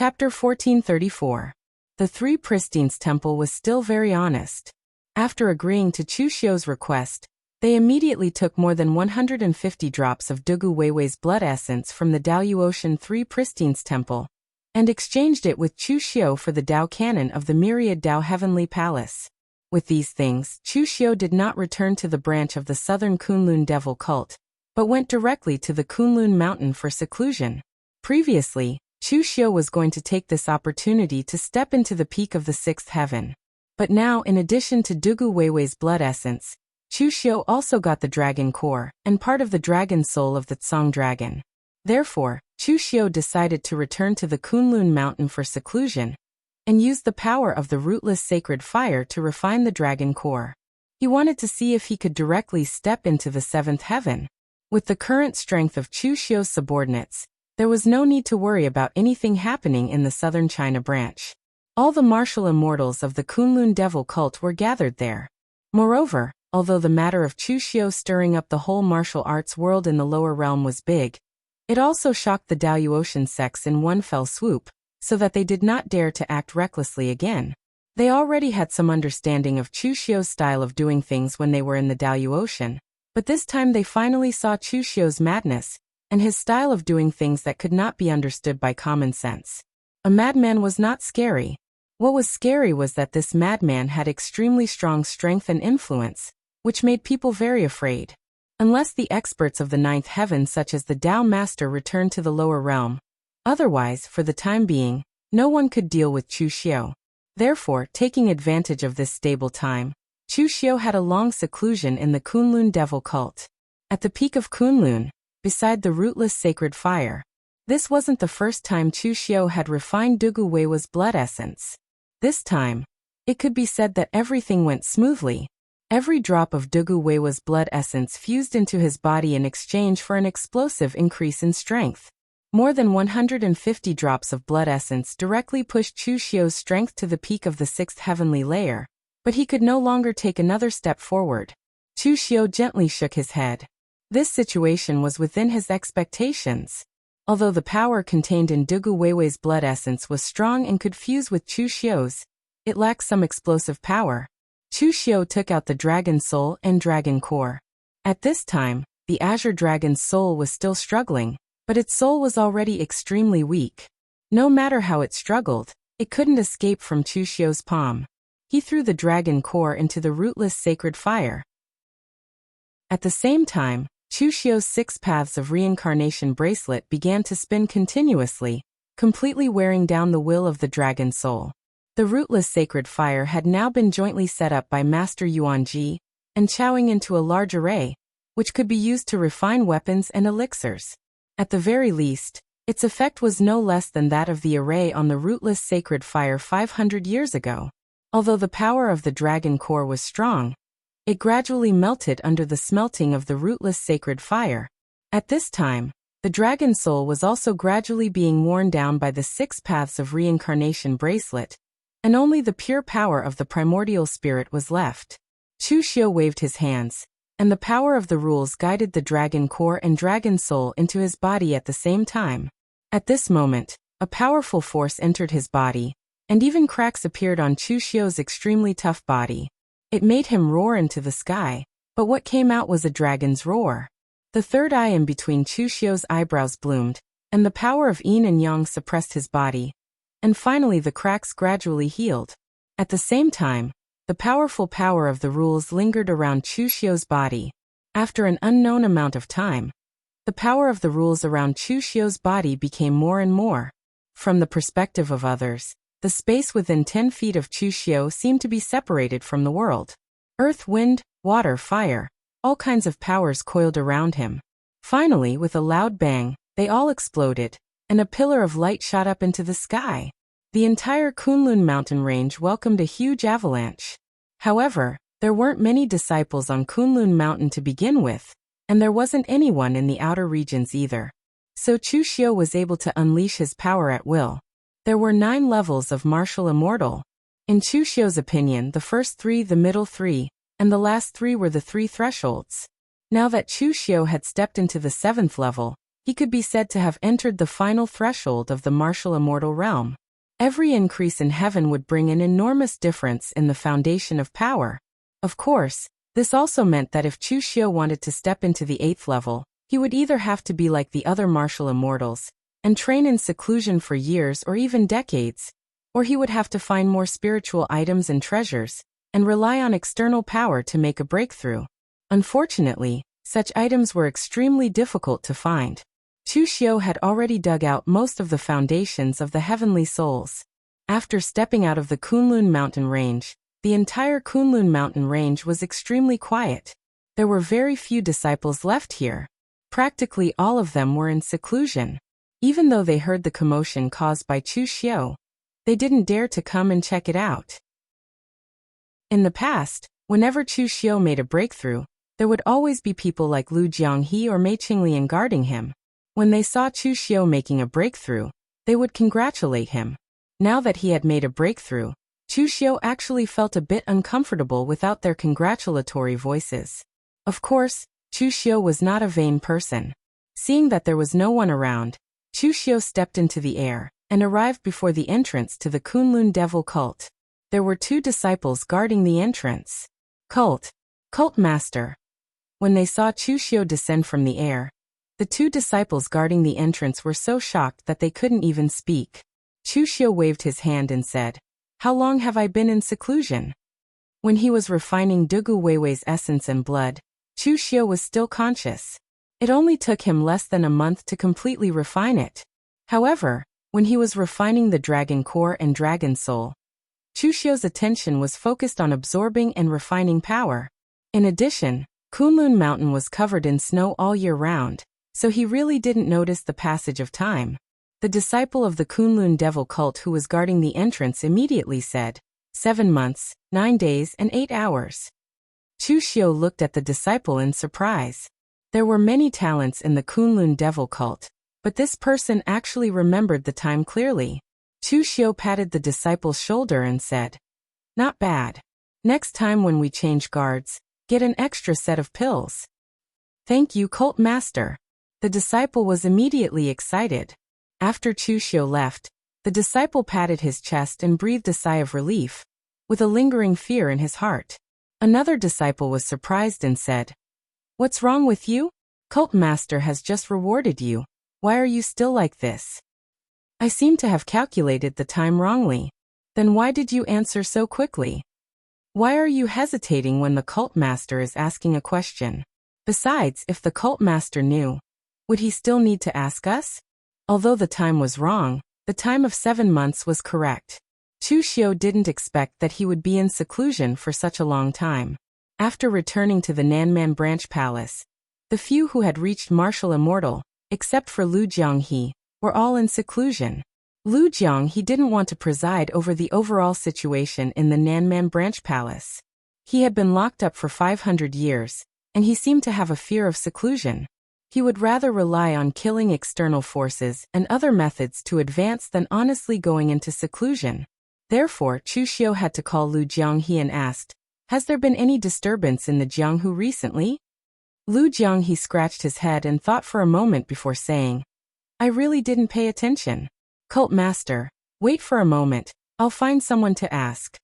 Chapter 1434. The Three Pristines Temple was still very honest. After agreeing to Chu Xiu's request, they immediately took more than 150 drops of Dugu Weiwei's blood essence from the Daoyuotian Three Pristines Temple, and exchanged it with Chu Xiu for the Dao Cannon of the Myriad Dao Heavenly Palace. With these things, Chu Xiu did not return to the branch of the southern Kunlun devil cult, but went directly to the Kunlun mountain for seclusion. Previously, Chu Xiu was going to take this opportunity to step into the peak of the sixth heaven. But now, in addition to Dugu Weiwei's blood essence, Chu Xiu also got the dragon core and part of the dragon soul of the Tsang dragon. Therefore, Chu Xiu decided to return to the Kunlun mountain for seclusion and use the power of the rootless sacred fire to refine the dragon core. He wanted to see if he could directly step into the seventh heaven. With the current strength of Chu Xiu's subordinates, there was no need to worry about anything happening in the southern China branch. All the martial immortals of the Kunlun devil cult were gathered there. Moreover, although the matter of Chu Xiu stirring up the whole martial arts world in the lower realm was big, it also shocked the Daoyuotian sects in one fell swoop, so that they did not dare to act recklessly again. They already had some understanding of Chu Xiu's style of doing things when they were in the Daoyuotian, but this time they finally saw Chu Xiu's madness and his style of doing things that could not be understood by common sense. A madman was not scary. What was scary was that this madman had extremely strong strength and influence, which made people very afraid. Unless the experts of the ninth heaven such as the Tao Master returned to the lower realm. Otherwise, for the time being, no one could deal with Chu Xiu. Therefore, taking advantage of this stable time, Chu Xiu had a long seclusion in the Kunlun devil cult. At the peak of Kunlun, beside the rootless sacred fire. This wasn't the first time Chu Xiu had refined Dugu Weiwei's blood essence. This time, it could be said that everything went smoothly. Every drop of Dugu Weiwei's blood essence fused into his body in exchange for an explosive increase in strength. More than 150 drops of blood essence directly pushed Chu Xiu's strength to the peak of the sixth heavenly layer, but he could no longer take another step forward. Chu Xiu gently shook his head. This situation was within his expectations. Although the power contained in Dugu Weiwei's blood essence was strong and could fuse with Chu Xiu's, it lacked some explosive power. Chu Xiu took out the dragon soul and dragon core. At this time, the azure dragon's soul was still struggling, but its soul was already extremely weak. No matter how it struggled, it couldn't escape from Chu Xiu's palm. He threw the dragon core into the rootless sacred fire. At the same time, Chu Xiu's 6 paths of reincarnation bracelet began to spin continuously, completely wearing down the will of the dragon soul. The rootless sacred fire had now been jointly set up by Master Yuanji and chowing into a large array, which could be used to refine weapons and elixirs. At the very least, its effect was no less than that of the array on the rootless sacred fire 500 years ago. Although the power of the dragon core was strong, it gradually melted under the smelting of the rootless sacred fire. At this time, the dragon soul was also gradually being worn down by the 6 paths of reincarnation bracelet, and only the pure power of the primordial spirit was left. Chu Xiu waved his hands, and the power of the rules guided the dragon core and dragon soul into his body at the same time. At this moment, a powerful force entered his body, and even cracks appeared on Chu Xiu's extremely tough body. It made him roar into the sky, but what came out was a dragon's roar. The third eye in between Chu Xiu's eyebrows bloomed, and the power of yin and yang suppressed his body. And finally the cracks gradually healed. At the same time, the powerful power of the rules lingered around Chu Xiu's body. After an unknown amount of time, the power of the rules around Chu Xiu's body became more and more. From the perspective of others, the space within 10 feet of Chu Xiu seemed to be separated from the world. Earth, wind, water, fire, all kinds of powers coiled around him. Finally, with a loud bang, they all exploded, and a pillar of light shot up into the sky. The entire Kunlun mountain range welcomed a huge avalanche. However, there weren't many disciples on Kunlun mountain to begin with, and there wasn't anyone in the outer regions either. So Chu Xiu was able to unleash his power at will. There were 9 levels of martial immortal. In Chu Xiu's opinion, the first 3, the middle 3, and the last 3 were the 3 thresholds. Now that Chu Xiu had stepped into the 7th level, he could be said to have entered the final threshold of the martial immortal realm. Every increase in heaven would bring an enormous difference in the foundation of power. Of course, this also meant that if Chu Xiu wanted to step into the 8th level, he would either have to be like the other martial immortals and train in seclusion for years or even decades, or he would have to find more spiritual items and treasures and rely on external power to make a breakthrough. Unfortunately, such items were extremely difficult to find. Chu Xiu had already dug out most of the foundations of the heavenly souls. After stepping out of the Kunlun mountain range, the entire Kunlun mountain range was extremely quiet. There were very few disciples left here. Practically all of them were in seclusion. Even though they heard the commotion caused by Chu Xiu, they didn't dare to come and check it out. In the past, whenever Chu Xiu made a breakthrough, there would always be people like Lu Jianghe or Mei Qinglian guarding him. When they saw Chu Xiu making a breakthrough, they would congratulate him. Now that he had made a breakthrough, Chu Xiu actually felt a bit uncomfortable without their congratulatory voices. Of course, Chu Xiu was not a vain person. Seeing that there was no one around, Chu Xiu stepped into the air and arrived before the entrance to the Kunlun Devil cult. There were 2 disciples guarding the entrance. Cult Master. When they saw Chu Xiu descend from the air, the 2 disciples guarding the entrance were so shocked that they couldn't even speak. Chu Xiu waved his hand and said, "How long have I been in seclusion?" When he was refining Dugu Weiwei's essence and blood, Chu Xiu was still conscious. It only took him less than a month to completely refine it. However, when he was refining the dragon core and dragon soul, Chu Xiu's attention was focused on absorbing and refining power. In addition, Kunlun Mountain was covered in snow all year round, so he really didn't notice the passage of time. The disciple of the Kunlun Devil cult who was guarding the entrance immediately said, 7 months, 9 days and 8 hours. Chu Xiu looked at the disciple in surprise. There were many talents in the Kunlun Devil cult, but this person actually remembered the time clearly. Chu Xiu patted the disciple's shoulder and said, "Not bad. Next time when we change guards, get an extra set of pills." "Thank you, cult master." The disciple was immediately excited. After Chu Xiu left, the disciple patted his chest and breathed a sigh of relief, with a lingering fear in his heart. Another disciple was surprised and said, "What's wrong with you? Cult master has just rewarded you. Why are you still like this?" "I seem to have calculated the time wrongly." "Then why did you answer so quickly? Why are you hesitating when the cult master is asking a question? Besides, if the cult master knew, would he still need to ask us?" Although the time was wrong, the time of 7 months was correct. Chu Xiu didn't expect that he would be in seclusion for such a long time. After returning to the Nanman Branch Palace, the few who had reached martial immortal, except for Lu Jianghe, were all in seclusion. Lu Jianghe didn't want to preside over the overall situation in the Nanman Branch Palace. He had been locked up for 500 years, and he seemed to have a fear of seclusion. He would rather rely on killing external forces and other methods to advance than honestly going into seclusion. Therefore, Chu Xiu had to call Lu Jianghe and asked, "Has there been any disturbance in the Jianghu recently?" Lu Jianghe scratched his head and thought for a moment before saying, "I really didn't pay attention. Cult master, wait for a moment, I'll find someone to ask."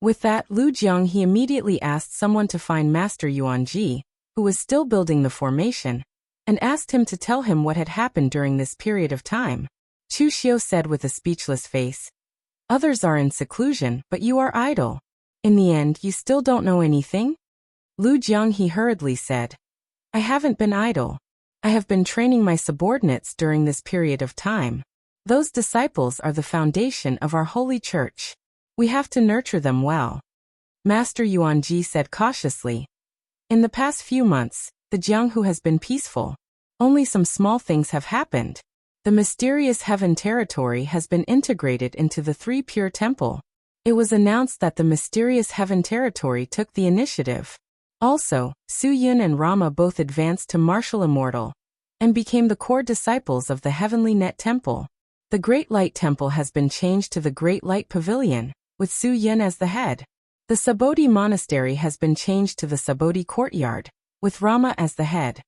With that, Lu Jianghe immediately asked someone to find Master Yuanji, who was still building the formation, and asked him to tell him what had happened during this period of time. Chu Xiu said with a speechless face, "Others are in seclusion, but you are idle. In the end, you still don't know anything?" Lu Jianghe hurriedly said, "I haven't been idle. I have been training my subordinates during this period of time. Those disciples are the foundation of our holy church. We have to nurture them well." Master Yuanji said cautiously, "In the past few months, the Jianghu has been peaceful. Only some small things have happened. The mysterious heaven territory has been integrated into the 3 pure temple. It was announced that the mysterious heaven territory took the initiative. Also, Su Yun and Rama both advanced to martial immortal and became the core disciples of the Heavenly Net Temple. The Great Light Temple has been changed to the Great Light Pavilion, with Su Yun as the head. The Sabodhi Monastery has been changed to the Sabodhi Courtyard, with Rama as the head.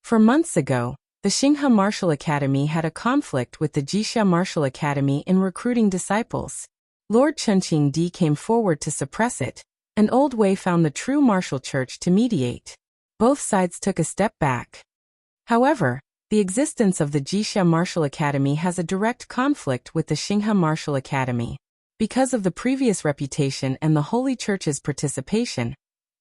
For months ago, the Xinghe Martial Academy had a conflict with the Jixia Martial Academy in recruiting disciples. Lord Chunqing Di came forward to suppress it, and Old Wei found the true martial church to mediate. Both sides took a step back. However, the existence of the Jixia Martial Academy has a direct conflict with the Xinghe Martial Academy. Because of the previous reputation and the Holy Church's participation,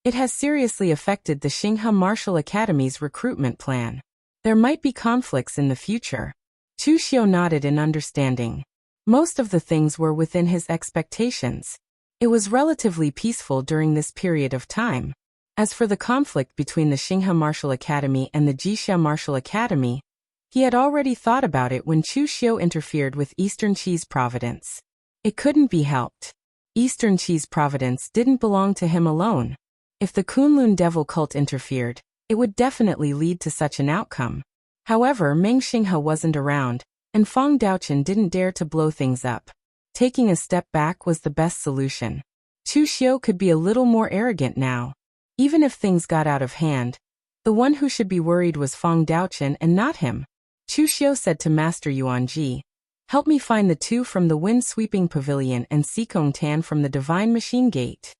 it has seriously affected the Xinghe Martial Academy's recruitment plan. There might be conflicts in the future. Chu Xiu nodded in understanding. Most of the things were within his expectations. It was relatively peaceful during this period of time. As for the conflict between the Xinghe Martial Academy and the Jixia Martial Academy, he had already thought about it when Chu Xiu interfered with Eastern Qi's providence. It couldn't be helped. Eastern Qi's providence didn't belong to him alone. If the Kunlun devil cult interfered, it would definitely lead to such an outcome. However, Meng Xinghe wasn't around, and Fang Daochen didn't dare to blow things up. Taking a step back was the best solution. Chu Xiu could be a little more arrogant now. Even if things got out of hand, the one who should be worried was Fang Daochen and not him. Chu Xiu said to Master Yuanji, "Help me find the two from the wind-sweeping pavilion and Xikong Tan from the divine machine gate."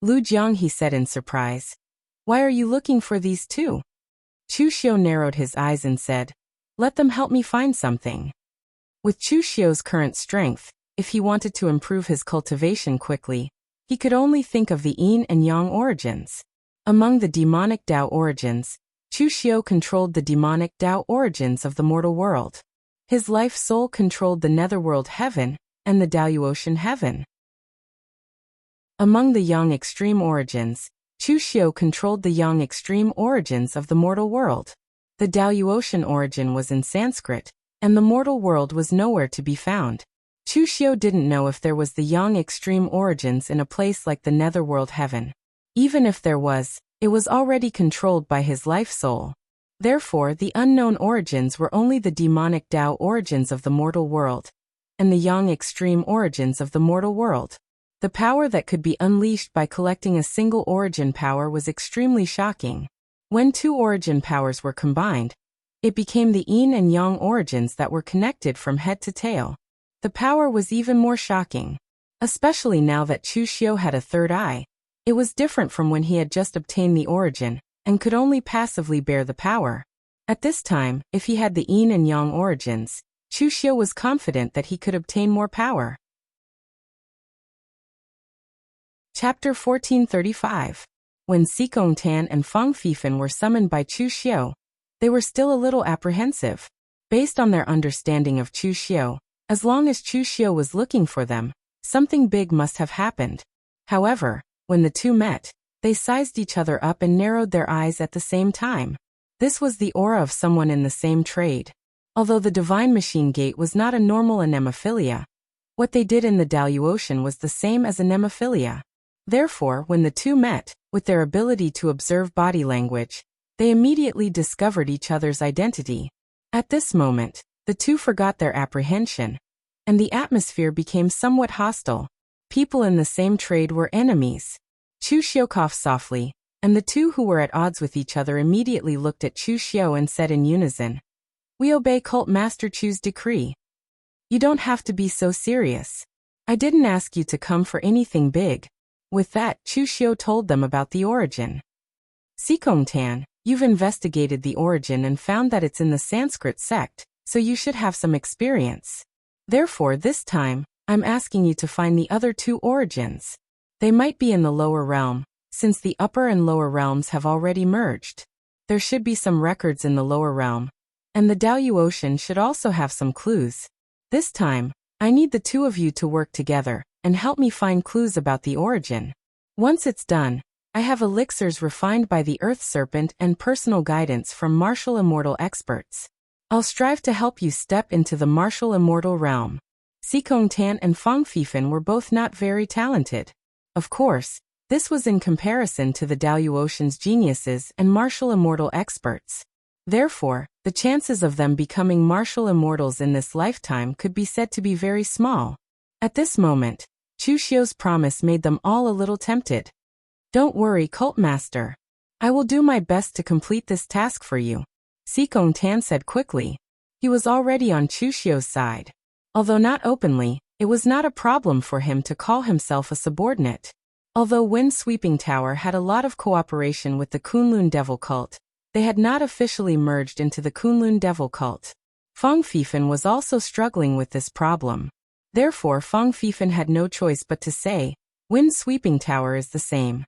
Lu Jiang, he said in surprise. "Why are you looking for these two?" Chu Xiu narrowed his eyes and said, "Let them help me find something." With Chu Xiu's current strength, if he wanted to improve his cultivation quickly, he could only think of the yin and yang origins. Among the demonic Tao origins, Chu Xiu controlled the demonic Tao origins of the mortal world. His life soul controlled the netherworld heaven and the Daoyuotian heaven. Among the yang extreme origins, Chu Xiu controlled the yang extreme origins of the mortal world. The Daoyuotian origin was in Sanskrit, and the mortal world was nowhere to be found. Chu Xiu didn't know if there was the yang extreme origins in a place like the netherworld heaven. Even if there was, it was already controlled by his life soul. Therefore, the unknown origins were only the demonic Tao origins of the mortal world, and the yang extreme origins of the mortal world. The power that could be unleashed by collecting a single origin power was extremely shocking. When two origin powers were combined, it became the yin and yang origins that were connected from head to tail. The power was even more shocking. Especially now that Chu Xiu had a third eye. It was different from when he had just obtained the origin, and could only passively bear the power. At this time, if he had the yin and yang origins, Chu Xiu was confident that he could obtain more power. Chapter 1435. When Xikong Tan and Fang Fifan were summoned by Chu Xiu, they were still a little apprehensive. Based on their understanding of Chu Xiu, as long as Chu Xiu was looking for them, something big must have happened. However, when the two met, they sized each other up and narrowed their eyes at the same time. This was the aura of someone in the same trade. Although the divine machine gate was not a normal anemophilia, what they did in the Daoyuotian was the same as anemophilia. Therefore, when the two met, with their ability to observe body language, they immediately discovered each other's identity. At this moment, the two forgot their apprehension, and the atmosphere became somewhat hostile. People in the same trade were enemies. Chu Xiu coughed softly, and the two who were at odds with each other immediately looked at Chu Xiu and said in unison, "We obey Cult Master Chu's decree. You don't have to be so serious. I didn't ask you to come for anything big." With that, Chu Xiu told them about the origin. "Xikong Tan, you've investigated the origin and found that it's in the Sanskrit sect, so you should have some experience. Therefore, this time, I'm asking you to find the other two origins. They might be in the lower realm, since the upper and lower realms have already merged. There should be some records in the lower realm, and the Daoyuotian should also have some clues. This time, I need the two of you to work together and help me find clues about the origin. Once it's done, I have elixirs refined by the Earth Serpent and personal guidance from martial immortal experts. I'll strive to help you step into the martial immortal realm." Xikong Tan and Fang Fifan were both not very talented. Of course, this was in comparison to the Daoyuotian's geniuses and martial immortal experts. Therefore, the chances of them becoming martial immortals in this lifetime could be said to be very small. At this moment, Chu Xiu's promise made them all a little tempted. "Don't worry, Cult Master. I will do my best to complete this task for you. Sikong Tan said quickly. He was already on Chu Xiu's side. Although not openly, it was not a problem for him to call himself a subordinate. Although Wind Sweeping Tower had a lot of cooperation with the Kunlun Devil cult, they had not officially merged into the Kunlun Devil cult. Fang Fifan was also struggling with this problem. Therefore Fang Fifan had no choice but to say, Wind Sweeping Tower is the same.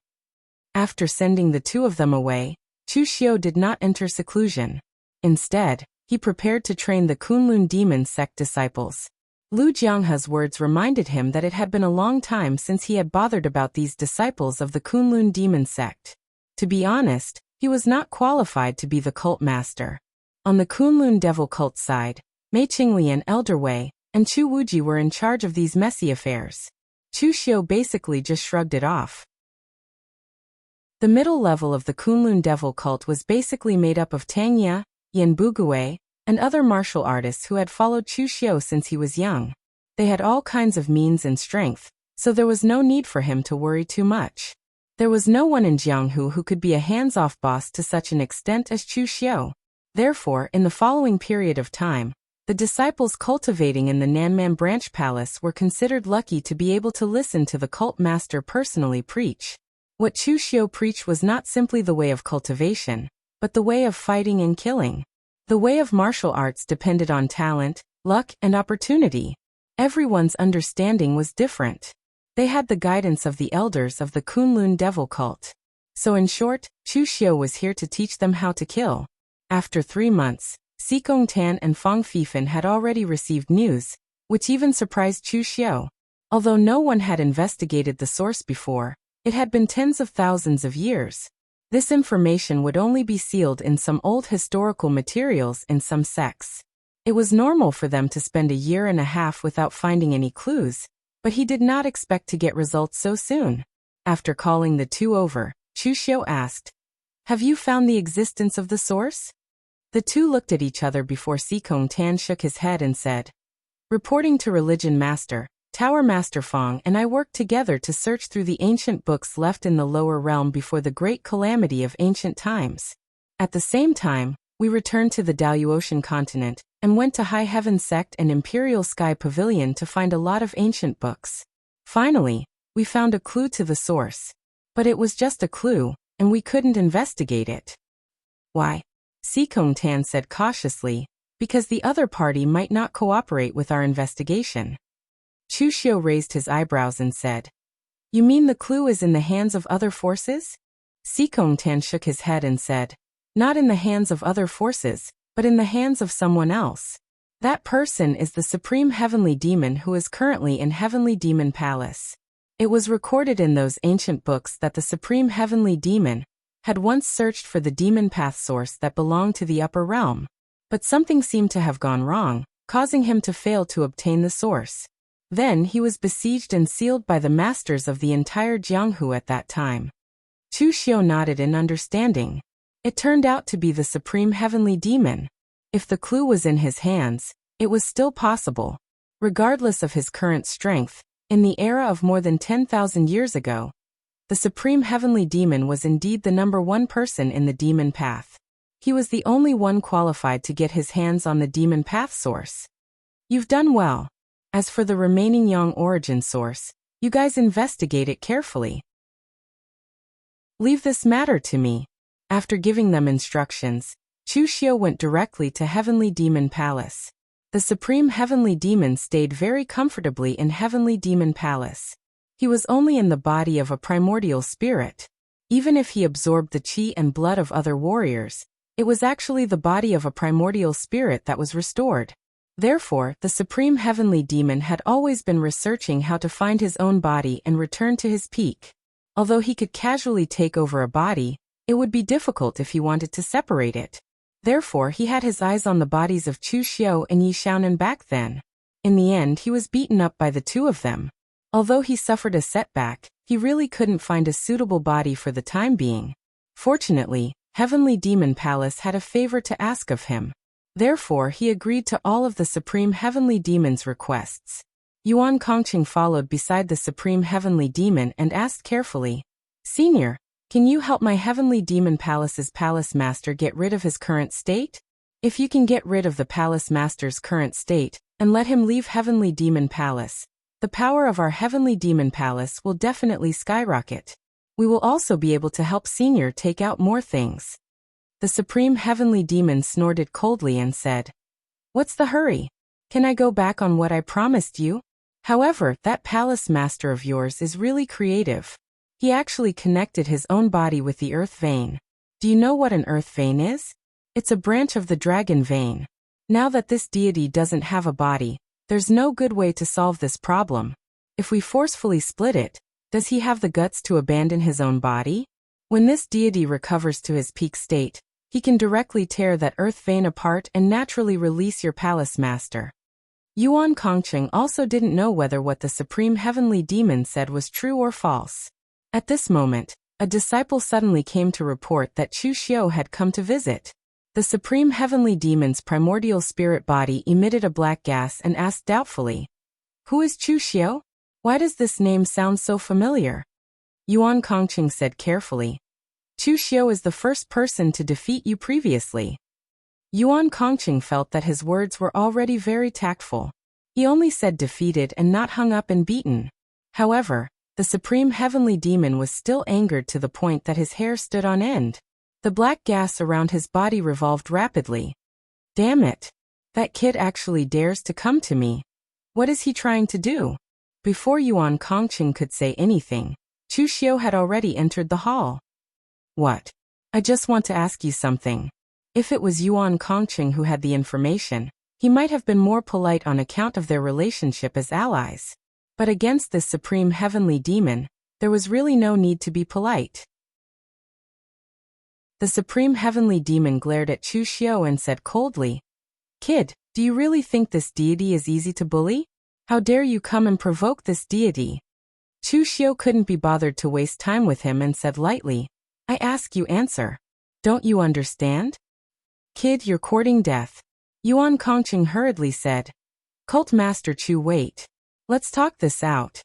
After sending the two of them away, Chu Xiu did not enter seclusion. Instead, he prepared to train the Kunlun demon sect disciples. Lu Jianghe's words reminded him that it had been a long time since he had bothered about these disciples of the Kunlun demon sect. To be honest, he was not qualified to be the cult master. On the Kunlun devil cult side, Mei Qingli and Elder Wei and Chu Wuji were in charge of these messy affairs. Chu Xiu basically just shrugged it off. The middle level of the Kunlun devil cult was basically made up of Tang Ye, Yin Bugui, and other martial artists who had followed Chu Xiu since he was young. They had all kinds of means and strength, so there was no need for him to worry too much. There was no one in Jianghu who could be a hands-off boss to such an extent as Chu Xiu. Therefore, in the following period of time, the disciples cultivating in the Nanman Branch Palace were considered lucky to be able to listen to the cult master personally preach. What Chu Xiu preached was not simply the way of cultivation, but the way of fighting and killing. The way of martial arts depended on talent, luck, and opportunity. Everyone's understanding was different. They had the guidance of the elders of the Kunlun devil cult. So in short, Chu Xiu was here to teach them how to kill. After 3 months, Sikong Tan and Fang Fifan had already received news, which even surprised Chu Xiu. Although no one had investigated the source before, it had been tens of thousands of years. This information would only be sealed in some old historical materials in some sects. It was normal for them to spend a year and a half without finding any clues, but he did not expect to get results so soon. After calling the two over, Chu Xiu asked, "Have you found the existence of the source?" The two looked at each other before Sikong Tan shook his head and said, "Reporting to Religion Master, Tower Master Fang and I worked together to search through the ancient books left in the lower realm before the great calamity of ancient times. At the same time, we returned to the Daluotian continent and went to High Heaven Sect and Imperial Sky Pavilion to find a lot of ancient books. Finally, we found a clue to the source. But it was just a clue, and we couldn't investigate it." "Why?" Sikong Tan said cautiously, "Because the other party might not cooperate with our investigation." Chu Xiu raised his eyebrows and said, "You mean the clue is in the hands of other forces?" Sikong Tan shook his head and said, "Not in the hands of other forces, but in the hands of someone else. That person is the Supreme Heavenly Demon who is currently in Heavenly Demon Palace. It was recorded in those ancient books that the Supreme Heavenly Demon had once searched for the demon path source that belonged to the upper realm. But something seemed to have gone wrong, causing him to fail to obtain the source. Then he was besieged and sealed by the masters of the entire Jianghu at that time." Chu Xiu nodded in understanding. It turned out to be the Supreme Heavenly Demon. If the clue was in his hands, it was still possible. Regardless of his current strength, in the era of more than 10,000 years ago, the Supreme Heavenly Demon was indeed the #1 person in the demon path. He was the only one qualified to get his hands on the demon path source. "You've done well. As for the remaining Yang origin source, you guys investigate it carefully. Leave this matter to me." After giving them instructions, Chu Xiu went directly to Heavenly Demon Palace. The Supreme Heavenly Demon stayed very comfortably in Heavenly Demon Palace. He was only in the body of a primordial spirit. Even if he absorbed the qi and blood of other warriors, it was actually the body of a primordial spirit that was restored. Therefore, the Supreme Heavenly Demon had always been researching how to find his own body and return to his peak. Although he could casually take over a body, it would be difficult if he wanted to separate it. Therefore, he had his eyes on the bodies of Chu Xiu and Yi Xiaonan back then. In the end, he was beaten up by the two of them. Although he suffered a setback, he really couldn't find a suitable body for the time being. Fortunately, Heavenly Demon Palace had a favor to ask of him. Therefore, he agreed to all of the Supreme Heavenly Demon's requests. Yuan Kongqing followed beside the Supreme Heavenly Demon and asked carefully, "Senior, can you help my Heavenly Demon Palace's palace master get rid of his current state?" If you can get rid of the Palace Master's current state, and let him leave Heavenly Demon Palace, the power of our Heavenly Demon Palace will definitely skyrocket. We will also be able to help Senior take out more things. The Supreme Heavenly Demon snorted coldly and said, "What's the hurry? Can I go back on what I promised you? However, that Palace Master of yours is really creative. He actually connected his own body with the Earth Vein. Do you know what an Earth Vein is? It's a branch of the Dragon Vein. Now that this deity doesn't have a body, there's no good way to solve this problem. If we forcefully split it, does he have the guts to abandon his own body? When this deity recovers to his peak state, he can directly tear that Earth Vein apart and naturally release your Palace Master." Yuan Kongqing also didn't know whether what the Supreme Heavenly Demon said was true or false. At this moment, a disciple suddenly came to report that Chu Xiu had come to visit. The Supreme Heavenly Demon's primordial spirit body emitted a black gas and asked doubtfully, "Who is Chu Xiu? Why does this name sound so familiar?" Yuan Kongqing said carefully, "Chu Xiu is the first person to defeat you previously." Yuan Kongqing felt that his words were already very tactful. He only said defeated and not hung up and beaten. However, the Supreme Heavenly Demon was still angered to the point that his hair stood on end. The black gas around his body revolved rapidly. "Damn it! That kid actually dares to come to me. What is he trying to do?" Before Yuan Kongqing could say anything, Chu Xiu had already entered the hall. "What? I just want to ask you something." If it was Yuan Kongqing who had the information, he might have been more polite on account of their relationship as allies. But against this Supreme Heavenly Demon, there was really no need to be polite. The Supreme Heavenly Demon glared at Chu Xiu and said coldly, "Kid, do you really think this deity is easy to bully? How dare you come and provoke this deity?" Chu Xiu couldn't be bothered to waste time with him and said lightly, "I ask you answer. Don't you understand? Kid, you're courting death." Yuan Kongqing hurriedly said, "Cult Master Chu, wait. Let's talk this out."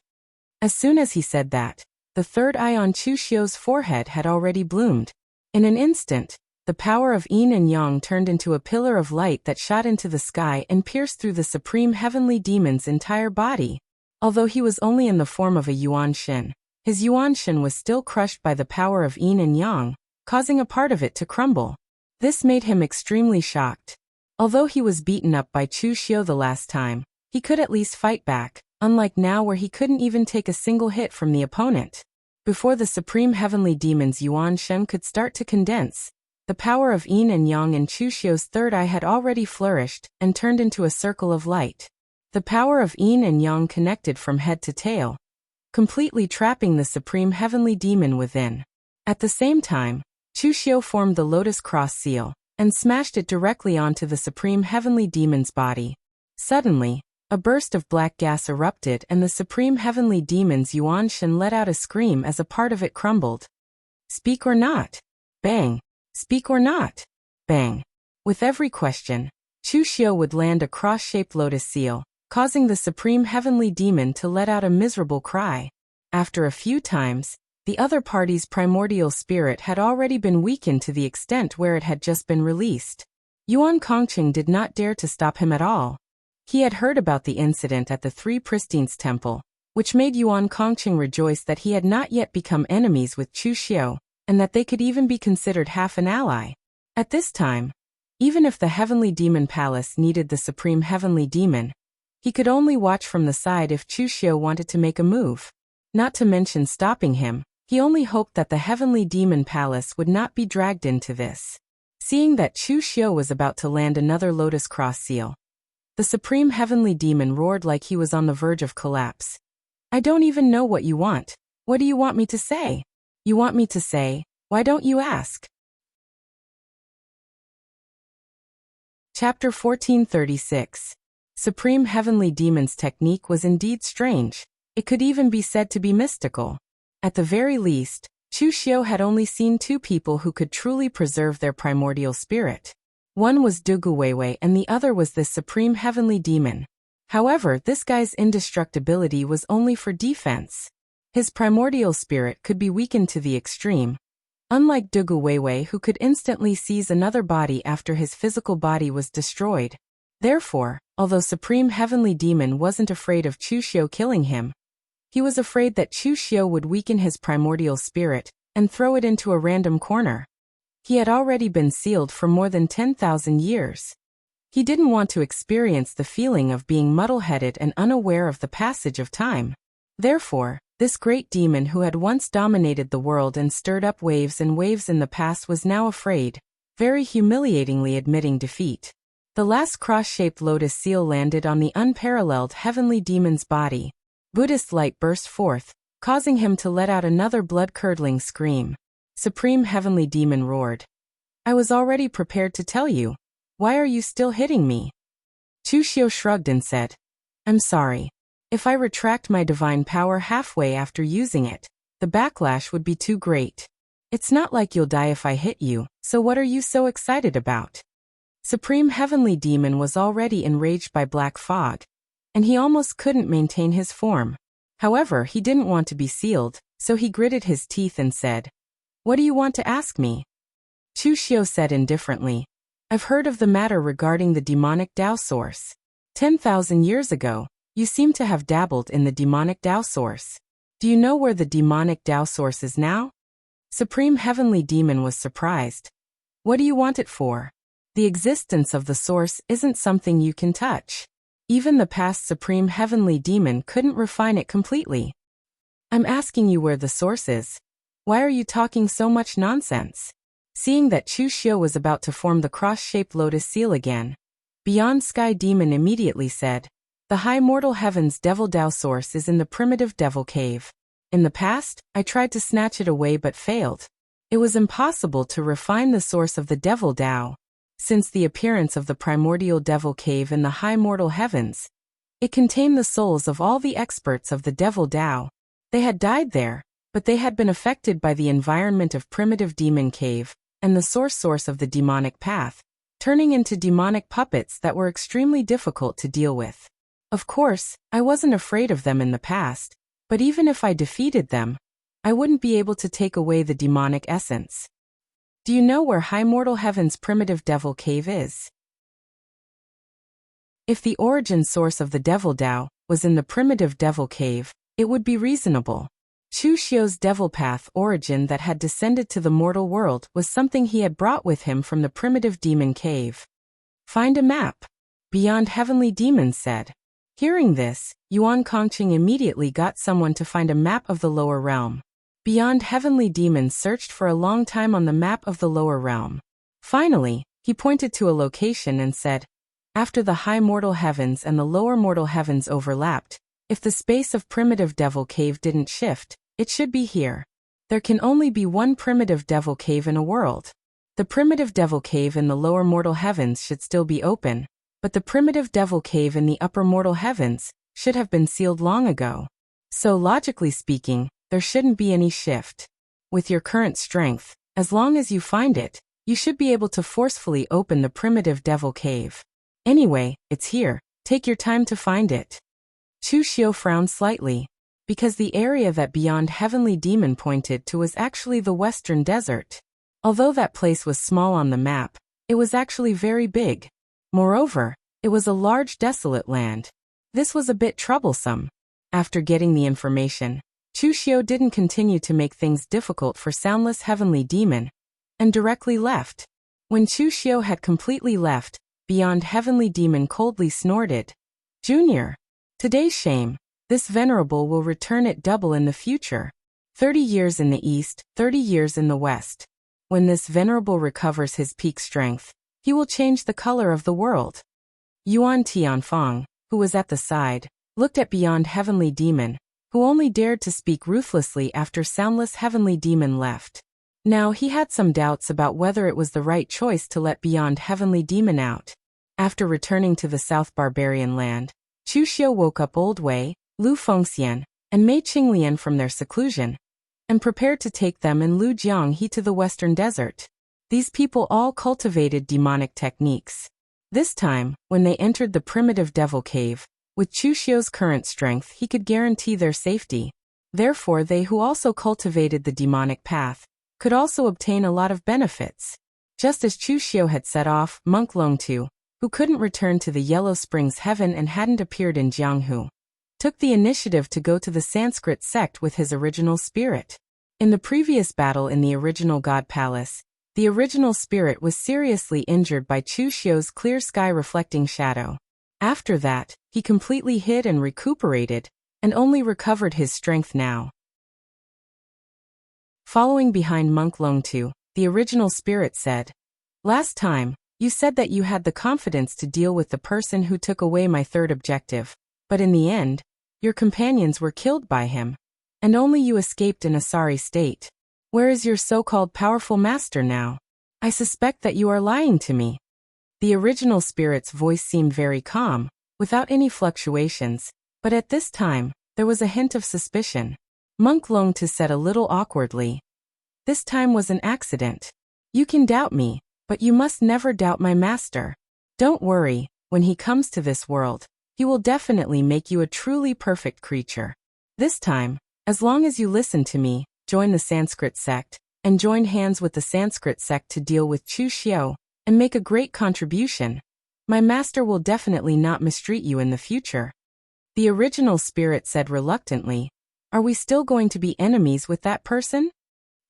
As soon as he said that, the third eye on Chu Xiu's forehead had already bloomed. In an instant, the power of yin and yang turned into a pillar of light that shot into the sky and pierced through the Supreme Heavenly Demon's entire body. Although he was only in the form of a Yuan Shin, his Yuan Shin was still crushed by the power of yin and yang, causing a part of it to crumble. This made him extremely shocked. Although he was beaten up by Chu Xiu the last time, he could at least fight back, unlike now where he couldn't even take a single hit from the opponent. Before the Supreme Heavenly Demon's Yuan Shen could start to condense, the power of yin and yang in Chu Xiu's third eye had already flourished and turned into a circle of light. The power of yin and yang connected from head to tail, completely trapping the Supreme Heavenly Demon within. At the same time, Chu Xiu formed the Lotus Cross seal and smashed it directly onto the Supreme Heavenly Demon's body. Suddenly, a burst of black gas erupted and the Supreme Heavenly Demon's Yuan Shen let out a scream as a part of it crumbled. "Speak or not?" Bang! "Speak or not?" Bang! With every question, Chu Xiu would land a cross-shaped lotus seal, causing the Supreme Heavenly Demon to let out a miserable cry. After a few times, the other party's primordial spirit had already been weakened to the extent where it had just been released. Yuan Kongqing did not dare to stop him at all. He had heard about the incident at the Three Pristines Temple, which made Yuan Kongqing rejoice that he had not yet become enemies with Chu Xiu, and that they could even be considered half an ally. At this time, even if the Heavenly Demon Palace needed the Supreme Heavenly Demon, he could only watch from the side if Chu Xiu wanted to make a move. Not to mention stopping him, he only hoped that the Heavenly Demon Palace would not be dragged into this. Seeing that Chu Xiu was about to land another Lotus Cross seal, the Supreme Heavenly Demon roared like he was on the verge of collapse. "I don't even know what you want. What do you want me to say? You want me to say, why don't you ask?" Chapter 1436. Supreme Heavenly Demon's technique was indeed strange. It could even be said to be mystical. At the very least, Chu Xiu had only seen two people who could truly preserve their primordial spirit. One was Dugu Weiwei and the other was this Supreme Heavenly Demon. However, this guy's indestructibility was only for defense. His primordial spirit could be weakened to the extreme, Unlike Dugu Weiwei, who could instantly seize another body after his physical body was destroyed. Therefore, although Supreme Heavenly Demon wasn't afraid of Chu Xiu killing him, he was afraid that Chu Xiu would weaken his primordial spirit and throw it into a random corner. He had already been sealed for more than 10,000 years. He didn't want to experience the feeling of being muddle-headed and unaware of the passage of time. Therefore, this great demon who had once dominated the world and stirred up waves and waves in the past was now afraid, very humiliatingly admitting defeat. The last cross-shaped lotus seal landed on the unparalleled heavenly demon's body. Buddhist light burst forth, causing him to let out another blood-curdling scream. Supreme Heavenly Demon roared. "I was already prepared to tell you. Why are you still hitting me?" Chu Xiu shrugged and said, "I'm sorry. If I retract my divine power halfway after using it, the backlash would be too great. It's not like you'll die if I hit you, so what are you so excited about?" Supreme Heavenly Demon was already enraged by black fog, and he almost couldn't maintain his form. However, he didn't want to be sealed, so he gritted his teeth and said, "What do you want to ask me?" Chu Xiu said indifferently, "I've heard of the matter regarding the demonic Tao source. 10,000 years ago, you seem to have dabbled in the demonic Tao source. Do you know where the demonic Tao source is now?" Supreme Heavenly Demon was surprised. "What do you want it for? The existence of the source isn't something you can touch. Even the past Supreme Heavenly Demon couldn't refine it completely. I'm asking you where the source is. Why are you talking so much nonsense?" Seeing that Chu Xiu was about to form the cross-shaped lotus seal again, Beyond Sky Demon immediately said, "The high mortal heaven's devil Tao source is in the primitive devil cave. In the past, I tried to snatch it away but failed. It was impossible to refine the source of the devil Tao. Since the appearance of the primordial devil cave in the high mortal heavens, it contained the souls of all the experts of the devil Tao. They had died there, but they had been affected by the environment of primitive demon cave and the source of the demonic path, turning into demonic puppets that were extremely difficult to deal with. Of course, I wasn't afraid of them in the past, but even if I defeated them, I wouldn't be able to take away the demonic essence. Do you know where High Mortal Heaven's primitive devil cave is?" If the origin source of the devil Tao was in the primitive devil cave, it would be reasonable. Chu Xiu's devil path origin that had descended to the mortal world was something he had brought with him from the primitive demon cave. "Find a map," Beyond Heavenly Demon said. Hearing this, Yuan Kongqing immediately got someone to find a map of the lower realm. Beyond Heavenly Demon searched for a long time on the map of the lower realm. Finally, he pointed to a location and said, "After the high mortal heavens and the lower mortal heavens overlapped, if the space of primitive devil cave didn't shift, it should be here. There can only be one primitive devil cave in a world. The primitive devil cave in the lower mortal heavens should still be open, but the primitive devil cave in the upper mortal heavens should have been sealed long ago. So logically speaking, there shouldn't be any shift. With your current strength, as long as you find it, you should be able to forcefully open the primitive devil cave. Anyway, it's here. Take your time to find it." Chu Xiu frowned slightly, because the area that Beyond Heavenly Demon pointed to was actually the Western Desert. Although that place was small on the map, it was actually very big. Moreover, it was a large desolate land. This was a bit troublesome. After getting the information, Chu Xiu didn't continue to make things difficult for Soundless Heavenly Demon, and directly left. When Chu Xiu had completely left, Beyond Heavenly Demon coldly snorted, "Junior, today's shame. This venerable will return at double in the future. 30 years in the east, 30 years in the west. When this venerable recovers his peak strength, he will change the color of the world." Yuan Tianfang, who was at the side, looked at Beyond Heavenly Demon, who only dared to speak ruthlessly after Soundless Heavenly Demon left. Now he had some doubts about whether it was the right choice to let Beyond Heavenly Demon out. After returning to the South Barbarian land, Chu Xiu woke up Old Wei, Lu Fengxian, and Mei Qinglian from their seclusion, and prepared to take them and Lu Jianghe to the Western Desert. These people all cultivated demonic techniques. This time, when they entered the primitive devil cave, with Chu Xiu's current strength he could guarantee their safety. Therefore they who also cultivated the demonic path could also obtain a lot of benefits. Just as Chu Xiu had set off, monk Longtu, who couldn't return to the Yellow Springs Heaven and hadn't appeared in Jianghu, took the initiative to go to the Sanskrit sect with his original spirit. In the previous battle in the original God Palace, the original spirit was seriously injured by Chu Xiu's clear sky reflecting shadow. After that, he completely hid and recuperated, and only recovered his strength now. Following behind monk Longtu, the original spirit said, "Last time, you said that you had the confidence to deal with the person who took away my third objective, but in the end, your companions were killed by him, and only you escaped in a sorry state. Where is your so-called powerful master now? I suspect that you are lying to me." The original spirit's voice seemed very calm, without any fluctuations, but at this time, there was a hint of suspicion. Monk Longtu said a little awkwardly, "This time was an accident. You can doubt me, but you must never doubt my master. Don't worry, when he comes to this world, he will definitely make you a truly perfect creature. This time, as long as you listen to me, join the Sanskrit sect, and join hands with the Sanskrit sect to deal with Chu Xiu, and make a great contribution, my master will definitely not mistreat you in the future." The original spirit said reluctantly, "Are we still going to be enemies with that person?"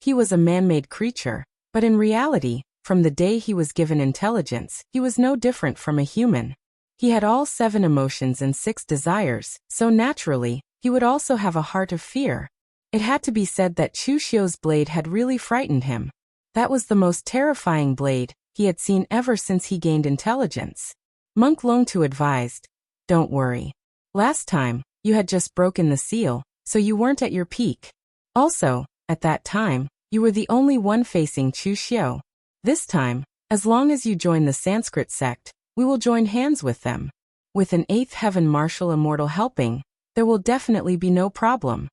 He was a man-made creature, but in reality, from the day he was given intelligence, he was no different from a human. He had all 7 emotions and 6 desires, so naturally, he would also have a heart of fear. It had to be said that Chu Xiu's blade had really frightened him. That was the most terrifying blade he had seen ever since he gained intelligence. Monk Longtu advised, "Don't worry. Last time, you had just broken the seal, so you weren't at your peak. Also, at that time, you were the only one facing Chu Xiu. This time, as long as you join the Sanskrit sect, we will join hands with them. With an 8th heaven martial immortal helping, there will definitely be no problem."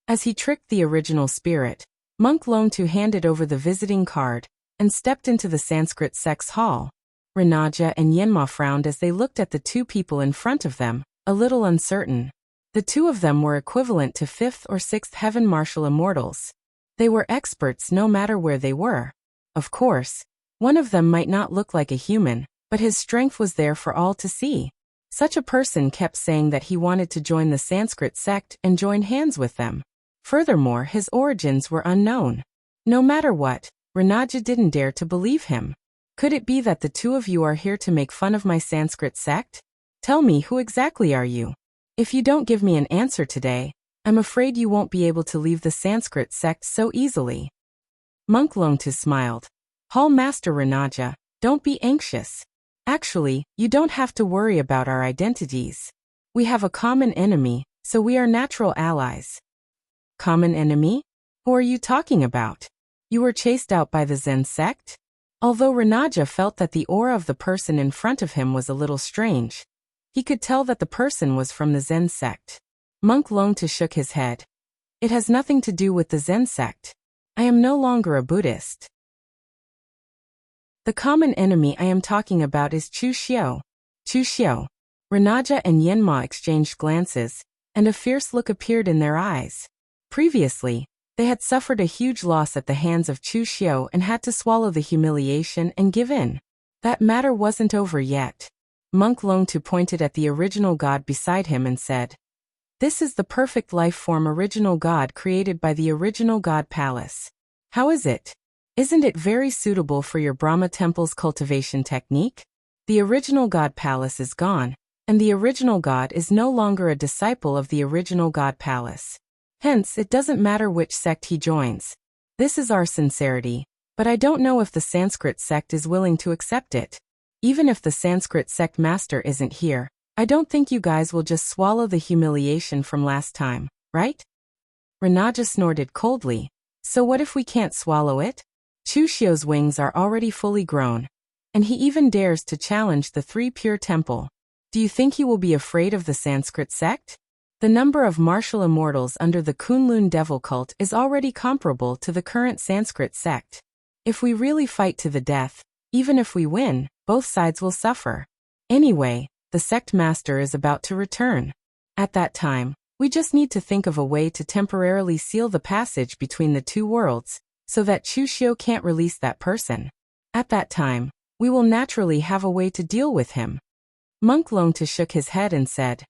As he tricked the original spirit, monk Longtu handed over the visiting card, and stepped into the Sanskrit sect's hall. Renaja and Yenma frowned as they looked at the 2 people in front of them, a little uncertain. The 2 of them were equivalent to 5th or 6th heaven martial immortals. They were experts no matter where they were. Of course, one of them might not look like a human, but his strength was there for all to see. Such a person kept saying that he wanted to join the Sanskrit sect and join hands with them. Furthermore, his origins were unknown. No matter what, Renaja didn't dare to believe him. Could it be that the 2 of you are here to make fun of my Sanskrit sect? Tell me, who exactly are you? If you don't give me an answer today, I'm afraid you won't be able to leave the Sanskrit sect so easily." Monk Longtu smiled. "Hall Master Renaja, don't be anxious. Actually, you don't have to worry about our identities. We have a common enemy, so we are natural allies." "Common enemy? Who are you talking about? You were chased out by the Zen sect?" Although Renaja felt that the aura of the person in front of him was a little strange, he could tell that the person was from the Zen sect. Monk Longtu shook his head. "It has nothing to do with the Zen sect. I am no longer a Buddhist. The common enemy I am talking about is Chu Xiu." Chu Xiu. Renaja and Yenma exchanged glances, and a fierce look appeared in their eyes. Previously, they had suffered a huge loss at the hands of Chu Xiu and had to swallow the humiliation and give in. That matter wasn't over yet. Monk Longtu pointed at the original god beside him and said, "This is the perfect life form original god created by the original god palace. How is it? Isn't it very suitable for your Brahma temple's cultivation technique? The original god palace is gone, and the original god is no longer a disciple of the original god palace. Hence, it doesn't matter which sect he joins. This is our sincerity, but I don't know if the Sanskrit sect is willing to accept it. Even if the Sanskrit sect master isn't here, I don't think you guys will just swallow the humiliation from last time, right?" Renaja snorted coldly. "So what if we can't swallow it? Chu Xiu's wings are already fully grown, and he even dares to challenge the 3 pure temple. Do you think he will be afraid of the Sanskrit sect? The number of martial immortals under the Kunlun devil cult is already comparable to the current Sanskrit sect. If we really fight to the death, even if we win, both sides will suffer. Anyway, the sect master is about to return. At that time, we just need to think of a way to temporarily seal the passage between the 2 worlds, so that Chu Xiu can't release that person. At that time, we will naturally have a way to deal with him. Monk Longtu shook his head and said,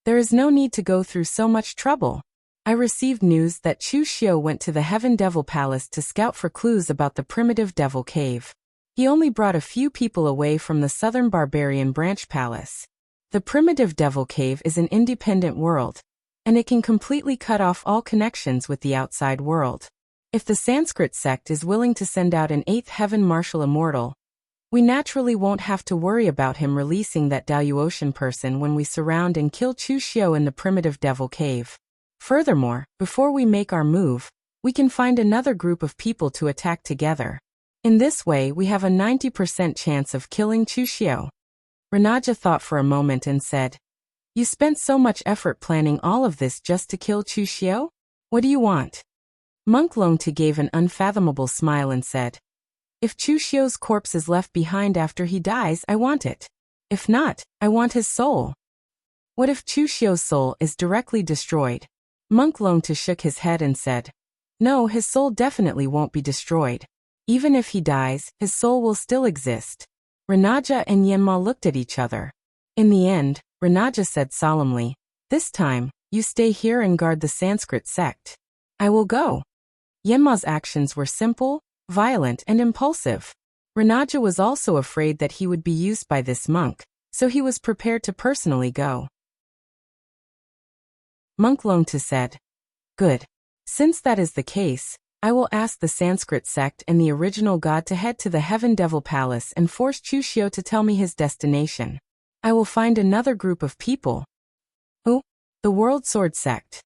"There is no need to go through so much trouble. I received news that Chu Xiu went to the Heaven Devil Palace to scout for clues about the primitive Devil Cave. He only brought a few people away from the Southern Barbarian Branch Palace. The primitive Devil Cave is an independent world, and it can completely cut off all connections with the outside world. If the Sanskrit sect is willing to send out an 8th Heaven Martial Immortal, we naturally won't have to worry about him releasing that Daluotian person when we surround and kill Chu Xiu in the primitive Devil Cave. Furthermore, before we make our move, we can find another group of people to attack together. In this way we have a 90% chance of killing Chu Xiu." Renaja thought for a moment and said, "You spent so much effort planning all of this just to kill Chu Xiu? What do you want?" Monk Longtu gave an unfathomable smile and said, "If Chu Xiu's corpse is left behind after he dies, I want it. If not, I want his soul." "What if Chu Xiu's soul is directly destroyed?" Monk Longtu shook his head and said, "No, his soul definitely won't be destroyed. Even if he dies, his soul will still exist." Renaja and Yenma looked at each other. In the end, Renaja said solemnly, "This time, you stay here and guard the Sanskrit sect. I will go." Yenma's actions were simple, violent, and impulsive. Renaja was also afraid that he would be used by this monk, so he was prepared to personally go. Monk Longtu said, "Good. Since that is the case, I will ask the Sanskrit sect and the original god to head to the Heaven Devil Palace and force Chu Xiu to tell me his destination. I will find another group of people." Who? The World Sword Sect.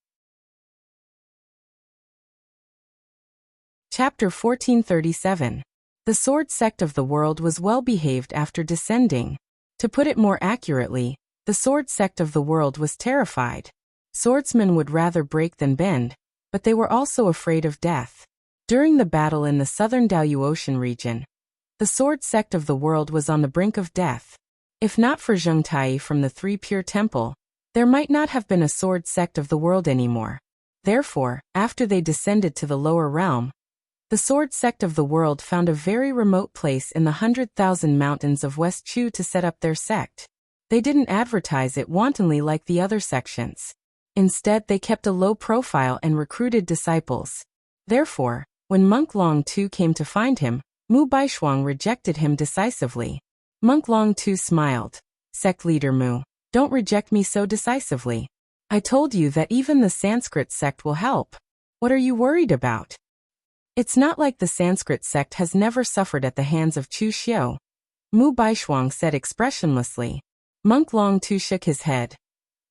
Chapter 1437. The Sword Sect of the World was well behaved after descending. To put it more accurately, the Sword Sect of the World was terrified. Swordsmen would rather break than bend, but they were also afraid of death. During the battle in the southern Daluotian region, the Sword Sect of the World was on the brink of death. If not for Zheng Tai from the Three Pure Temple, there might not have been a Sword Sect of the World anymore. Therefore, after they descended to the lower realm, the Sword Sect of the World found a very remote place in the 100,000 mountains of West Chu to set up their sect. They didn't advertise it wantonly like the other sections. Instead, they kept a low profile and recruited disciples. Therefore, when Monk Longtu came to find him, Mu Baishuang rejected him decisively. Monk Longtu smiled. "Sect leader Mu, don't reject me so decisively. I told you that even the Sanskrit sect will help. What are you worried about? It's not like the Sanskrit sect has never suffered at the hands of Chu Xiu." Mu Baishuang said expressionlessly. Monk Longtu shook his head.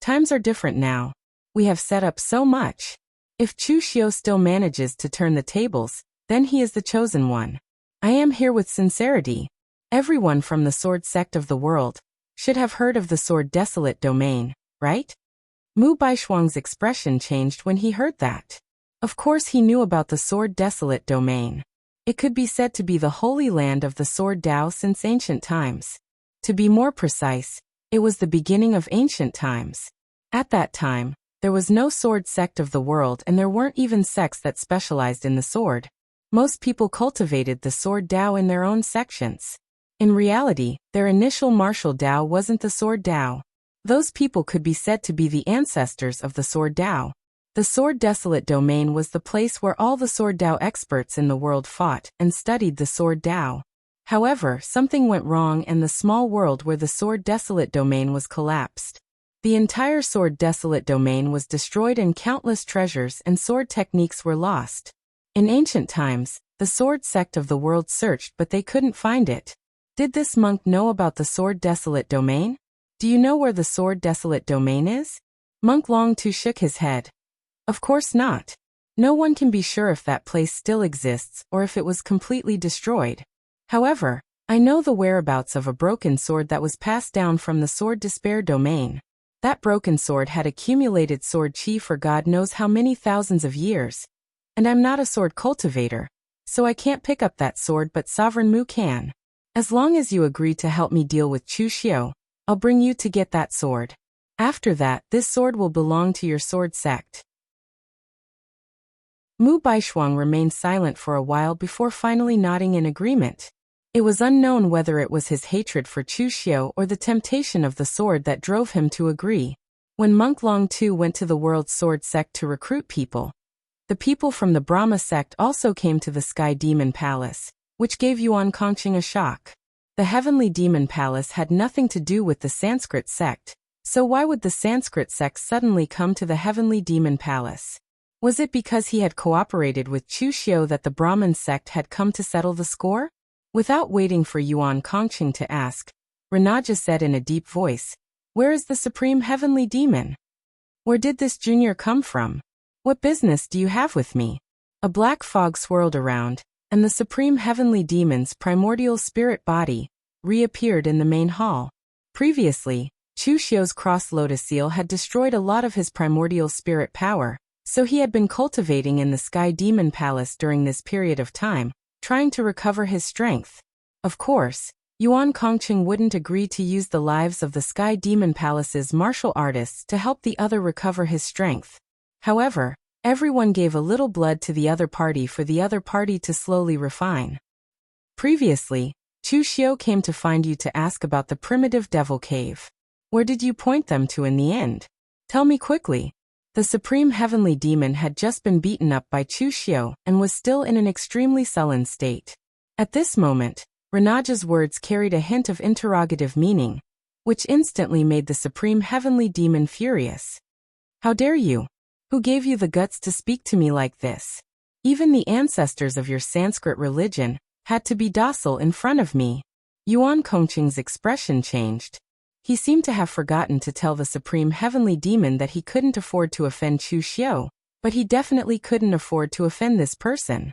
"Times are different now. We have set up so much. If Chu Xiu still manages to turn the tables, then he is the chosen one. I am here with sincerity. Everyone from the Sword Sect of the World should have heard of the Sword Desolate Domain, right?" Mu Baishuang's expression changed when he heard that. Of course he knew about the Sword Desolate Domain. It could be said to be the holy land of the Sword Tao since ancient times. To be more precise, it was the beginning of ancient times. At that time, there was no sword sect of the world and there weren't even sects that specialized in the sword. Most people cultivated the Sword Tao in their own sections. In reality, their initial martial Tao wasn't the Sword Tao. Those people could be said to be the ancestors of the Sword Tao. The Sword Desolate Domain was the place where all the Sword Tao experts in the world fought and studied the Sword Tao. However, something went wrong and the small world where the Sword Desolate Domain was collapsed. The entire Sword Desolate Domain was destroyed and countless treasures and sword techniques were lost. In ancient times, the Sword Sect of the World searched but they couldn't find it. Did this monk know about the Sword Desolate Domain? Do you know where the Sword Desolate Domain is? Monk Longtu shook his head. Of course not. No one can be sure if that place still exists or if it was completely destroyed. However, I know the whereabouts of a broken sword that was passed down from the Sword Despair Domain. That broken sword had accumulated sword chi for God knows how many thousands of years. And I'm not a sword cultivator, so I can't pick up that sword but Sovereign Mu can. As long as you agree to help me deal with Chu Xiu, I'll bring you to get that sword. After that, this sword will belong to your sword sect. Mu Baishuang remained silent for a while before finally nodding in agreement. It was unknown whether it was his hatred for Chu Xiu or the temptation of the sword that drove him to agree. When Monk Long Tu went to the World Sword sect to recruit people, the people from the Brahma sect also came to the Sky Demon Palace, which gave Yuan Kongqing a shock. The Heavenly Demon Palace had nothing to do with the Sanskrit sect, so why would the Sanskrit sect suddenly come to the Heavenly Demon Palace? Was it because he had cooperated with Chu Xiu that the Brahmin sect had come to settle the score? Without waiting for Yuan Kongqing to ask, Renaja said in a deep voice, "Where is the Supreme Heavenly Demon? Where did this junior come from? What business do you have with me?" A black fog swirled around, and the Supreme Heavenly Demon's primordial spirit body reappeared in the main hall. Previously, Chu Xiu's cross-lotus seal had destroyed a lot of his primordial spirit power, so he had been cultivating in the Sky Demon Palace during this period of time, trying to recover his strength. Of course, Yuan Kongqing wouldn't agree to use the lives of the Sky Demon Palace's martial artists to help the other recover his strength. However, everyone gave a little blood to the other party for the other party to slowly refine. Previously, Chu Xiu came to find you to ask about the primitive devil cave. Where did you point them to in the end? Tell me quickly. The Supreme Heavenly Demon had just been beaten up by Chu Xiu and was still in an extremely sullen state. At this moment, Renaja's words carried a hint of interrogative meaning, which instantly made the Supreme Heavenly Demon furious. "How dare you? Who gave you the guts to speak to me like this? Even the ancestors of your Sanskrit religion had to be docile in front of me." Yuan Kongqing's expression changed. He seemed to have forgotten to tell the Supreme Heavenly Demon that he couldn't afford to offend Chu Xiu, but he definitely couldn't afford to offend this person.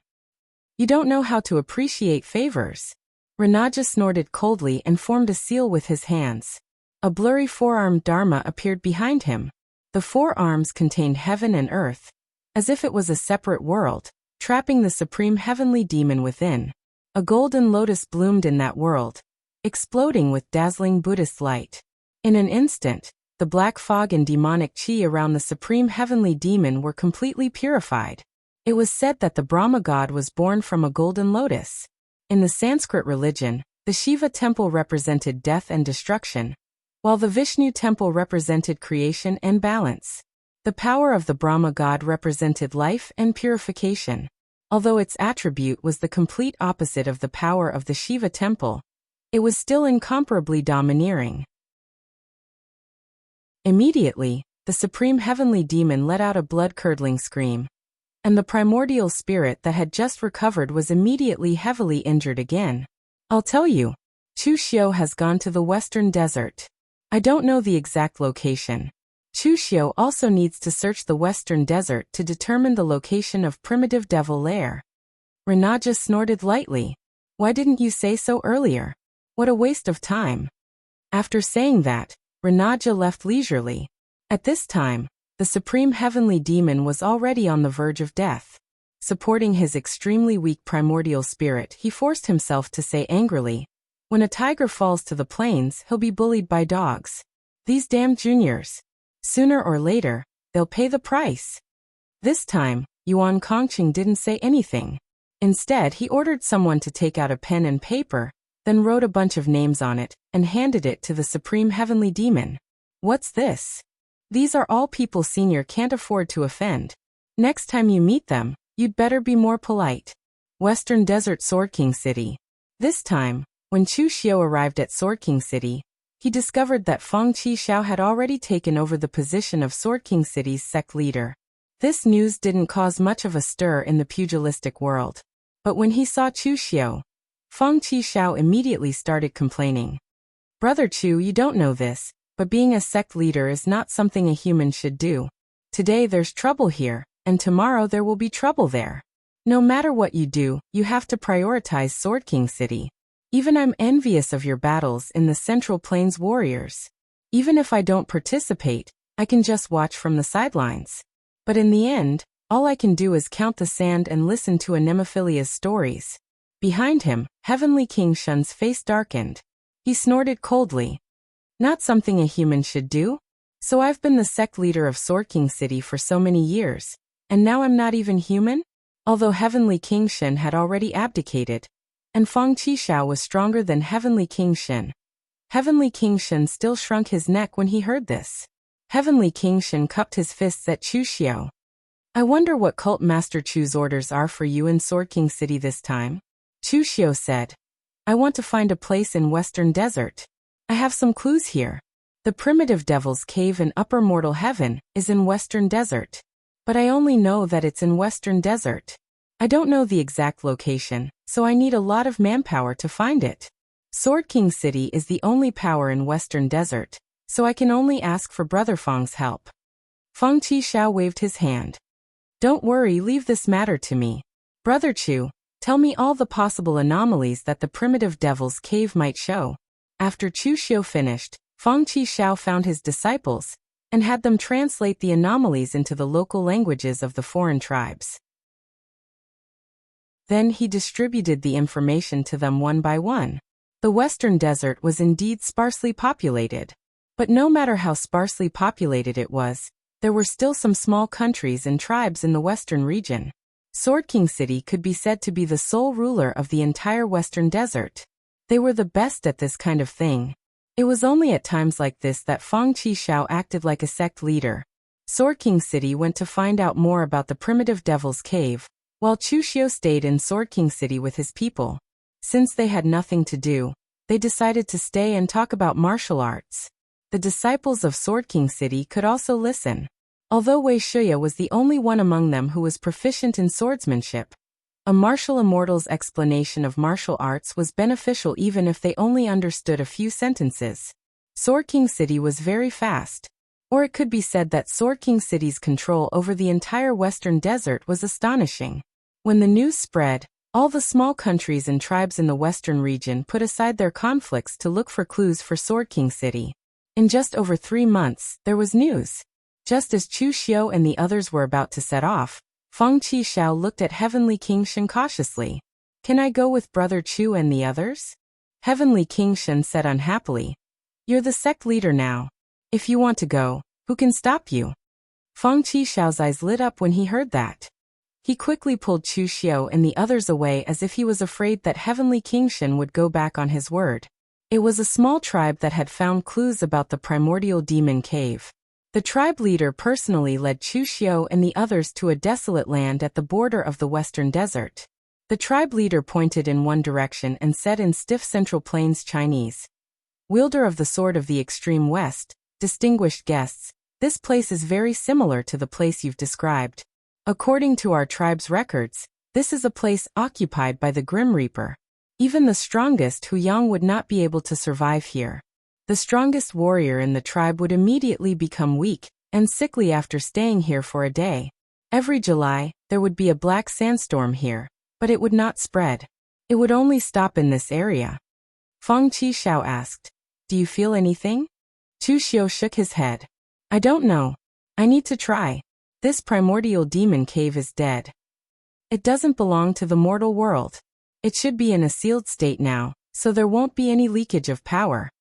"You don't know how to appreciate favors." Renaja snorted coldly and formed a seal with his hands. A blurry four-armed Dharma appeared behind him. The four arms contained heaven and earth, as if it was a separate world, trapping the Supreme Heavenly Demon within. A golden lotus bloomed in that world, exploding with dazzling Buddhist light. In an instant, the black fog and demonic chi around the Supreme Heavenly Demon were completely purified. It was said that the Brahma god was born from a golden lotus. In the Sanskrit religion, the Shiva temple represented death and destruction, while the Vishnu temple represented creation and balance. The power of the Brahma god represented life and purification. Although its attribute was the complete opposite of the power of the Shiva temple, it was still incomparably domineering. Immediately, the Supreme Heavenly Demon let out a blood-curdling scream, and the primordial spirit that had just recovered was immediately heavily injured again. "I'll tell you, Chu Xiu has gone to the Western Desert. I don't know the exact location. Chu Xiu also needs to search the Western Desert to determine the location of Primitive Devil Lair." Renaja snorted lightly. "Why didn't you say so earlier? What a waste of time." After saying that, Renaja left leisurely. At this time, the Supreme Heavenly Demon was already on the verge of death. Supporting his extremely weak primordial spirit, he forced himself to say angrily, "When a tiger falls to the plains, he'll be bullied by dogs. These damn juniors. Sooner or later, they'll pay the price." This time, Yuan Kongqing didn't say anything. Instead, he ordered someone to take out a pen and paper, then wrote a bunch of names on it, and handed it to the Supreme Heavenly Demon. "What's this? These are all people Senior can't afford to offend. Next time you meet them, you'd better be more polite." Western Desert, Sword King City. This time, when Chu Xiu arrived at Sword King City, he discovered that Feng Qishao had already taken over the position of Sword King City's sect leader. This news didn't cause much of a stir in the pugilistic world. But when he saw Chu Xiu, Feng Qishao immediately started complaining. "Brother Chu, you don't know this, but being a sect leader is not something a human should do. Today there's trouble here, and tomorrow there will be trouble there. No matter what you do, you have to prioritize Sword King City. Even I'm envious of your battles in the Central Plains warriors. Even if I don't participate, I can just watch from the sidelines. But in the end, all I can do is count the sand and listen to Anemophilia's stories." Behind him, Heavenly King Shun's face darkened. He snorted coldly. "Not something a human should do? So I've been the sect leader of Sword King City for so many years, and now I'm not even human? although Heavenly King Shen had already abdicated, and Fang Qishao was stronger than Heavenly King Shen. Heavenly King Shen still shrunk his neck when he heard this. Heavenly King Shen cupped his fists at Chu Xiao. I wonder what Cult Master Chu's orders are for you in Sword King City this time? Chu Xiao said. I want to find a place in Western Desert. I have some clues here. The primitive devil's cave in Upper Mortal Heaven is in Western Desert. But I only know that it's in Western Desert. I don't know the exact location, so I need a lot of manpower to find it. Sword King City is the only power in Western Desert, so I can only ask for Brother Fang's help. Fang Qishao waved his hand. Don't worry, leave this matter to me. Brother Chu, tell me all the possible anomalies that the primitive devil's cave might show. After Chu Xiao finished, Fang Qishao found his disciples and had them translate the anomalies into the local languages of the foreign tribes. Then he distributed the information to them one by one. The Western Desert was indeed sparsely populated. But no matter how sparsely populated it was, there were still some small countries and tribes in the western region. Sword King City could be said to be the sole ruler of the entire Western Desert. They were the best at this kind of thing. It was only at times like this that Fang Qishao acted like a sect leader. Sword King City went to find out more about the primitive devil's cave, while Chu Xiao stayed in Sword King City with his people. Since they had nothing to do, they decided to stay and talk about martial arts. The disciples of Sword King City could also listen. Although Wei Shuya was the only one among them who was proficient in swordsmanship, a martial immortal's explanation of martial arts was beneficial even if they only understood a few sentences. Sword King City was very fast. Or it could be said that Sword King City's control over the entire Western Desert was astonishing. When the news spread, all the small countries and tribes in the western region put aside their conflicts to look for clues for Sword King City. In just over 3 months, there was news. Just as Chu Xiao and the others were about to set off, Fang Qishao looked at Heavenly King Shen cautiously. Can I go with Brother Chu and the others? Heavenly King Shen said unhappily. You're the sect leader now. If you want to go, who can stop you? Fang Qishao's eyes lit up when he heard that. He quickly pulled Chu Xiao and the others away as if he was afraid that Heavenly King Shen would go back on his word. It was a small tribe that had found clues about the primordial demon cave. The tribe leader personally led Chu Xiao and the others to a desolate land at the border of the Western Desert. The tribe leader pointed in one direction and said in stiff Central Plains Chinese, Wielder of the Sword of the Extreme West, distinguished guests, this place is very similar to the place you've described. According to our tribe's records, this is a place occupied by the Grim Reaper. Even the strongest Hu Yang would not be able to survive here. The strongest warrior in the tribe would immediately become weak and sickly after staying here for a day. Every July, there would be a black sandstorm here, but it would not spread. It would only stop in this area. Fang Qishao asked, Do you feel anything? Chu Xiao shook his head. I don't know. I need to try. This primordial demon cave is dead. It doesn't belong to the mortal world. It should be in a sealed state now, so there won't be any leakage of power.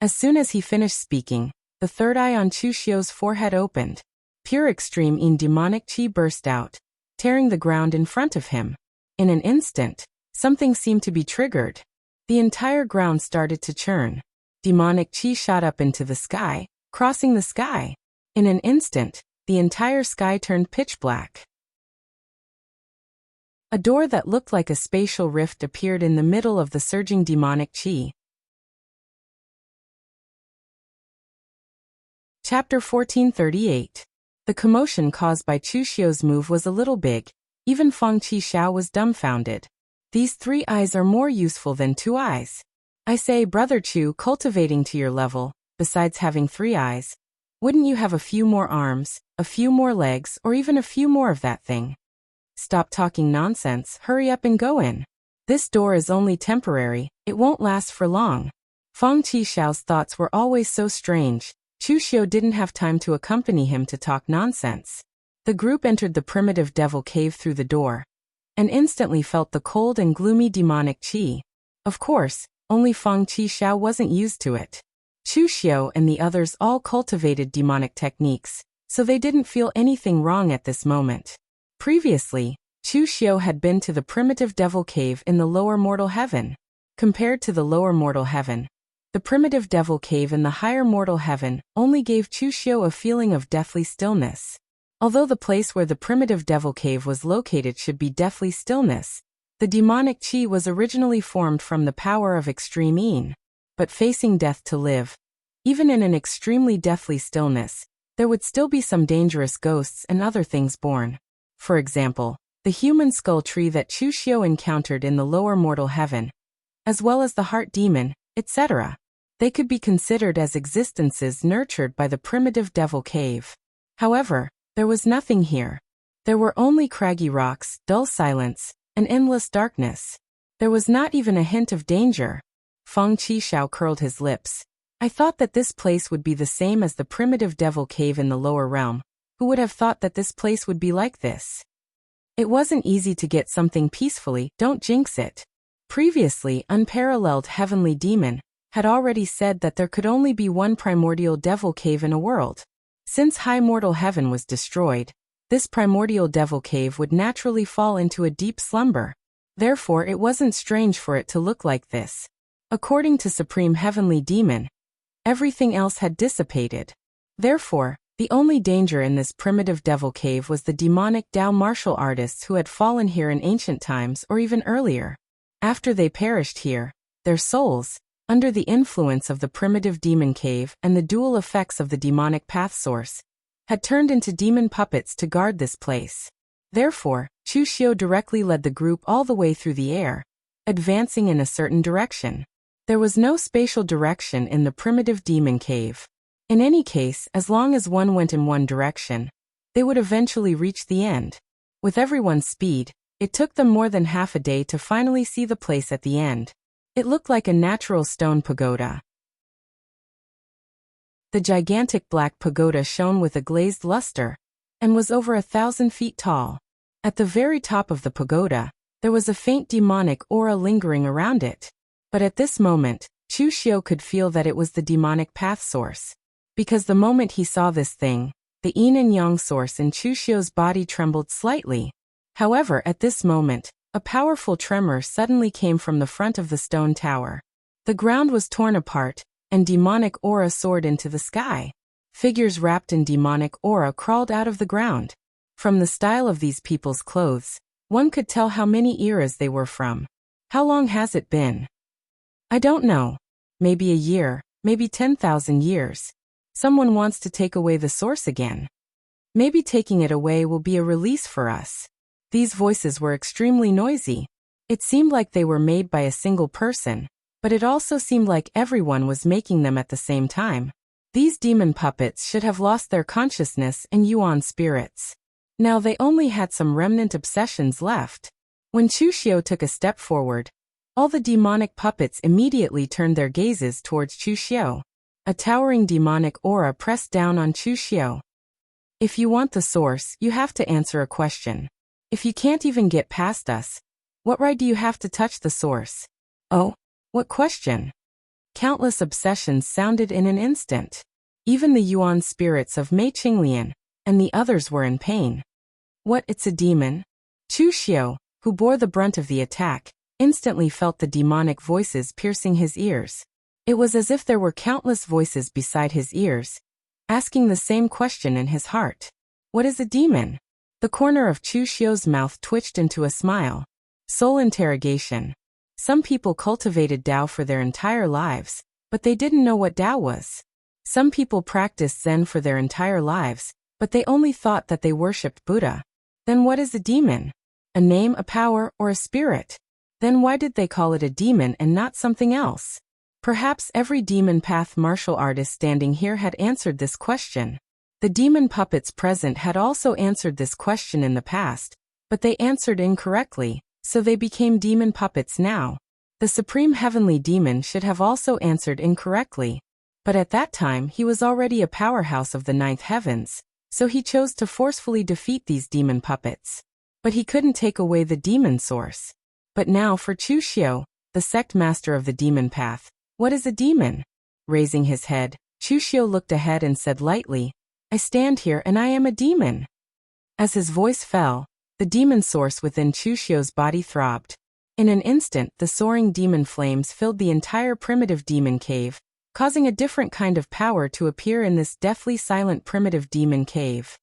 As soon as he finished speaking, the third eye on Chu Xiao's forehead opened. Pure extreme in demonic qi burst out, tearing the ground in front of him. In an instant, something seemed to be triggered. The entire ground started to churn. Demonic qi shot up into the sky, crossing the sky. In an instant, the entire sky turned pitch black. A door that looked like a spatial rift appeared in the middle of the surging demonic qi. Chapter 1438. The commotion caused by Chu Xiao's move was a little big. Even Fang Qishao was dumbfounded. These 3 eyes are more useful than 2 eyes. I say, Brother Chu, cultivating to your level, besides having 3 eyes, wouldn't you have a few more arms, a few more legs, or even a few more of that thing? Stop talking nonsense, hurry up and go in. This door is only temporary, it won't last for long. Fang Qishao's thoughts were always so strange. Chu Xiao didn't have time to accompany him to talk nonsense. The group entered the primitive devil cave through the door, and instantly felt the cold and gloomy demonic qi. Of course, only Fang Qishao wasn't used to it. Chu Xiao and the others all cultivated demonic techniques, so they didn't feel anything wrong at this moment. Previously, Chu Xiu had been to the primitive devil cave in the lower mortal heaven. Compared to the lower mortal heaven, the primitive devil cave in the higher mortal heaven only gave Chu Xiu a feeling of deathly stillness. Although the place where the primitive devil cave was located should be deathly stillness, the demonic qi was originally formed from the power of extreme yin. But facing death to live, even in an extremely deathly stillness, there would still be some dangerous ghosts and other things born. For example, the human skull tree that Chu Xiu encountered in the lower mortal heaven, as well as the heart demon, etc. They could be considered as existences nurtured by the primitive devil cave. However, there was nothing here. There were only craggy rocks, dull silence, and endless darkness. There was not even a hint of danger. Feng Qishao curled his lips. I thought that this place would be the same as the primitive devil cave in the lower realm. Who would have thought that this place would be like this? It wasn't easy to get something peacefully, don't jinx it. Previously, unparalleled heavenly demon had already said that there could only be one primordial devil cave in a world. Since high mortal heaven was destroyed, this primordial devil cave would naturally fall into a deep slumber. Therefore, it wasn't strange for it to look like this. According to Supreme Heavenly Demon, everything else had dissipated. Therefore, the only danger in this primitive devil cave was the demonic Dao martial artists who had fallen here in ancient times or even earlier. After they perished here, their souls, under the influence of the primitive demon cave and the dual effects of the demonic path source, had turned into demon puppets to guard this place. Therefore, Chu Xiu directly led the group all the way through the air, advancing in a certain direction. There was no spatial direction in the primitive demon cave. In any case, as long as one went in one direction, they would eventually reach the end. With everyone's speed, it took them more than half a day to finally see the place at the end. It looked like a natural stone pagoda. The gigantic black pagoda shone with a glazed luster, and was over 1,000 feet tall. At the very top of the pagoda, there was a faint demonic aura lingering around it. But at this moment, Chu Xiu could feel that it was the demonic path source. Because the moment he saw this thing, the yin and yang source in Chu Xiu's body trembled slightly. However, at this moment, a powerful tremor suddenly came from the front of the stone tower. The ground was torn apart, and demonic aura soared into the sky. Figures wrapped in demonic aura crawled out of the ground. From the style of these people's clothes, one could tell how many eras they were from. How long has it been? I don't know. Maybe a year, maybe 10,000 years. Someone wants to take away the source again. Maybe taking it away will be a release for us. These voices were extremely noisy. It seemed like they were made by a single person, but it also seemed like everyone was making them at the same time. These demon puppets should have lost their consciousness and yuan spirits. Now they only had some remnant obsessions left. When Chu Xiu took a step forward, all the demonic puppets immediately turned their gazes towards Chu Xiu. A towering demonic aura pressed down on Chu Xiu. If you want the source, you have to answer a question. If you can't even get past us, what right do you have to touch the source? Oh, what question? Countless obsessions sounded in an instant. Even the yuan spirits of Mei Qinglian and the others were in pain. What, it's a demon? Chu Xiu, who bore the brunt of the attack, instantly felt the demonic voices piercing his ears. It was as if there were countless voices beside his ears, asking the same question in his heart. What is a demon? The corner of Chu Xiu's mouth twitched into a smile. Soul interrogation. Some people cultivated Tao for their entire lives, but they didn't know what Tao was. Some people practiced Zen for their entire lives, but they only thought that they worshipped Buddha. Then what is a demon? A name, a power, or a spirit? Then why did they call it a demon and not something else? Perhaps every demon path martial artist standing here had answered this question. The demon puppets present had also answered this question in the past, but they answered incorrectly, so they became demon puppets now. The Supreme Heavenly Demon should have also answered incorrectly. But at that time he was already a powerhouse of the ninth heavens, so he chose to forcefully defeat these demon puppets. But he couldn't take away the demon source. But now for Chu Xiu, the sect master of the demon path, what is a demon? Raising his head, Chu Xiu looked ahead and said lightly, I stand here and I am a demon. As his voice fell, The demon source within Chu Xiu's body throbbed. In an instant, the soaring demon flames filled the entire primitive demon cave, causing a different kind of power to appear in this deathly silent primitive demon cave.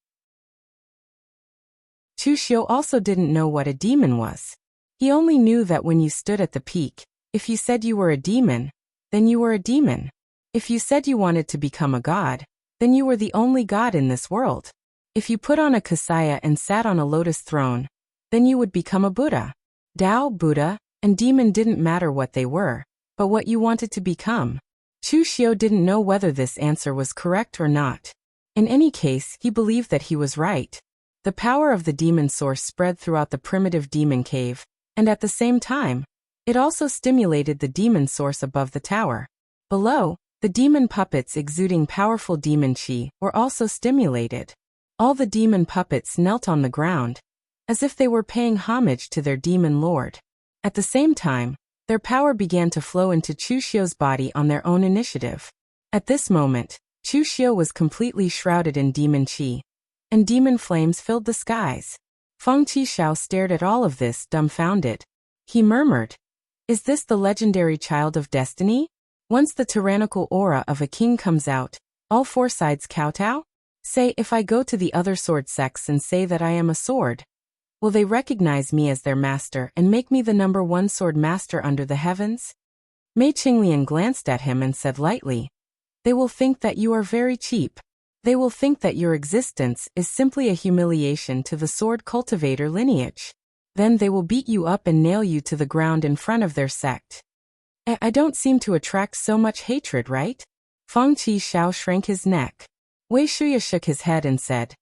Chu Xiu also didn't know what a demon was. He only knew that when you stood at the peak, if you said you were a demon, then you were a demon. If you said you wanted to become a god, then you were the only god in this world. If you put on a kasaya and sat on a lotus throne, then you would become a Buddha. Tao, Buddha, and demon didn't matter what they were, but what you wanted to become. Chu Xiu didn't know whether this answer was correct or not. In any case, he believed that he was right. The power of the demon source spread throughout the primitive demon cave, and at the same time, it also stimulated the demon source above the tower. Below, the demon puppets exuding powerful demon qi were also stimulated. All the demon puppets knelt on the ground, as if they were paying homage to their demon lord. At the same time, their power began to flow into Chu Xiu's body on their own initiative. At this moment, Chu Xiu was completely shrouded in demon qi, and demon flames filled the skies. Feng Qishao stared at all of this, dumbfounded. He murmured, "Is this the legendary child of destiny? Once the tyrannical aura of a king comes out, all four sides kowtow? Say, if I go to the other sword sects and say that I am a sword, will they recognize me as their master and make me the #1 sword master under the heavens?" Mei Qinglian glanced at him and said lightly, "They will think that you are very cheap. They will think that your existence is simply a humiliation to the sword cultivator lineage. Then they will beat you up and nail you to the ground in front of their sect. I don't seem to attract so much hatred, right?" Feng Qishao shrank his neck. Wei Shuya shook his head and said,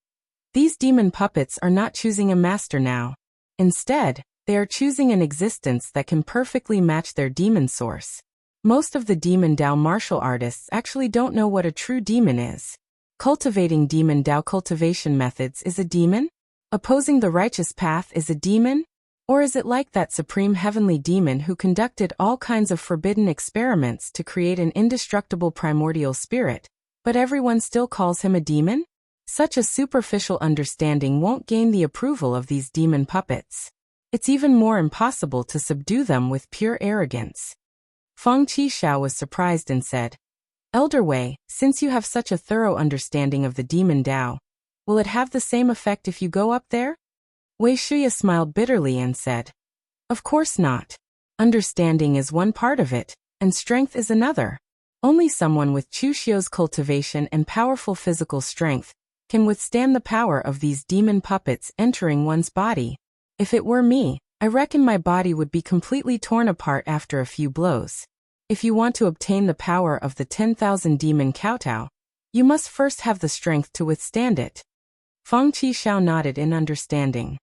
"These demon puppets are not choosing a master now. Instead, they are choosing an existence that can perfectly match their demon source. Most of the demon Dao martial artists actually don't know what a true demon is. Cultivating demon Dao cultivation methods is a demon? Opposing the righteous path is a demon? Or is it like that supreme heavenly demon who conducted all kinds of forbidden experiments to create an indestructible primordial spirit, but everyone still calls him a demon? Such a superficial understanding won't gain the approval of these demon puppets. It's even more impossible to subdue them with pure arrogance." Feng Qishao was surprised and said, "Elder Wei, since you have such a thorough understanding of the demon Dao, will it have the same effect if you go up there?" Wei Shuya smiled bitterly and said, "Of course not. Understanding is one part of it, and strength is another. Only someone with Chu Xiu's cultivation and powerful physical strength can withstand the power of these demon puppets entering one's body. If it were me, I reckon my body would be completely torn apart after a few blows. If you want to obtain the power of the 10,000 demon kowtow, you must first have the strength to withstand it." Feng Qishao nodded in understanding.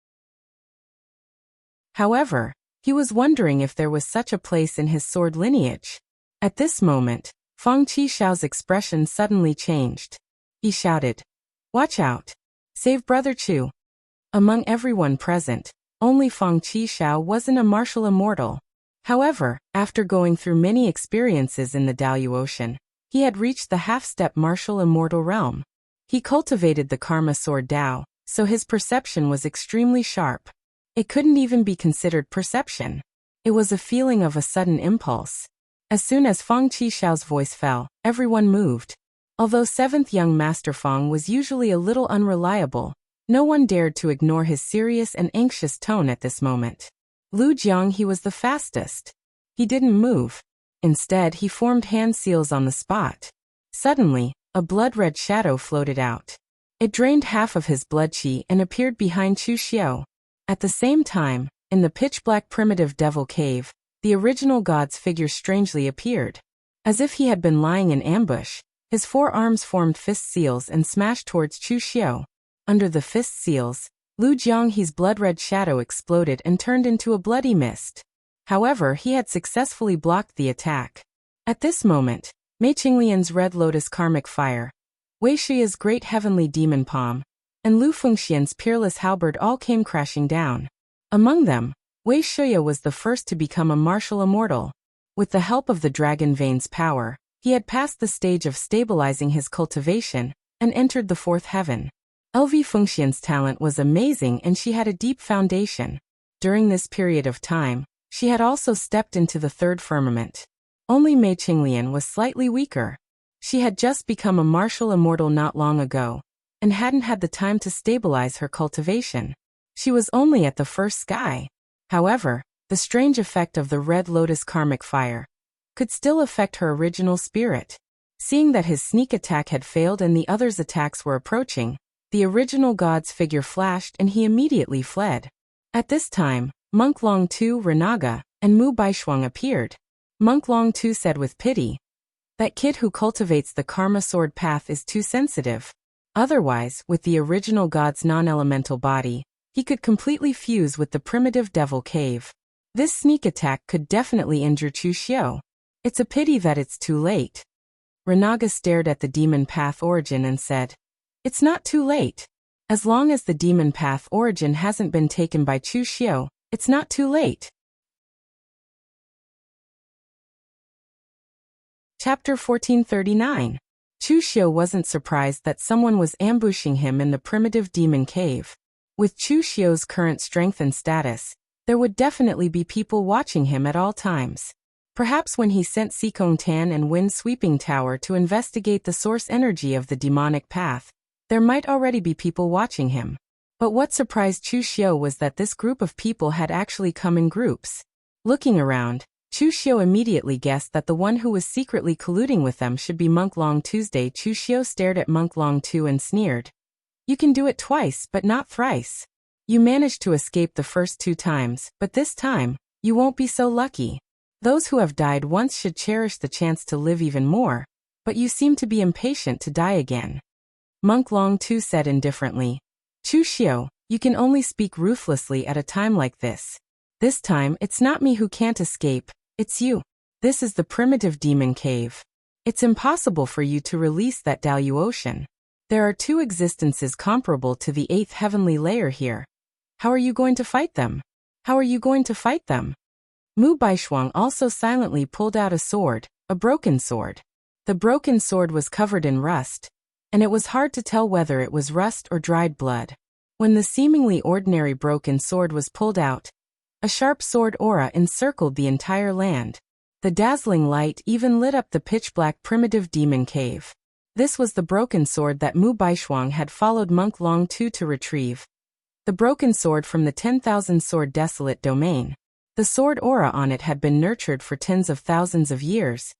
However, he was wondering if there was such a place in his sword lineage. At this moment, Feng Qishao's expression suddenly changed. He shouted, "Watch out! Save Brother Chu!" Among everyone present, only Feng Qishao wasn't a martial immortal. However, after going through many experiences in the Daoyu Ocean, he had reached the half-step martial immortal realm. He cultivated the Karma Sword Dao, so his perception was extremely sharp. It couldn't even be considered perception. It was a feeling of a sudden impulse. As soon as Feng Qishao's voice fell, everyone moved. Although 7th young Master Feng was usually a little unreliable, no one dared to ignore his serious and anxious tone at this moment. Lu Jiang, he was the fastest. He didn't move. Instead, he formed hand seals on the spot. Suddenly, a blood-red shadow floated out. It drained half of his blood qi and appeared behind Chu Xiu. At the same time, in the pitch-black primitive devil cave, the original god's figure strangely appeared. As if he had been lying in ambush, his 4 arms formed fist seals and smashed towards Chu Xiu. Under the fist seals, Lu Jianghe's blood-red shadow exploded and turned into a bloody mist. However, he had successfully blocked the attack. At this moment, Mei Qinglian's red lotus karmic fire, Wei Shuya's great heavenly demon palm, and Lu Fengxian's peerless halberd all came crashing down. Among them, Wei Shuya was the first to become a martial immortal. With the help of the dragon vein's power, he had passed the stage of stabilizing his cultivation and entered the 4th heaven. LV Fengxian's talent was amazing and she had a deep foundation. During this period of time, she had also stepped into the third firmament. Only Mei Qinglian was slightly weaker. She had just become a martial immortal not long ago, and hadn't had the time to stabilize her cultivation. She was only at the first sky. However, the strange effect of the Red Lotus karmic fire could still affect her original spirit. Seeing that his sneak attack had failed and the others' attacks were approaching, the original god's figure flashed and he immediately fled. At this time, Monk Long Tu, Renaga, and Mu Baishuang appeared. Monk Long Tu said with pity, "That kid who cultivates the karma sword path is too sensitive. Otherwise, with the original god's non-elemental body, he could completely fuse with the primitive devil cave. This sneak attack could definitely injure Chu Xiu. It's a pity that it's too late." Renaga stared at the demon path origin and said, "It's not too late. As long as the demon path origin hasn't been taken by Chu Xiu, it's not too late." Chapter 1439. Chu Xiu wasn't surprised that someone was ambushing him in the primitive demon cave. With Chu Xiu's current strength and status, there would definitely be people watching him at all times. Perhaps when he sent Xikong Tan and Wind Sweeping Tower to investigate the source energy of the demonic path, there might already be people watching him. But what surprised Chu Xiu was that this group of people had actually come in groups. Looking around, Chu Xiu immediately guessed that the one who was secretly colluding with them should be Monk Long Tuesday. Chu Xiu stared at Monk Long Tu and sneered, "You can do it twice but not thrice. You managed to escape the first 2 times, but this time, you won't be so lucky. Those who have died once should cherish the chance to live even more, but you seem to be impatient to die again." Monk Long Tu said indifferently, "Chu Xiu, you can only speak ruthlessly at a time like this. This time it's not me who can't escape, it's you. This is the primitive demon cave. It's impossible for you to release that Dalyu Ocean. There are 2 existences comparable to the 8th heavenly layer here. How are you going to fight them? How are you going to fight them?" Mu Baishuang also silently pulled out a sword, a broken sword. The broken sword was covered in rust, and it was hard to tell whether it was rust or dried blood. When the seemingly ordinary broken sword was pulled out, a sharp sword aura encircled the entire land. The dazzling light even lit up the pitch-black primitive demon cave. This was the broken sword that Mu Baishuang had followed Monk Long Tu to retrieve. The broken sword from the 10,000 sword desolate domain. The sword aura on it had been nurtured for tens of thousands of years,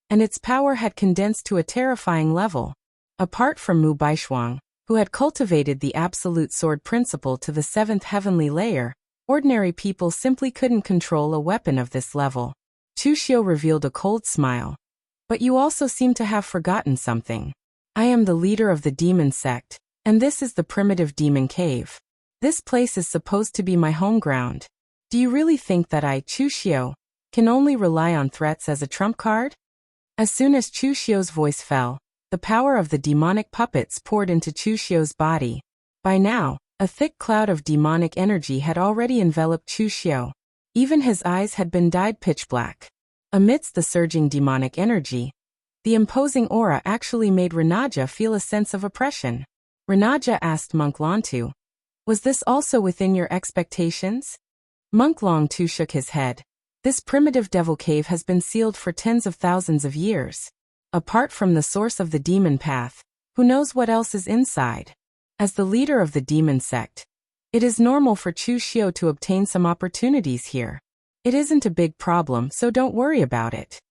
and its power had condensed to a terrifying level. Apart from Mu Baishuang, who had cultivated the absolute sword principle to the 7th heavenly layer, ordinary people simply couldn't control a weapon of this level. Chu Xiu revealed a cold smile. "But you also seem to have forgotten something. I am the leader of the demon sect, and this is the primitive demon cave. This place is supposed to be my home ground. Do you really think that I, Chu Xiu, can only rely on threats as a trump card?" As soon as Chu Xiu's voice fell, the power of the demonic puppets poured into Chu Xiu's body. By now, a thick cloud of demonic energy had already enveloped Chu Xiu. Even his eyes had been dyed pitch black. Amidst the surging demonic energy, the imposing aura actually made Renaja feel a sense of oppression. Renaja asked Monk Long Tu, "Was this also within your expectations?" Monk Long Tu shook his head. "This primitive devil cave has been sealed for tens of thousands of years. Apart from the source of the demon path, who knows what else is inside? As the leader of the demon sect, it is normal for Chu Xiu to obtain some opportunities here. It isn't a big problem, so don't worry about it."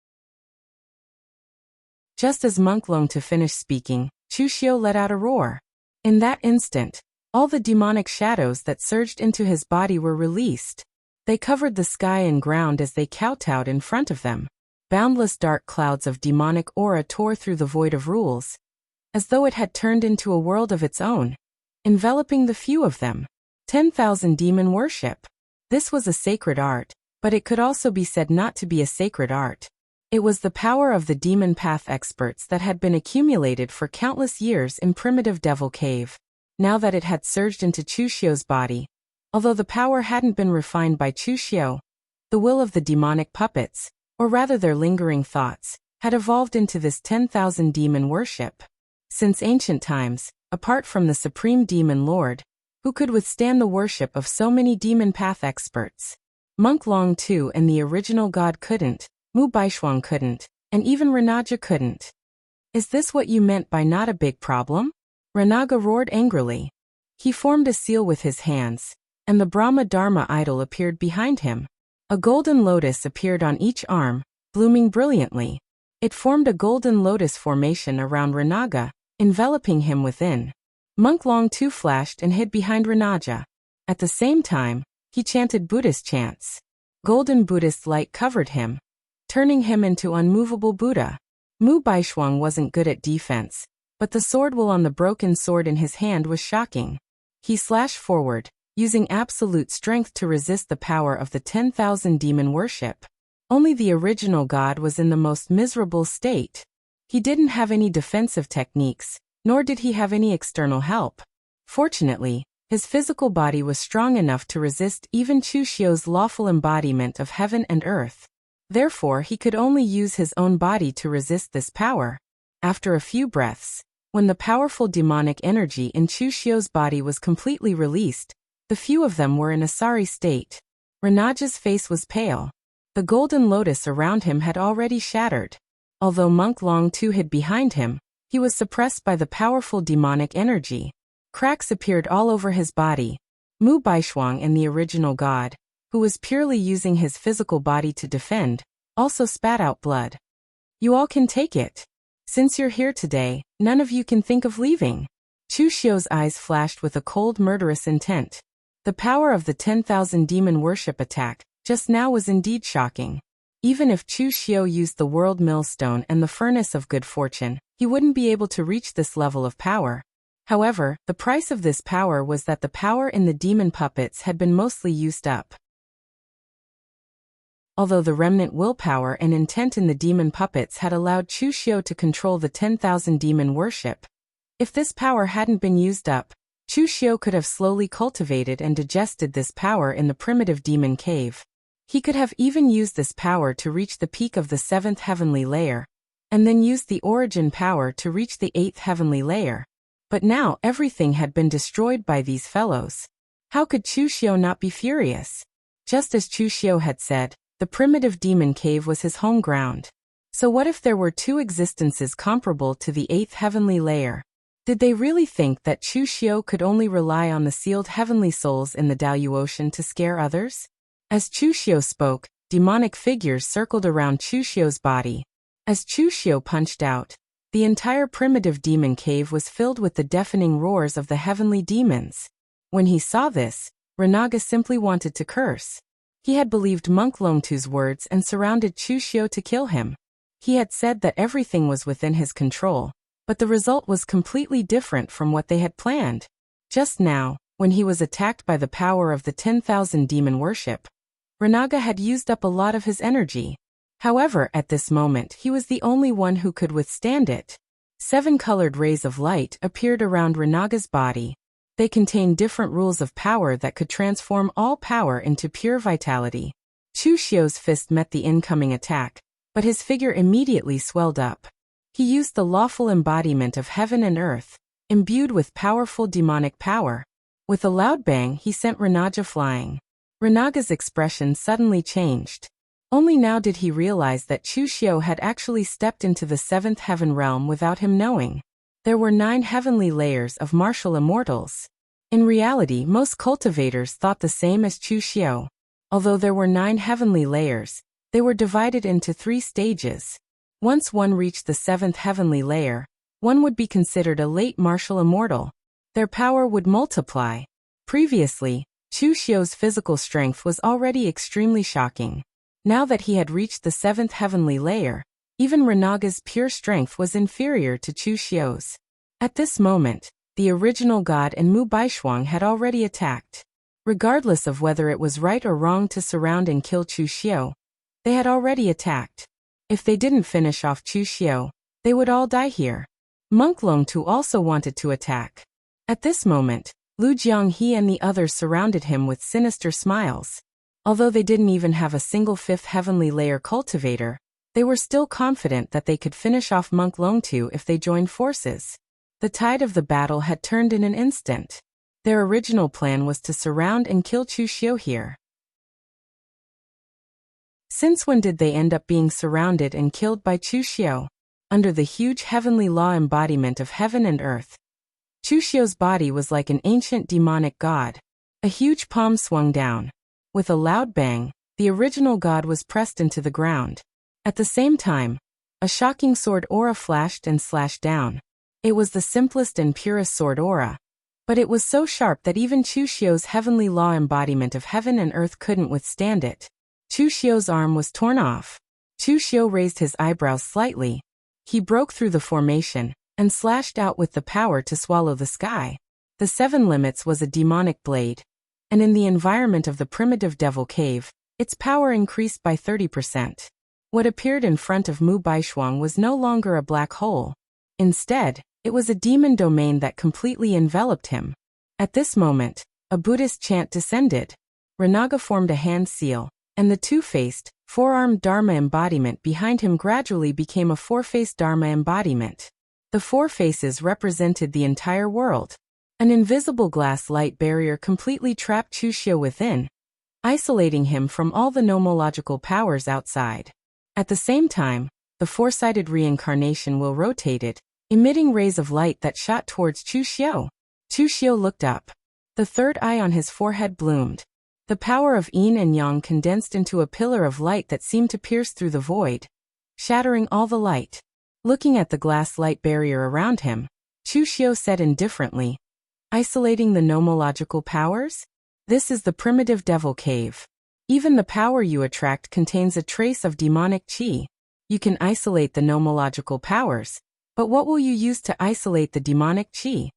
Just as Monk Long Tu finished speaking, Chu Xiu let out a roar. In that instant, all the demonic shadows that surged into his body were released. They covered the sky and ground as they kowtowed in front of them. Boundless dark clouds of demonic aura tore through the void of rules, as though it had turned into a world of its own, enveloping the few of them. 10,000 demon worship. This was a sacred art, but it could also be said not to be a sacred art. It was the power of the demon path experts that had been accumulated for countless years in primitive devil cave. Now that it had surged into Chu Xiu's body, although the power hadn't been refined by Chu Xiu, the will of the demonic puppets, or rather their lingering thoughts, had evolved into this 10,000 demon worship. Since ancient times, apart from the Supreme Demon Lord, who could withstand the worship of so many demon path experts. Monk Long Tu and the original god couldn't, Mu Baishuang couldn't, and even Renaja couldn't. Is this what you meant by not a big problem? Renaga roared angrily. He formed a seal with his hands, and the Brahma Dharma idol appeared behind him. A golden lotus appeared on each arm, blooming brilliantly. It formed a golden lotus formation around Renaga, enveloping him within. Monk Long Tu flashed and hid behind Renaja. At the same time, he chanted Buddhist chants. Golden Buddhist light covered him, turning him into unmovable Buddha. Mu Baishuang wasn't good at defense, but the sword will on the broken sword in his hand was shocking. He slashed forward, using absolute strength to resist the power of the 10,000 demon worship. Only the original god was in the most miserable state. He didn't have any defensive techniques, nor did he have any external help. Fortunately, his physical body was strong enough to resist even Chu Xiu's lawful embodiment of heaven and earth. Therefore, he could only use his own body to resist this power. After a few breaths, when the powerful demonic energy in Chu Xiu's body was completely released, the few of them were in a sorry state. Renaja's face was pale. The golden lotus around him had already shattered. Although Monk Long Tu hid behind him, he was suppressed by the powerful demonic energy. Cracks appeared all over his body. Mu Baishuang and the original god, who was purely using his physical body to defend, also spat out blood. You all can take it. Since you're here today, none of you can think of leaving. Chu Xiu's eyes flashed with a cold murderous intent. The power of the 10,000 demon worship attack just now was indeed shocking. Even if Chu Xiu used the world millstone and the furnace of good fortune, he wouldn't be able to reach this level of power. However, the price of this power was that the power in the demon puppets had been mostly used up. Although the remnant willpower and intent in the demon puppets had allowed Chu Xiu to control the 10,000 demon worship, if this power hadn't been used up, Chu Xiu could have slowly cultivated and digested this power in the primitive demon cave. He could have even used this power to reach the peak of the 7th heavenly layer, and then used the origin power to reach the 8th heavenly layer. But now everything had been destroyed by these fellows. How could Chu Xiu not be furious? Just as Chu Xiu had said, the primitive demon cave was his home ground. So what if there were two existences comparable to the 8th heavenly layer? Did they really think that Chu Xiu could only rely on the sealed heavenly souls in the Daoyu Ocean to scare others? As Chu Xiu spoke, demonic figures circled around Chu Xiu's body. As Chu Xiu punched out, the entire primitive demon cave was filled with the deafening roars of the heavenly demons. When he saw this, Renaga simply wanted to curse. He had believed Monk Long Tu's words and surrounded Chu Xiu to kill him. He had said that everything was within his control, but the result was completely different from what they had planned. Just now, when he was attacked by the power of the 10,000 demon worship, Renaga had used up a lot of his energy. However, at this moment he was the only one who could withstand it. 7 colored rays of light appeared around Renaga's body. They contained different rules of power that could transform all power into pure vitality. Chu Xiu's fist met the incoming attack, but his figure immediately swelled up. He used the lawful embodiment of heaven and earth, imbued with powerful demonic power. With a loud bang he sent Renaja flying. Renaga's expression suddenly changed. Only now did he realize that Chu Xiu had actually stepped into the 7th heaven realm without him knowing. There were 9 heavenly layers of martial immortals. In reality, most cultivators thought the same as Chu Xiu. Although there were 9 heavenly layers, they were divided into 3 stages. Once one reached the 7th heavenly layer, one would be considered a late martial immortal. Their power would multiply. Previously, Chu Xiu's physical strength was already extremely shocking. Now that he had reached the 7th heavenly layer, even Renaga's pure strength was inferior to Chu Xiu's. At this moment, the original god and Mu Baishuang had already attacked. Regardless of whether it was right or wrong to surround and kill Chu Xiu, they had already attacked. If they didn't finish off Chu Xiu, they would all die here. Monk Long Tu also wanted to attack. At this moment, Lu Jianghe and the others surrounded him with sinister smiles. Although they didn't even have a single 5th heavenly layer cultivator, they were still confident that they could finish off Monk Long Tu if they joined forces. The tide of the battle had turned in an instant. Their original plan was to surround and kill Chu Xiu here. Since when did they end up being surrounded and killed by Chu Xiu? Under the huge heavenly law embodiment of heaven and earth, Chu Xiu's body was like an ancient demonic god. A huge palm swung down. With a loud bang, the original god was pressed into the ground. At the same time, a shocking sword aura flashed and slashed down. It was the simplest and purest sword aura, but it was so sharp that even Chu Xiu's heavenly law embodiment of heaven and earth couldn't withstand it. Chu Xiu's arm was torn off. Chu Xiu raised his eyebrows slightly. He broke through the formation and slashed out with the power to swallow the sky. The Seven Limits was a demonic blade, and in the environment of the primitive devil cave, its power increased by 30%. What appeared in front of Mu Baishuang was no longer a black hole. Instead, it was a demon domain that completely enveloped him. At this moment, a Buddhist chant descended. Renaga formed a hand seal, and the two-faced, four-armed Dharma embodiment behind him gradually became a four-faced Dharma embodiment. The four faces represented the entire world. An invisible glass light barrier completely trapped Chu Xiu within, isolating him from all the nomological powers outside. At the same time, the four-sided reincarnation wheel rotated, emitting rays of light that shot towards Chu Xiu. Chu Xiu looked up. The third eye on his forehead bloomed. The power of yin and yang condensed into a pillar of light that seemed to pierce through the void, shattering all the light. Looking at the glass light barrier around him, Chu Xiu said indifferently, "Isolating the nomological powers? This is the primitive devil cave. Even the power you attract contains a trace of demonic qi. You can isolate the nomological powers, but what will you use to isolate the demonic qi?"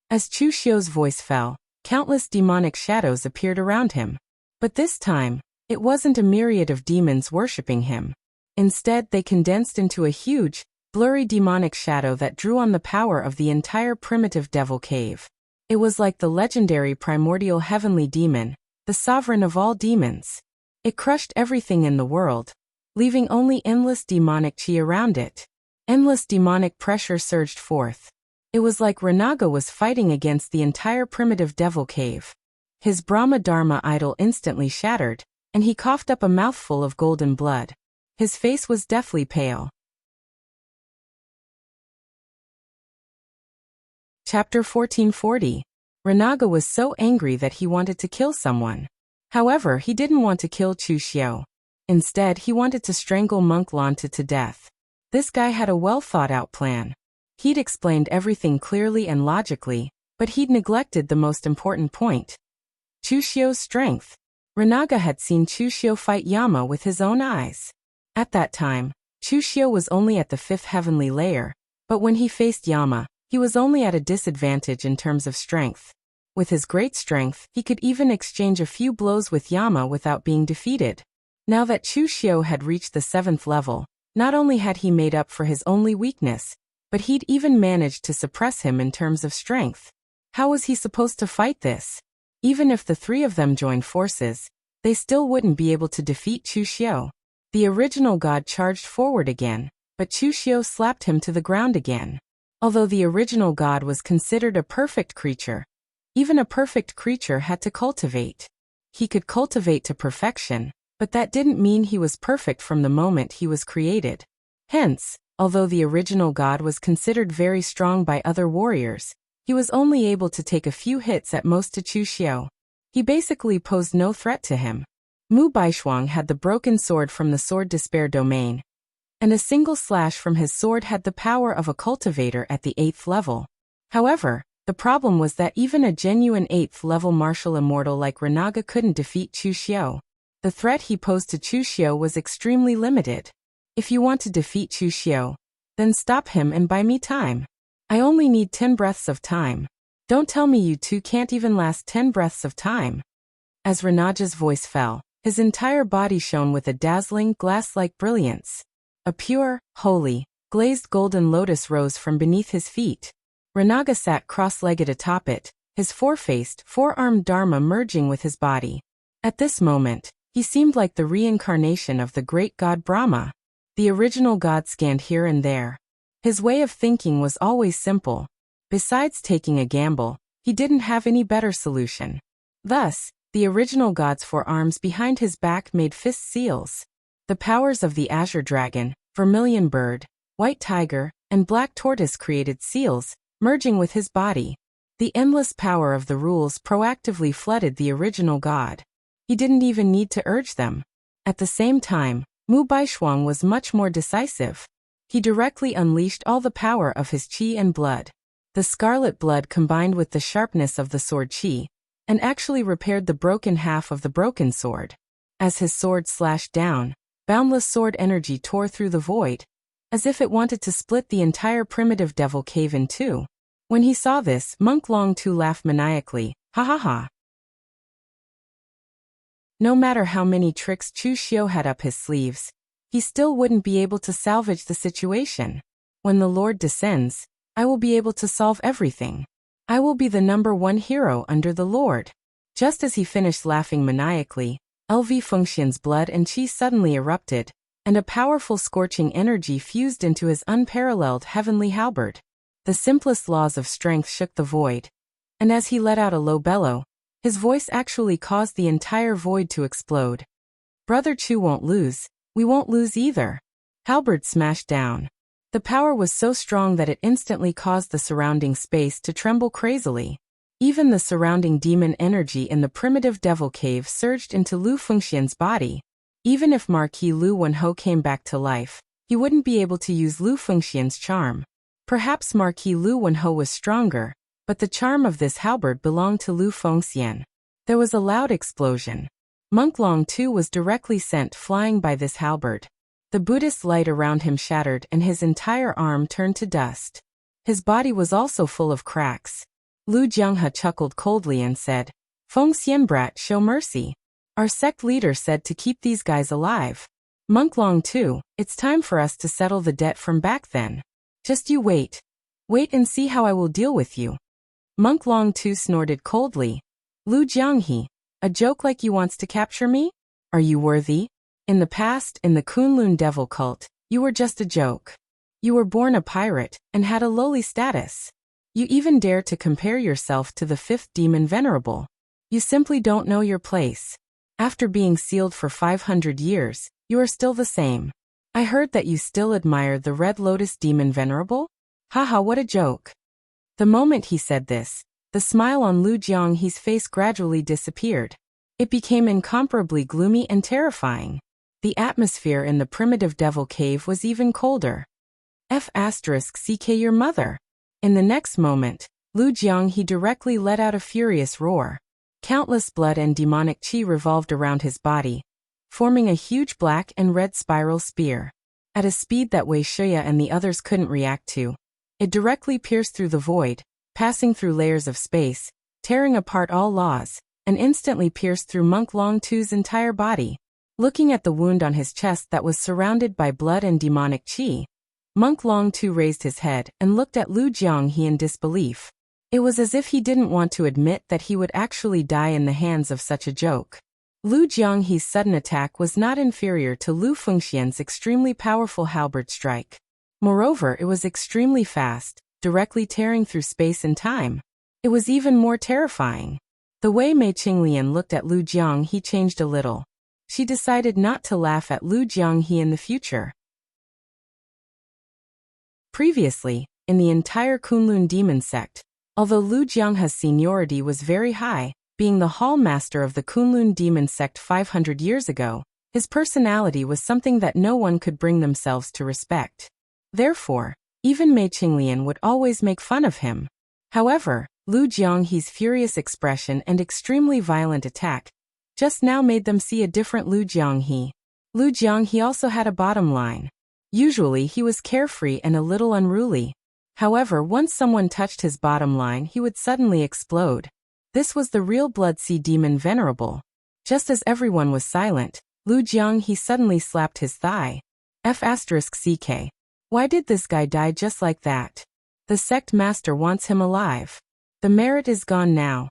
As Chu Xiu's voice fell, countless demonic shadows appeared around him. But this time, it wasn't a myriad of demons worshipping him. Instead, they condensed into a huge, blurry demonic shadow that drew on the power of the entire primitive devil cave. It was like the legendary primordial heavenly demon, the sovereign of all demons. It crushed everything in the world, leaving only endless demonic qi around it. Endless demonic pressure surged forth. It was like Renaga was fighting against the entire primitive devil cave. His Brahma Dharma idol instantly shattered, and he coughed up a mouthful of golden blood. His face was deathly pale. Chapter 1440. Renaga was so angry that he wanted to kill someone. However, he didn't want to kill Chu Xiu. Instead, he wanted to strangle Monk Lanta to death. This guy had a well-thought-out plan. He'd explained everything clearly and logically, but he'd neglected the most important point: Chu Xiu's strength. Renaga had seen Chu Xiu fight Yama with his own eyes. At that time, Chu Xiu was only at the 5th heavenly layer, but when he faced Yama, he was only at a disadvantage in terms of strength. With his great strength, he could even exchange a few blows with Yama without being defeated. Now that Chu Xiu had reached the 7th level, not only had he made up for his only weakness, but he'd even managed to suppress him in terms of strength. How was he supposed to fight this? Even if the three of them joined forces, they still wouldn't be able to defeat Chu Xiu. The original god charged forward again, but Chu Xiu slapped him to the ground again. Although the original god was considered a perfect creature, even a perfect creature had to cultivate. He could cultivate to perfection, but that didn't mean he was perfect from the moment he was created. Hence, although the original god was considered very strong by other warriors, he was only able to take a few hits at most to Chu Xiu. He basically posed no threat to him. Mu Baishuang had the broken sword from the Sword Despair domain, and a single slash from his sword had the power of a cultivator at the 8th level. However, the problem was that even a genuine 8th level martial immortal like Renaga couldn't defeat Chu Xiu. The threat he posed to Chu Xiu was extremely limited. If you want to defeat Chu Xiu, then stop him and buy me time. I only need 10 breaths of time. Don't tell me you two can't even last 10 breaths of time. As Renaga's voice fell, his entire body shone with a dazzling, glass-like brilliance. A pure, holy, glazed golden lotus rose from beneath his feet. Renaga sat cross-legged atop it, his four-faced, four-armed Dharma merging with his body. At this moment, he seemed like the reincarnation of the great god Brahma. The original god scanned here and there. His way of thinking was always simple: Besides taking a gamble, he didn't have any better solution. Thus, the original god's forearms behind his back made fist seals. The powers of the azure dragon, vermilion bird, white tiger, and black tortoise created seals, merging with his body. The endless power of the rules proactively flooded the original god. He didn't even need to urge them. At the same time, Mu Baishuang was much more decisive. He directly unleashed all the power of his qi and blood. The scarlet blood combined with the sharpness of the sword qi, and actually repaired the broken half of the broken sword. As his sword slashed down, boundless sword energy tore through the void, as if it wanted to split the entire primitive devil cave in two. When he saw this, Monk Long Tu laughed maniacally, ha ha ha. No matter how many tricks Chu Xiu had up his sleeves, he still wouldn't be able to salvage the situation. When the Lord descends, I will be able to solve everything. I will be the #1 hero under the Lord. Just as he finished laughing maniacally, LV Fengxian's blood and qi suddenly erupted, and a powerful scorching energy fused into his unparalleled heavenly halberd. The simplest laws of strength shook the void, and as he let out a low bellow, his voice actually caused the entire void to explode. Brother Chu won't lose, we won't lose either. Halberd smashed down. The power was so strong that it instantly caused the surrounding space to tremble crazily. Even the surrounding demon energy in the primitive devil cave surged into Lu Fengxian's body. Even if Marquis Lu Wenho came back to life, he wouldn't be able to use Lu Fengxian's charm. Perhaps Marquis Lu Wenho was stronger, but the charm of this halberd belonged to Lu Fengxian. There was a loud explosion. Monk Long Tu was directly sent flying by this halberd. The Buddhist light around him shattered and his entire arm turned to dust. His body was also full of cracks. Lu Jianghe chuckled coldly and said, Fengxian brat, show mercy. Our sect leader said to keep these guys alive. Monk Long Tu, it's time for us to settle the debt from back then. Just you wait. Wait and see how I will deal with you. Monk Long Tu snorted coldly. Lu Jianghe, a joke like you wants to capture me? Are you worthy? In the past, in the Kunlun devil cult, you were just a joke. You were born a pirate, and had a lowly status. You even dare to compare yourself to the 5th demon venerable. You simply don't know your place. After being sealed for 500 years, you are still the same. I heard that you still admire the Red Lotus demon venerable? Haha, what a joke. The moment he said this, the smile on Lu Jianghe's face gradually disappeared. It became incomparably gloomy and terrifying. The atmosphere in the primitive devil cave was even colder. F***ck your mother. In the next moment, Lu Jianghe directly let out a furious roar. Countless blood and demonic qi revolved around his body, forming a huge black and red spiral spear. At a speed that Wei Shiya and the others couldn't react to, it directly pierced through the void, passing through layers of space, tearing apart all laws, and instantly pierced through Monk Long Tu's entire body. Looking at the wound on his chest that was surrounded by blood and demonic qi, Monk Long Tu raised his head and looked at Lu Jianghe in disbelief. It was as if he didn't want to admit that he would actually die in the hands of such a joke. Lu Jianghe's sudden attack was not inferior to Lu Fengxian's extremely powerful halberd strike. Moreover, it was extremely fast, directly tearing through space and time. It was even more terrifying. The way Mei Qinglian looked at Lu Jianghe changed a little. She decided not to laugh at Lu Jianghe in the future. Previously, in the entire Kunlun demon sect, although Lu Jianghe's seniority was very high, being the hall master of the Kunlun demon sect 500 years ago, his personality was something that no one could bring themselves to respect. Therefore, even Mei Qinglian would always make fun of him. However, Lu Jianghe's furious expression and extremely violent attack just now made them see a different Lu Jianghe. Lu Jianghe also had a bottom line. Usually he was carefree and a little unruly. However, once someone touched his bottom line, he would suddenly explode. This was the real Blood Sea Demon Venerable. Just as everyone was silent, Lu Jianghe suddenly slapped his thigh. F***ck. Why did this guy die just like that? The sect master wants him alive. The merit is gone now.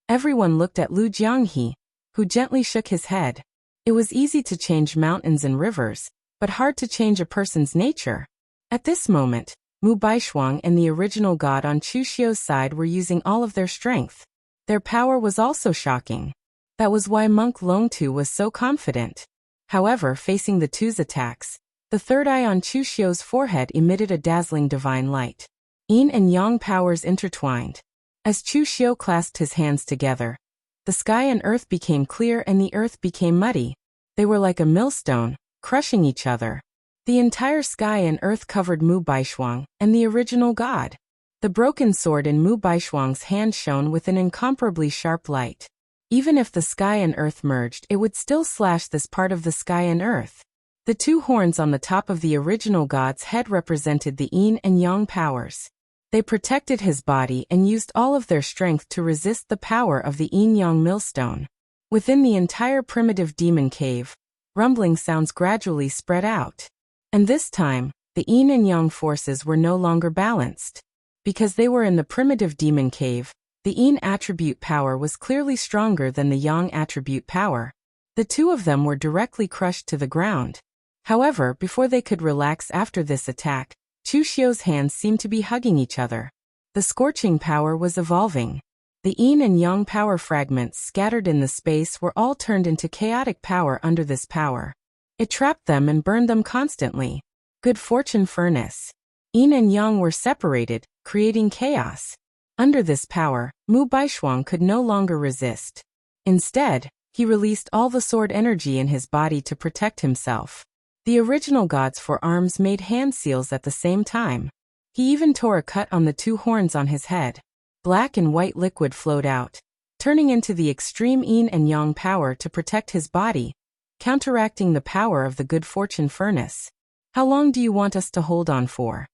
Everyone looked at Lu Jianghe, who gently shook his head. It was easy to change mountains and rivers, but hard to change a person's nature. At this moment, Mu Baishuang and the original god on Chu Xiu's side were using all of their strength. Their power was also shocking. That was why Monk Longtu was so confident. However, facing the two's attacks, the third eye on Chu Xiu's forehead emitted a dazzling divine light. Yin and yang powers intertwined. As Chu Xiu clasped his hands together, the sky and earth became clear and the earth became muddy. They were like a millstone, crushing each other. The entire sky and earth covered Mu Baishuang and the original god. The broken sword in Mu Baishuang's hand shone with an incomparably sharp light. Even if the sky and earth merged, it would still slash this part of the sky and earth. The two horns on the top of the original god's head represented the yin and yang powers. They protected his body and used all of their strength to resist the power of the yin-yang millstone. Within the entire primitive demon cave, rumbling sounds gradually spread out. And this time, the yin and yang forces were no longer balanced. Because they were in the primitive demon cave, the yin attribute power was clearly stronger than the yang attribute power. The two of them were directly crushed to the ground. However, before they could relax after this attack, Chu Xiu's hands seemed to be hugging each other. The scorching power was evolving. The yin and yang power fragments scattered in the space were all turned into chaotic power under this power. It trapped them and burned them constantly. Good fortune furnace. Yin and yang were separated, creating chaos. Under this power, Mu Baishuang could no longer resist. Instead, he released all the sword energy in his body to protect himself. The original god's forearms made hand seals at the same time. He even tore a cut on the two horns on his head. Black and white liquid flowed out, turning into the extreme yin and yang power to protect his body, counteracting the power of the good fortune furnace. How long do you want us to hold on for?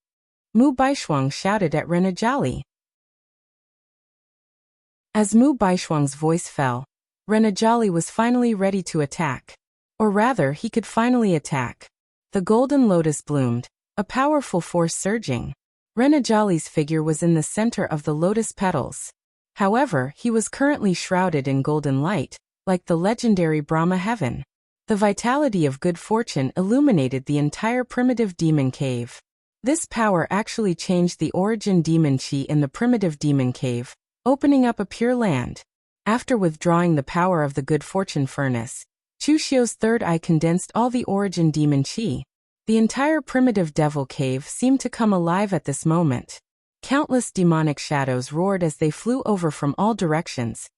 Mu Baishuang shouted at Renajali. As Mu Baishuang's voice fell, Renajali was finally ready to attack. Or rather, he could finally attack. The golden lotus bloomed, a powerful force surging. Renajali's figure was in the center of the lotus petals. However, he was currently shrouded in golden light, like the legendary Brahma heaven. The vitality of good fortune illuminated the entire primitive demon cave. This power actually changed the origin demon chi in the primitive demon cave, opening up a pure land. After withdrawing the power of the good fortune furnace, Chu Xiu's third eye condensed all the origin demon chi. The entire primitive devil cave seemed to come alive at this moment. Countless demonic shadows roared as they flew over from all directions,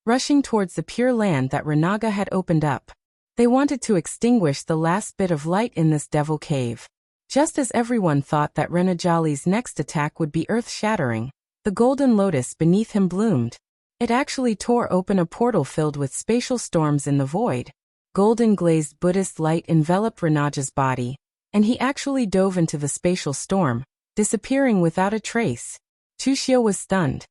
rushing towards the pure land that Renaga had opened up. They wanted to extinguish the last bit of light in this devil cave. Just as everyone thought that Renajali's next attack would be earth-shattering, the golden lotus beneath him bloomed. It actually tore open a portal filled with spatial storms in the void. Golden glazed Buddhist light enveloped Renaga's body, and he actually dove into the spatial storm, disappearing without a trace. Chu Xiu was stunned.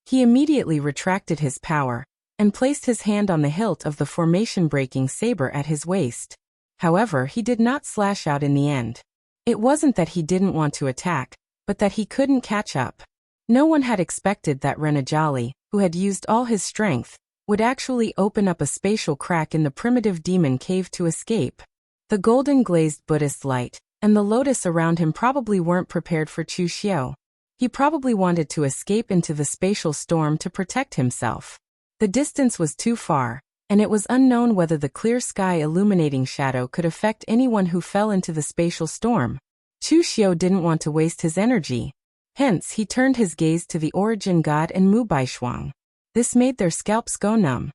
He immediately retracted his power, and placed his hand on the hilt of the formation-breaking saber at his waist. However, he did not slash out in the end. It wasn't that he didn't want to attack, but that he couldn't catch up. No one had expected that Renajali, who had used all his strength, would actually open up a spatial crack in the primitive demon cave to escape. The golden glazed Buddhist light and the lotus around him probably weren't prepared for Chu Xiu. He probably wanted to escape into the spatial storm to protect himself. The distance was too far, and it was unknown whether the clear sky illuminating shadow could affect anyone who fell into the spatial storm. Chu Xiu didn't want to waste his energy. Hence, he turned his gaze to the origin god and Mu Baishuang. This made their scalps go numb.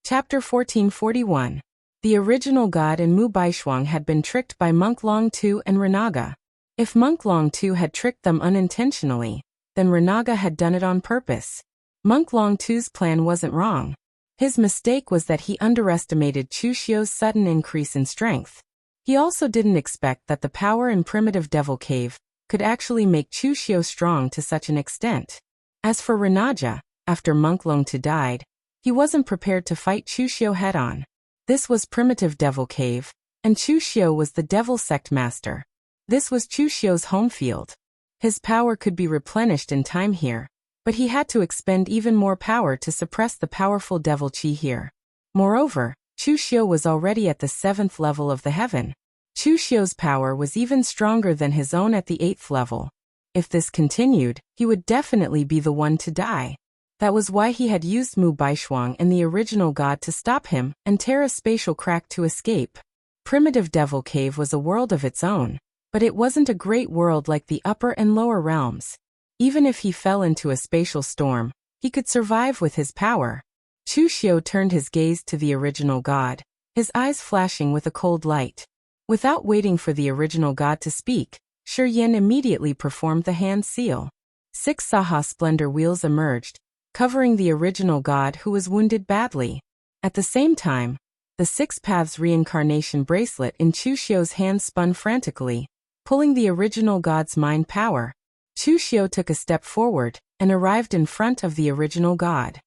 Chapter 1441. The original god and Mu Baishuang had been tricked by Monk Longtu and Renaga. If Monk Longtu had tricked them unintentionally, then Renaga had done it on purpose. Monk Longtu's plan wasn't wrong. His mistake was that he underestimated Chu Xiu's sudden increase in strength. He also didn't expect that the power in primitive devil cave could actually make Chu Xiu strong to such an extent. As for Renaga, after Monk Longtu died, he wasn't prepared to fight Chu Xiu head-on. This was primitive devil cave, and Chu Xiu was the devil sect master. This was Chu Xiu's home field. His power could be replenished in time here, but he had to expend even more power to suppress the powerful devil chi here. Moreover, Chu Xiu was already at the 7th level of the heaven. Chu Xiu's power was even stronger than his own at the 8th level. If this continued, he would definitely be the one to die. That was why he had used Mu Baishuang and the original god to stop him and tear a spatial crack to escape. Primitive Devil Cave was a world of its own, but it wasn't a great world like the upper and lower realms. Even if he fell into a spatial storm, he could survive with his power. Chu Xiu turned his gaze to the original god, his eyes flashing with a cold light. Without waiting for the original god to speak, Shi Yin immediately performed the hand seal. 6 Saha splendor wheels emerged, covering the original god who was wounded badly. At the same time, the 6 Paths reincarnation bracelet in Chu Xiu's hand spun frantically, pulling the original god's mind power. Chu Xiu took a step forward and arrived in front of the original god.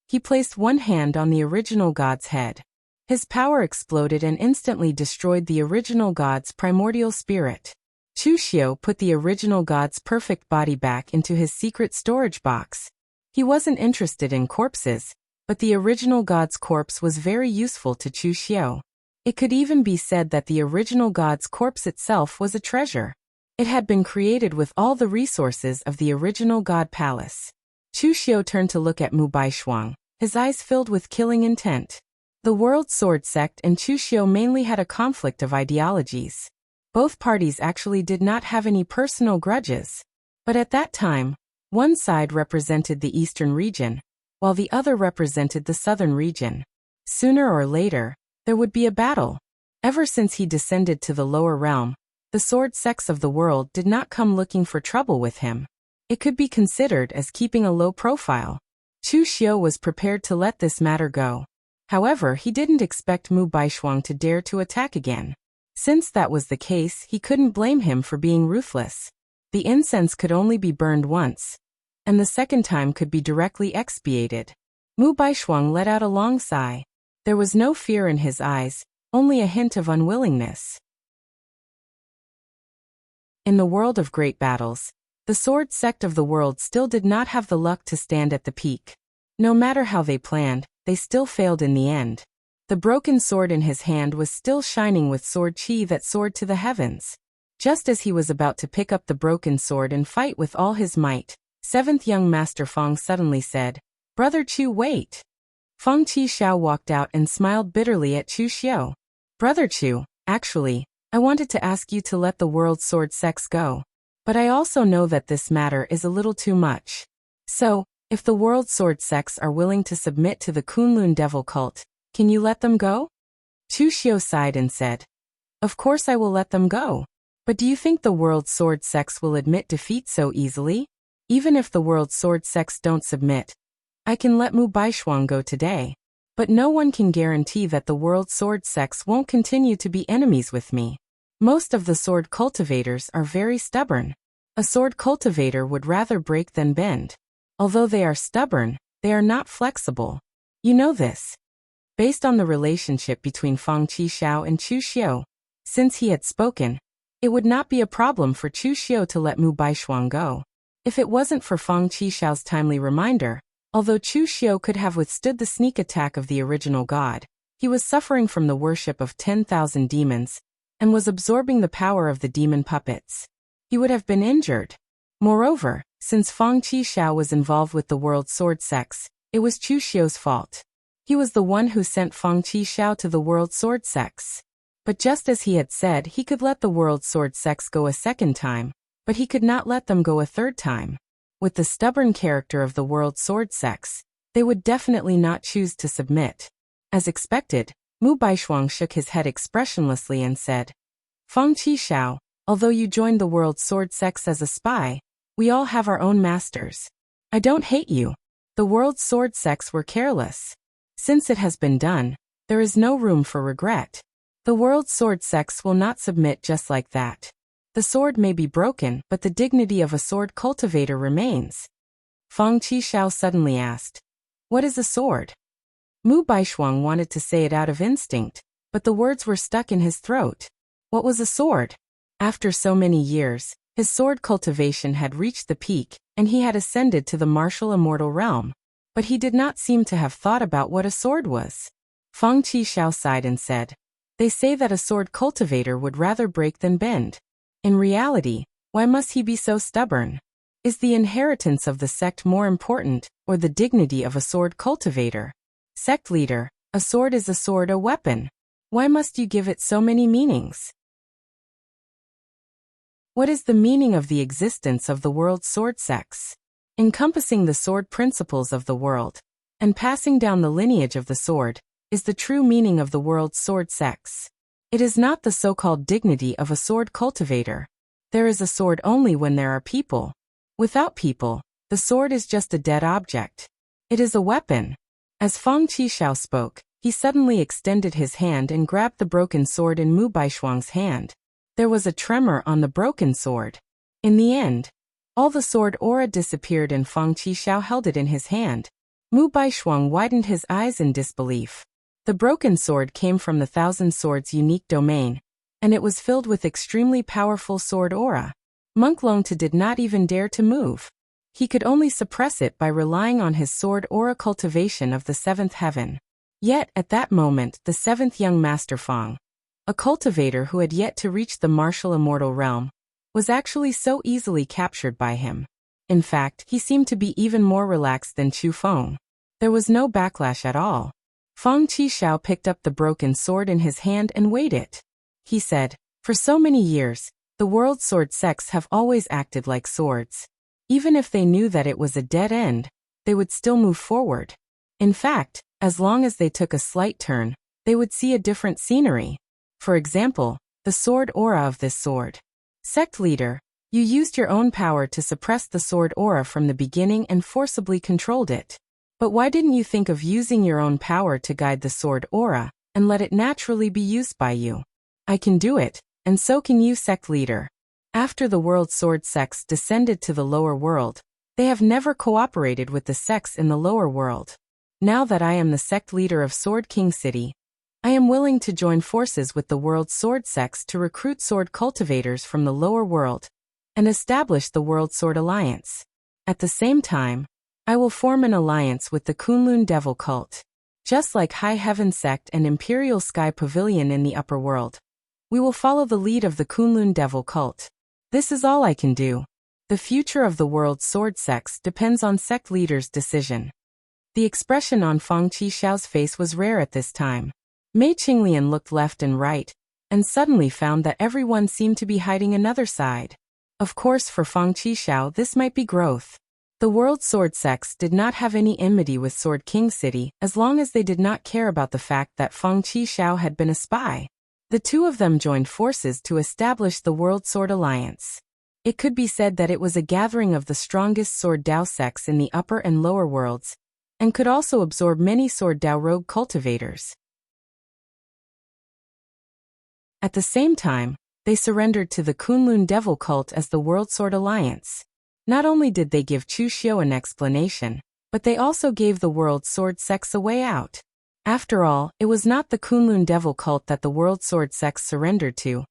He placed one hand on the original god's head. His power exploded and instantly destroyed the original god's primordial spirit. Chu Xiu put the original god's perfect body back into his secret storage box. He wasn't interested in corpses, but the original god's corpse was very useful to Chu Xiu. It could even be said that the original god's corpse itself was a treasure. It had been created with all the resources of the original god palace. Chu Xiu turned to look at Mu Baishuang, his eyes filled with killing intent. The World Sword Sect and Chu Xiu mainly had a conflict of ideologies. Both parties actually did not have any personal grudges. But at that time, one side represented the eastern region, while the other represented the southern region. Sooner or later, there would be a battle. Ever since he descended to the lower realm, the sword sects of the world did not come looking for trouble with him. It could be considered as keeping a low profile. Chu Xiu was prepared to let this matter go. However, he didn't expect Mu Baishuang to dare to attack again. Since that was the case, he couldn't blame him for being ruthless. The incense could only be burned once, and the second time could be directly expiated. Mu Baishuang let out a long sigh. There was no fear in his eyes, only a hint of unwillingness. In the world of great battles, the sword sect of the world still did not have the luck to stand at the peak. No matter how they planned, they still failed in the end. The broken sword in his hand was still shining with sword chi that soared to the heavens. Just as he was about to pick up the broken sword and fight with all his might, 7th young Master Feng suddenly said, "Brother Chu, wait." Feng Qishao walked out and smiled bitterly at Chu Xiu. "Brother Chu, actually, I wanted to ask you to let the world sword sects go. But I also know that this matter is a little too much. So, if the world sword sects are willing to submit to the Kunlun devil cult, can you let them go?" Chu Xiu sighed and said, "Of course I will let them go. But do you think the world sword sects will admit defeat so easily? Even if the world sword sects don't submit, I can let Mu Baishuang go today. But no one can guarantee that the world sword sects won't continue to be enemies with me. Most of the sword cultivators are very stubborn. A sword cultivator would rather break than bend. Although they are stubborn, they are not flexible. You know this." Based on the relationship between Feng Qishao and Chu Xiu, since he had spoken, it would not be a problem for Chu Xiu to let Mu Baishuang go. If it wasn't for Feng Qishao's timely reminder, although Chu Xiu could have withstood the sneak attack of the original god, he was suffering from the worship of 10,000 demons, and was absorbing the power of the demon puppets. He would have been injured. Moreover, since Feng Qishao was involved with the world sword sects, it was Chu Xiu's fault. He was the one who sent Feng Qishao to the world sword sects. But just as he had said, he could let the world sword sects go a second time, but he could not let them go a third time. With the stubborn character of the world sword sects, they would definitely not choose to submit. As expected, Mu Baishuang shook his head expressionlessly and said, "Feng Qishao, although you joined the world sword sects as a spy, we all have our own masters. I don't hate you. The world sword sects were careless. Since it has been done, there is no room for regret. The world sword sects will not submit just like that. The sword may be broken, but the dignity of a sword cultivator remains." Feng Qishao suddenly asked, "What is a sword?" Mu Baishuang wanted to say it out of instinct, but the words were stuck in his throat. What was a sword? After so many years, his sword cultivation had reached the peak, and he had ascended to the martial immortal realm. But he did not seem to have thought about what a sword was. Feng Qishao sighed and said, They say that a sword cultivator would rather break than bend. In reality, why must he be so stubborn? Is the inheritance of the sect more important, or the dignity of a sword cultivator? Sect leader, a sword is a sword, a weapon. Why must you give it so many meanings? What is the meaning of the existence of the world's sword sects? Encompassing the sword principles of the world, and passing down the lineage of the sword, is the true meaning of the world's sword sects. It is not the so-called dignity of a sword cultivator. There is a sword only when there are people. Without people, the sword is just a dead object. It is a weapon. As Fang Qishao spoke, he suddenly extended his hand and grabbed the broken sword in Mu Baishuang's hand. There was a tremor on the broken sword. In the end, all the sword aura disappeared and Fang Qishao held it in his hand. Mu Baishuang widened his eyes in disbelief. The broken sword came from the Thousand Swords' unique domain, and it was filled with extremely powerful sword aura. Monk Longta did not even dare to move. He could only suppress it by relying on his sword aura cultivation of the seventh heaven. Yet, at that moment, the seventh young master Fang, a cultivator who had yet to reach the martial immortal realm, was actually so easily captured by him. In fact, he seemed to be even more relaxed than Chu Feng. There was no backlash at all. Fang Qishao picked up the broken sword in his hand and weighed it. He said, "For so many years, the world's sword sects have always acted like swords. Even if they knew that it was a dead end, they would still move forward. In fact, as long as they took a slight turn, they would see a different scenery. For example, the sword aura of this sword. Sect leader, you used your own power to suppress the sword aura from the beginning and forcibly controlled it. But why didn't you think of using your own power to guide the sword aura, and let it naturally be used by you? I can do it, and so can you, sect leader." After the world sword sects descended to the lower world, they have never cooperated with the sects in the lower world. Now that I am the sect leader of Sword King City, I am willing to join forces with the world's sword sects to recruit sword cultivators from the lower world, and establish the World Sword Alliance. At the same time, I will form an alliance with the Kunlun Devil Cult. Just like High Heaven Sect and Imperial Sky Pavilion in the upper world, we will follow the lead of the Kunlun Devil Cult. This is all I can do. The future of the world's sword sects depends on sect leaders' decision. The expression on Fang Qishao's face was rare at this time. Mei Qinglian looked left and right, and suddenly found that everyone seemed to be hiding another side. Of course, for Fang Qishao this might be growth. The world sword sects did not have any enmity with Sword King City as long as they did not care about the fact that Fang Qishao had been a spy. The two of them joined forces to establish the World Sword Alliance. It could be said that it was a gathering of the strongest Sword Dao sects in the upper and lower worlds, and could also absorb many Sword Dao rogue cultivators. At the same time, they surrendered to the Kunlun Devil Cult as the World Sword Alliance. Not only did they give Chu Xiu an explanation, but they also gave the world sword sects a way out. After all, it was not the Kunlun Devil Cult that the world sword sects surrendered to,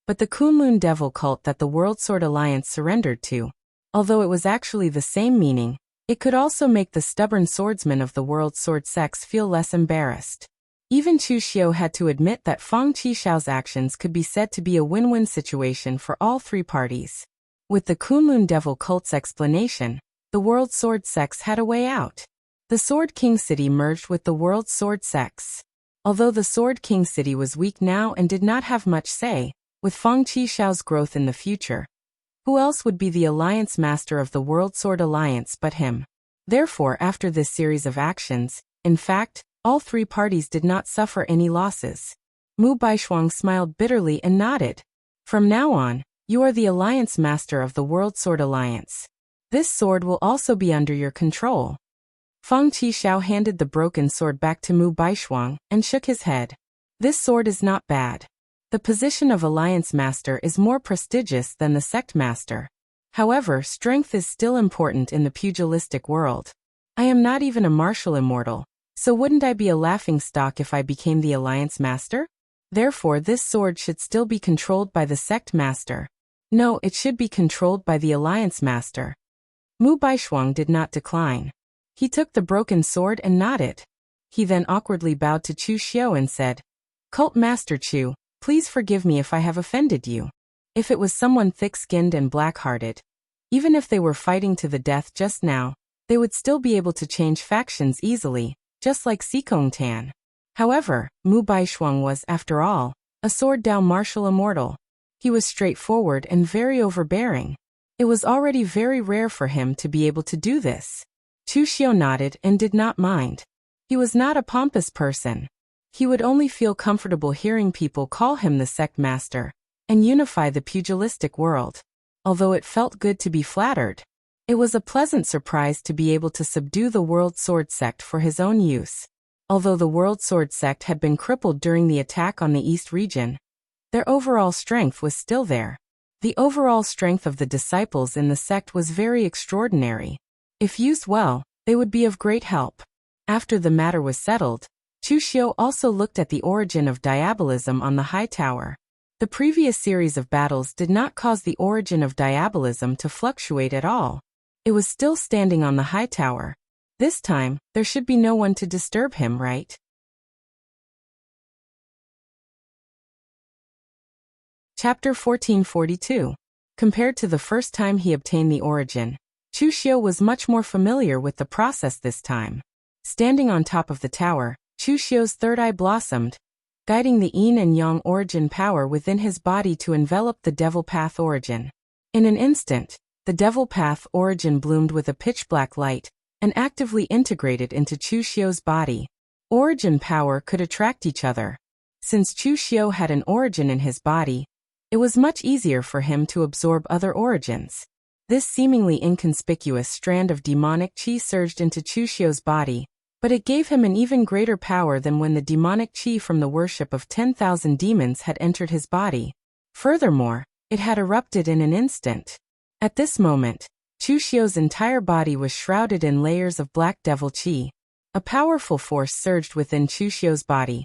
but the Kunlun Devil Cult that the World Sword Alliance surrendered to. Although it was actually the same meaning, it could also make the stubborn swordsmen of the world sword sects feel less embarrassed. Even Chu Xiu had to admit that Fang Qishao's actions could be said to be a win-win situation for all three parties. With the Kunlun Devil Cult's explanation, the world sword sects had a way out. The Sword King City merged with the world sword sects. Although the Sword King City was weak now and did not have much say, with Fang Qishao's growth in the future, who else would be the alliance master of the World Sword Alliance but him? Therefore, after this series of actions, in fact, all three parties did not suffer any losses. Mu Baishuang smiled bitterly and nodded. From now on, you are the alliance master of the World Sword Alliance. This sword will also be under your control. Fang Qishao handed the broken sword back to Mu Baishuang and shook his head. This sword is not bad. The position of alliance master is more prestigious than the sect master. However, strength is still important in the pugilistic world. I am not even a martial immortal, so wouldn't I be a laughingstock if I became the alliance master? Therefore, this sword should still be controlled by the sect master. No, it should be controlled by the alliance master. Mu Baishuang did not decline. He took the broken sword and nodded. He then awkwardly bowed to Chu Xiu and said, Cult Master Chu, please forgive me if I have offended you. If it was someone thick-skinned and black-hearted, even if they were fighting to the death just now, they would still be able to change factions easily, just like Sikong Tan. However, Mu Baishuang was, after all, a sword Dao martial immortal. He was straightforward and very overbearing. It was already very rare for him to be able to do this. Chu Xiu nodded and did not mind. He was not a pompous person. He would only feel comfortable hearing people call him the sect master and unify the pugilistic world. Although it felt good to be flattered, it was a pleasant surprise to be able to subdue the World Sword Sect for his own use. Although the World Sword Sect had been crippled during the attack on the East region, their overall strength was still there. The overall strength of the disciples in the sect was very extraordinary. If used well, they would be of great help. After the matter was settled, Chu Xiu also looked at the origin of diabolism on the high tower. The previous series of battles did not cause the origin of diabolism to fluctuate at all. It was still standing on the high tower. This time, there should be no one to disturb him, right? Chapter 1442. Compared to the first time he obtained the origin, Chu Xiu was much more familiar with the process this time. Standing on top of the tower, Chu Xiu's third eye blossomed, guiding the yin and yang origin power within his body to envelop the devil path origin. In an instant, the devil path origin bloomed with a pitch-black light and actively integrated into Chu Xiu's body. Origin power could attract each other. Since Chu Xiu had an origin in his body, it was much easier for him to absorb other origins. This seemingly inconspicuous strand of demonic qi surged into Chu Xiu's body, but it gave him an even greater power than when the demonic qi from the worship of 10,000 demons had entered his body. Furthermore, it had erupted in an instant. At this moment, Chu Xiu's entire body was shrouded in layers of black devil qi. A powerful force surged within Chu Xiu's body,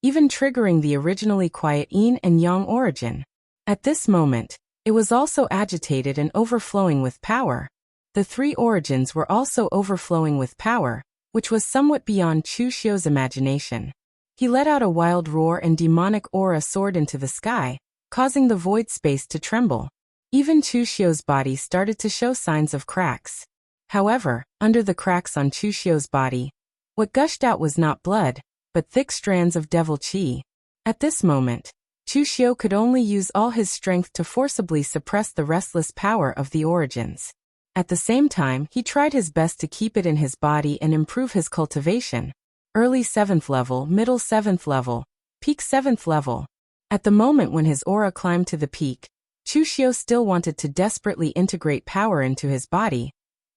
even triggering the originally quiet yin and yang origin. At this moment, it was also agitated and overflowing with power. The three origins were also overflowing with power, which was somewhat beyond Chu Xiu's imagination. He let out a wild roar and demonic aura soared into the sky, causing the void space to tremble. Even Chu Xiu's body started to show signs of cracks. However, under the cracks on Chu Xiu's body, what gushed out was not blood, but thick strands of devil qi. At this moment, Chu Xiu could only use all his strength to forcibly suppress the restless power of the origins. At the same time, he tried his best to keep it in his body and improve his cultivation. Early 7th level, middle 7th level, peak 7th level. At the moment when his aura climbed to the peak, Chu Xiu still wanted to desperately integrate power into his body,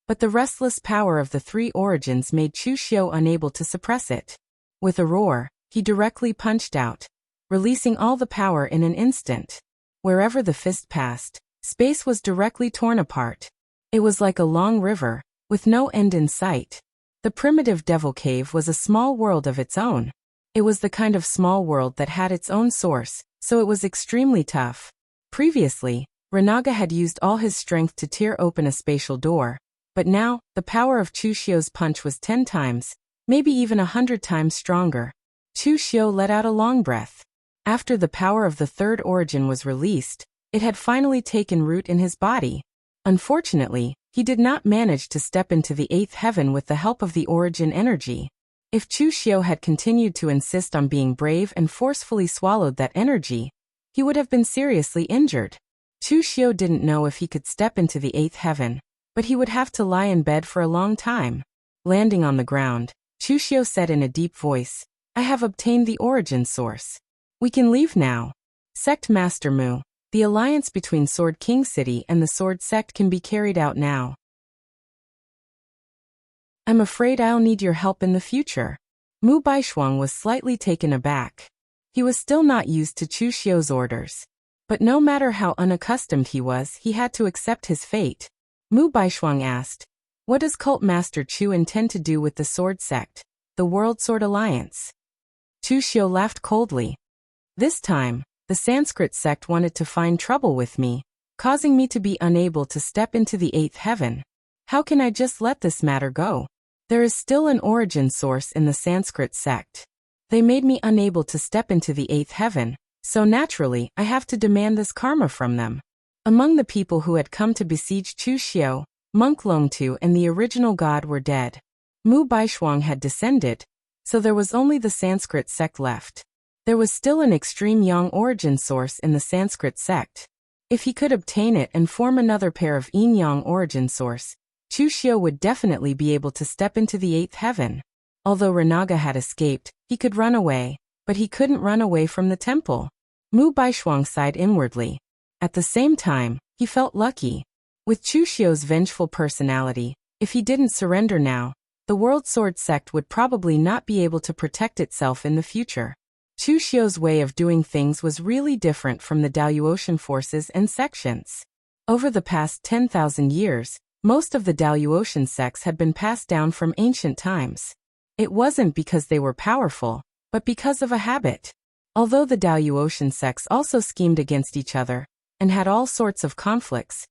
but the restless power of the three origins made Chu Xiu unable to suppress it. With a roar, he directly punched out, releasing all the power in an instant. Wherever the fist passed, space was directly torn apart. It was like a long river, with no end in sight. The primitive devil cave was a small world of its own. It was the kind of small world that had its own source, so it was extremely tough. Previously, Renaga had used all his strength to tear open a spatial door, but now, the power of Chu Xiu's punch was 10 times, maybe even 100 times stronger. Chu Xiu let out a long breath. After the power of the third origin was released, it had finally taken root in his body. Unfortunately, he did not manage to step into the 8th heaven with the help of the origin energy. If Chu Xiu had continued to insist on being brave and forcefully swallowed that energy, he would have been seriously injured. Chu Xiu didn't know if he could step into the 8th heaven, but he would have to lie in bed for a long time. Landing on the ground, Chu Xiu said in a deep voice, "I have obtained the origin source. We can leave now. Sect Master Mu, the alliance between Sword King City and the Sword Sect can be carried out now. I'm afraid I'll need your help in the future." Mu Baishuang was slightly taken aback. He was still not used to Chu Xiu's orders. But no matter how unaccustomed he was, he had to accept his fate. Mu Baishuang asked, "What does Cult Master Chu intend to do with the Sword Sect, the World Sword Alliance?" Chu Xiu laughed coldly. "This time, the Sanskrit sect wanted to find trouble with me, causing me to be unable to step into the 8th heaven. How can I just let this matter go? There is still an origin source in the Sanskrit sect. They made me unable to step into the 8th heaven, so naturally, I have to demand this karma from them. Among the people who had come to besiege Chu Xiu, Monk Longtu and the original god were dead. Mu Baishuang had descended, so there was only the Sanskrit sect left. There was still an extreme Yang origin source in the Sanskrit sect. If he could obtain it and form another pair of yin-yang origin source, Chu Xiu would definitely be able to step into the 8th heaven. Although Renaga had escaped, he could run away, but he couldn't run away from the temple. Mu Baishuang sighed inwardly. At the same time, he felt lucky. With Chu Xiu's vengeful personality, if he didn't surrender now, the World Sword sect would probably not be able to protect itself in the future. Chu Xiu's way of doing things was really different from the Daluotian forces and sections. Over the past 10,000 years, most of the Daluotian sects had been passed down from ancient times. It wasn't because they were powerful, but because of a habit. Although the Daluotian sects also schemed against each other, and had all sorts of conflicts,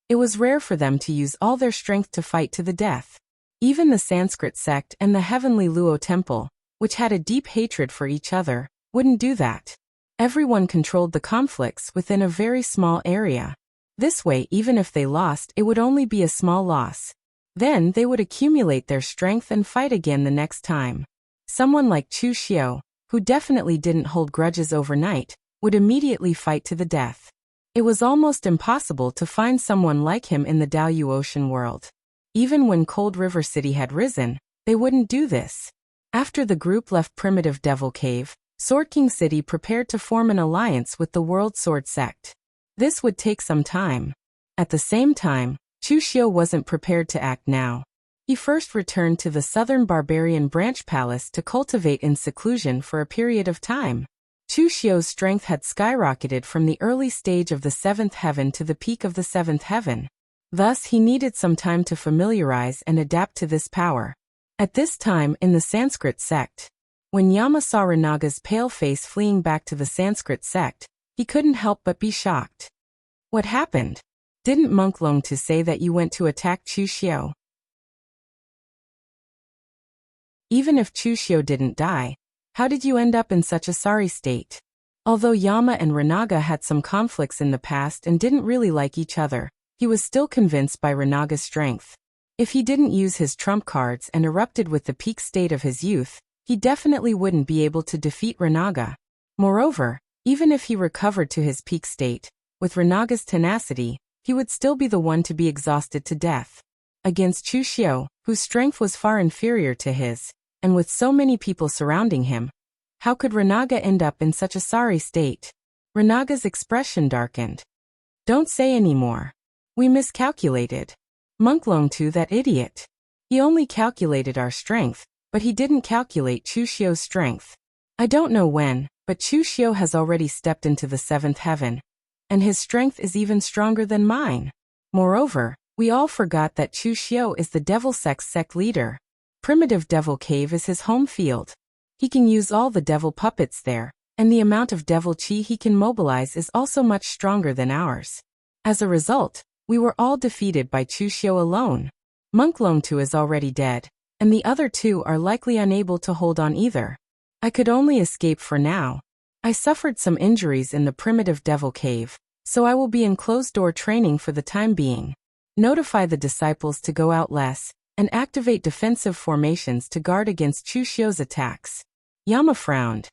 it was rare for them to use all their strength to fight to the death. Even the Sanskrit sect and the heavenly Luo temple, which had a deep hatred for each other, wouldn't do that. Everyone controlled the conflicts within a very small area. This way, even if they lost, it would only be a small loss. Then they would accumulate their strength and fight again the next time. Someone like Chu Xiu, who definitely didn't hold grudges overnight, would immediately fight to the death. It was almost impossible to find someone like him in the Daluotian world. Even when Cold River City had risen, they wouldn't do this. After the group left Primitive Devil Cave, Sword King City prepared to form an alliance with the World Sword sect. This would take some time. At the same time, Chu Xiu wasn't prepared to act now. He first returned to the Southern Barbarian Branch Palace to cultivate in seclusion for a period of time. Chu Xiu's strength had skyrocketed from the early stage of the 7th heaven to the peak of the 7th heaven. Thus, he needed some time to familiarize and adapt to this power. At this time in the Sanskrit sect, when Yama saw Renaga's pale face fleeing back to the Sanskrit sect, he couldn't help but be shocked. What happened? Didn't Monk Longtu say that you went to attack Chu Xiu? Even if Chu Xiu didn't die, how did you end up in such a sorry state? Although Yama and Renaga had some conflicts in the past and didn't really like each other, he was still convinced by Renaga's strength. If he didn't use his trump cards and erupted with the peak state of his youth, he definitely wouldn't be able to defeat Renaga. Moreover, even if he recovered to his peak state, with Renaga's tenacity, he would still be the one to be exhausted to death. Against Chu Xiu, whose strength was far inferior to his, and with so many people surrounding him, how could Renaga end up in such a sorry state? Renaga's expression darkened. Don't say any more. We miscalculated. Monk Longtu, that idiot. He only calculated our strength, but he didn't calculate Chu Xiu's strength. I don't know when, but Chu Xiu has already stepped into the 7th heaven, and his strength is even stronger than mine. Moreover, we all forgot that Chu Xiu is the Devil Sect's sect leader. Primitive Devil Cave is his home field. He can use all the devil puppets there, and the amount of devil chi he can mobilize is also much stronger than ours. As a result, we were all defeated by Chu Xiu alone. Monk Longtu is already dead, and the other two are likely unable to hold on either. I could only escape for now. I suffered some injuries in the Primitive Devil Cave, so I will be in closed-door training for the time being. Notify the disciples to go out less, and activate defensive formations to guard against Chu Xiu's attacks. Yama frowned.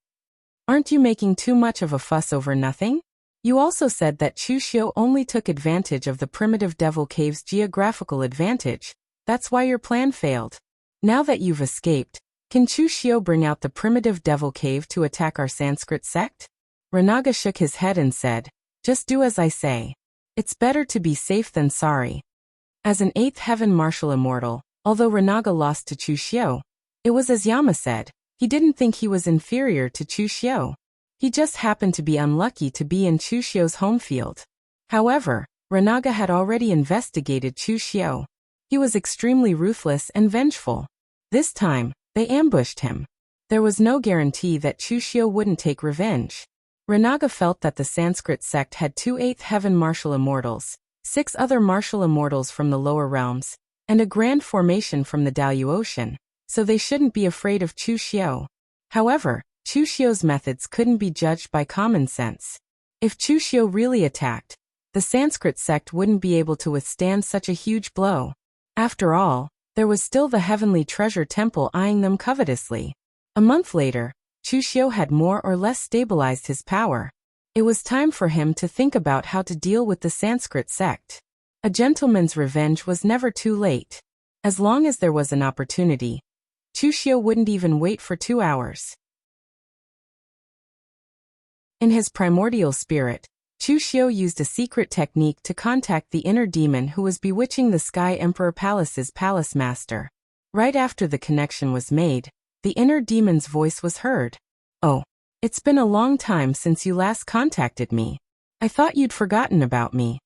Aren't you making too much of a fuss over nothing? You also said that Chu Xiu only took advantage of the Primitive Devil Cave's geographical advantage. That's why your plan failed. Now that you've escaped, can Chu Xiu bring out the Primitive Devil Cave to attack our Sanskrit sect? Renaga shook his head and said, just do as I say. It's better to be safe than sorry. As an 8th heaven martial immortal, although Renaga lost to Chu Xiu, it was as Yama said, he didn't think he was inferior to Chu Xiu. He just happened to be unlucky to be in Chu Xiu's home field. However, Renaga had already investigated Chu Xiu. He was extremely ruthless and vengeful. This time, they ambushed him. There was no guarantee that Chu Xiu wouldn't take revenge. Renaga felt that the Sanskrit sect had 2 8th heaven martial immortals, 6 other martial immortals from the lower realms, and a grand formation from the Daluotian, so they shouldn't be afraid of Chu Xiu. However, Chu Xiu's methods couldn't be judged by common sense. If Chu Xiu really attacked, the Sanskrit sect wouldn't be able to withstand such a huge blow. After all, there was still the heavenly treasure temple eyeing them covetously. A month later, Chu Xiu had more or less stabilized his power. It was time for him to think about how to deal with the Sanskrit sect. A gentleman's revenge was never too late. As long as there was an opportunity, Chu Xiu wouldn't even wait for 2 hours. In his primordial spirit, Chu Xiu used a secret technique to contact the inner demon who was bewitching the Sky Emperor Palace's palace master. Right after the connection was made, the inner demon's voice was heard. "Oh, it's been a long time since you last contacted me. I thought you'd forgotten about me."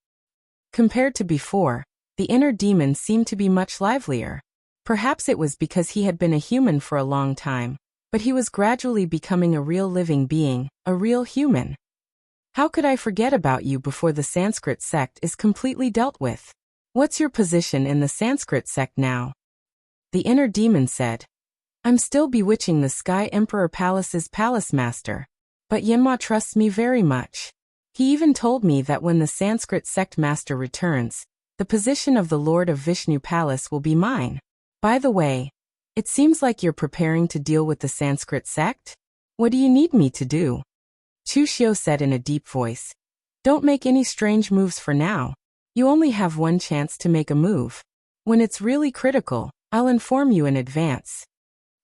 Compared to before, the inner demon seemed to be much livelier. Perhaps it was because he had been a human for a long time, but he was gradually becoming a real living being, a real human. "How could I forget about you before the Sanskrit sect is completely dealt with? What's your position in the Sanskrit sect now?" The inner demon said. "I'm still bewitching the Sky Emperor Palace's palace master, but Yenma trusts me very much. He even told me that when the Sanskrit sect master returns, the position of the Lord of Vishnu Palace will be mine. By the way, it seems like you're preparing to deal with the Sanskrit sect? What do you need me to do?" Chu Xiu said in a deep voice. "Don't make any strange moves for now. You only have one chance to make a move. When it's really critical, I'll inform you in advance."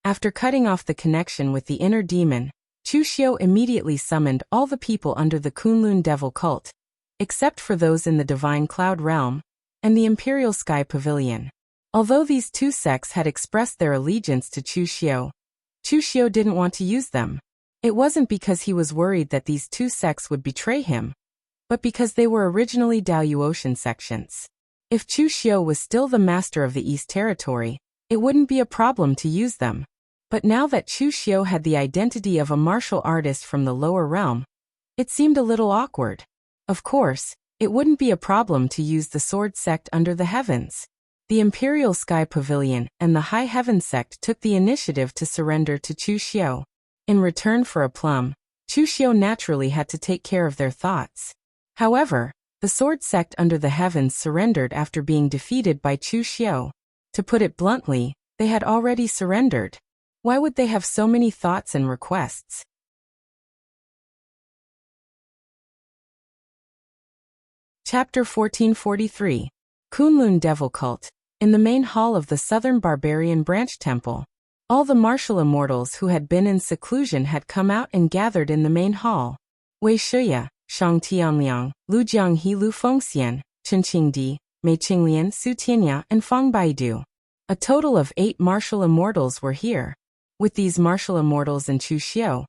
After cutting off the connection with the inner demon, Chu Xiu immediately summoned all the people under the Kunlun devil cult, except for those in the divine cloud realm and the imperial sky pavilion. Although these two sects had expressed their allegiance to Chu Xiu didn't want to use them. It wasn't because he was worried that these two sects would betray him, but because they were originally Daoyuotian sections. If Chu Xiu was still the master of the East Territory, it wouldn't be a problem to use them. But now that Chu Xiu had the identity of a martial artist from the lower realm, it seemed a little awkward. Of course, it wouldn't be a problem to use the sword sect under the heavens. The Imperial Sky Pavilion and the High Heaven sect took the initiative to surrender to Chu Xiu. In return for a plum, Chu Xiu naturally had to take care of their thoughts. However, the sword sect under the heavens surrendered after being defeated by Chu Xiu. To put it bluntly, they had already surrendered. Why would they have so many thoughts and requests? Chapter 1443. Kunlun Devil Cult. In the main hall of the Southern Barbarian Branch Temple, all the martial immortals who had been in seclusion had come out and gathered in the main hall. Wei Shuya, Shang Tianliang, Lu Jianghe, Lu Fengxian, Chen Qingdi, Mei Qinglian, Su Tianya, and Fang Baidu. A total of 8 martial immortals were here. With these martial immortals and Chu Xiu,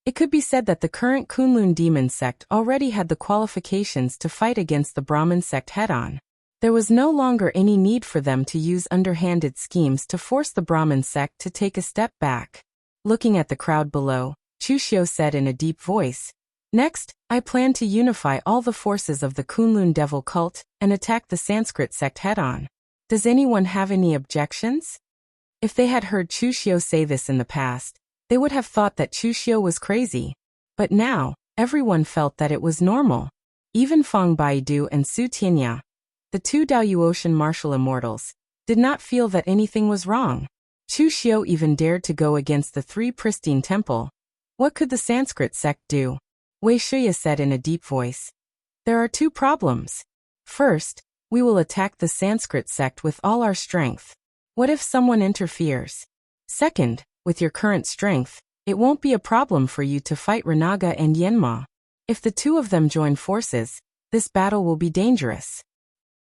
it could be said that the current Kunlun demon sect already had the qualifications to fight against the Brahmin sect head-on. There was no longer any need for them to use underhanded schemes to force the Brahmin sect to take a step back. Looking at the crowd below, Chu Xiu said in a deep voice, "Next, I plan to unify all the forces of the Kunlun devil cult and attack the Sanskrit sect head-on. Does anyone have any objections?" If they had heard Chu Xiu say this in the past, they would have thought that Chu Xiu was crazy. But now, everyone felt that it was normal. Even Fang Baidu and Su Tianya, the two Daoyuotian martial immortals, did not feel that anything was wrong. Chu Xiu even dared to go against the 3 pristine temple. What could the Sanskrit sect do? Wei Shuya said in a deep voice. "There are 2 problems. First, we will attack the Sanskrit sect with all our strength. What if someone interferes? Second, with your current strength, it won't be a problem for you to fight Renaga and Yenma. If the 2 of them join forces, this battle will be dangerous."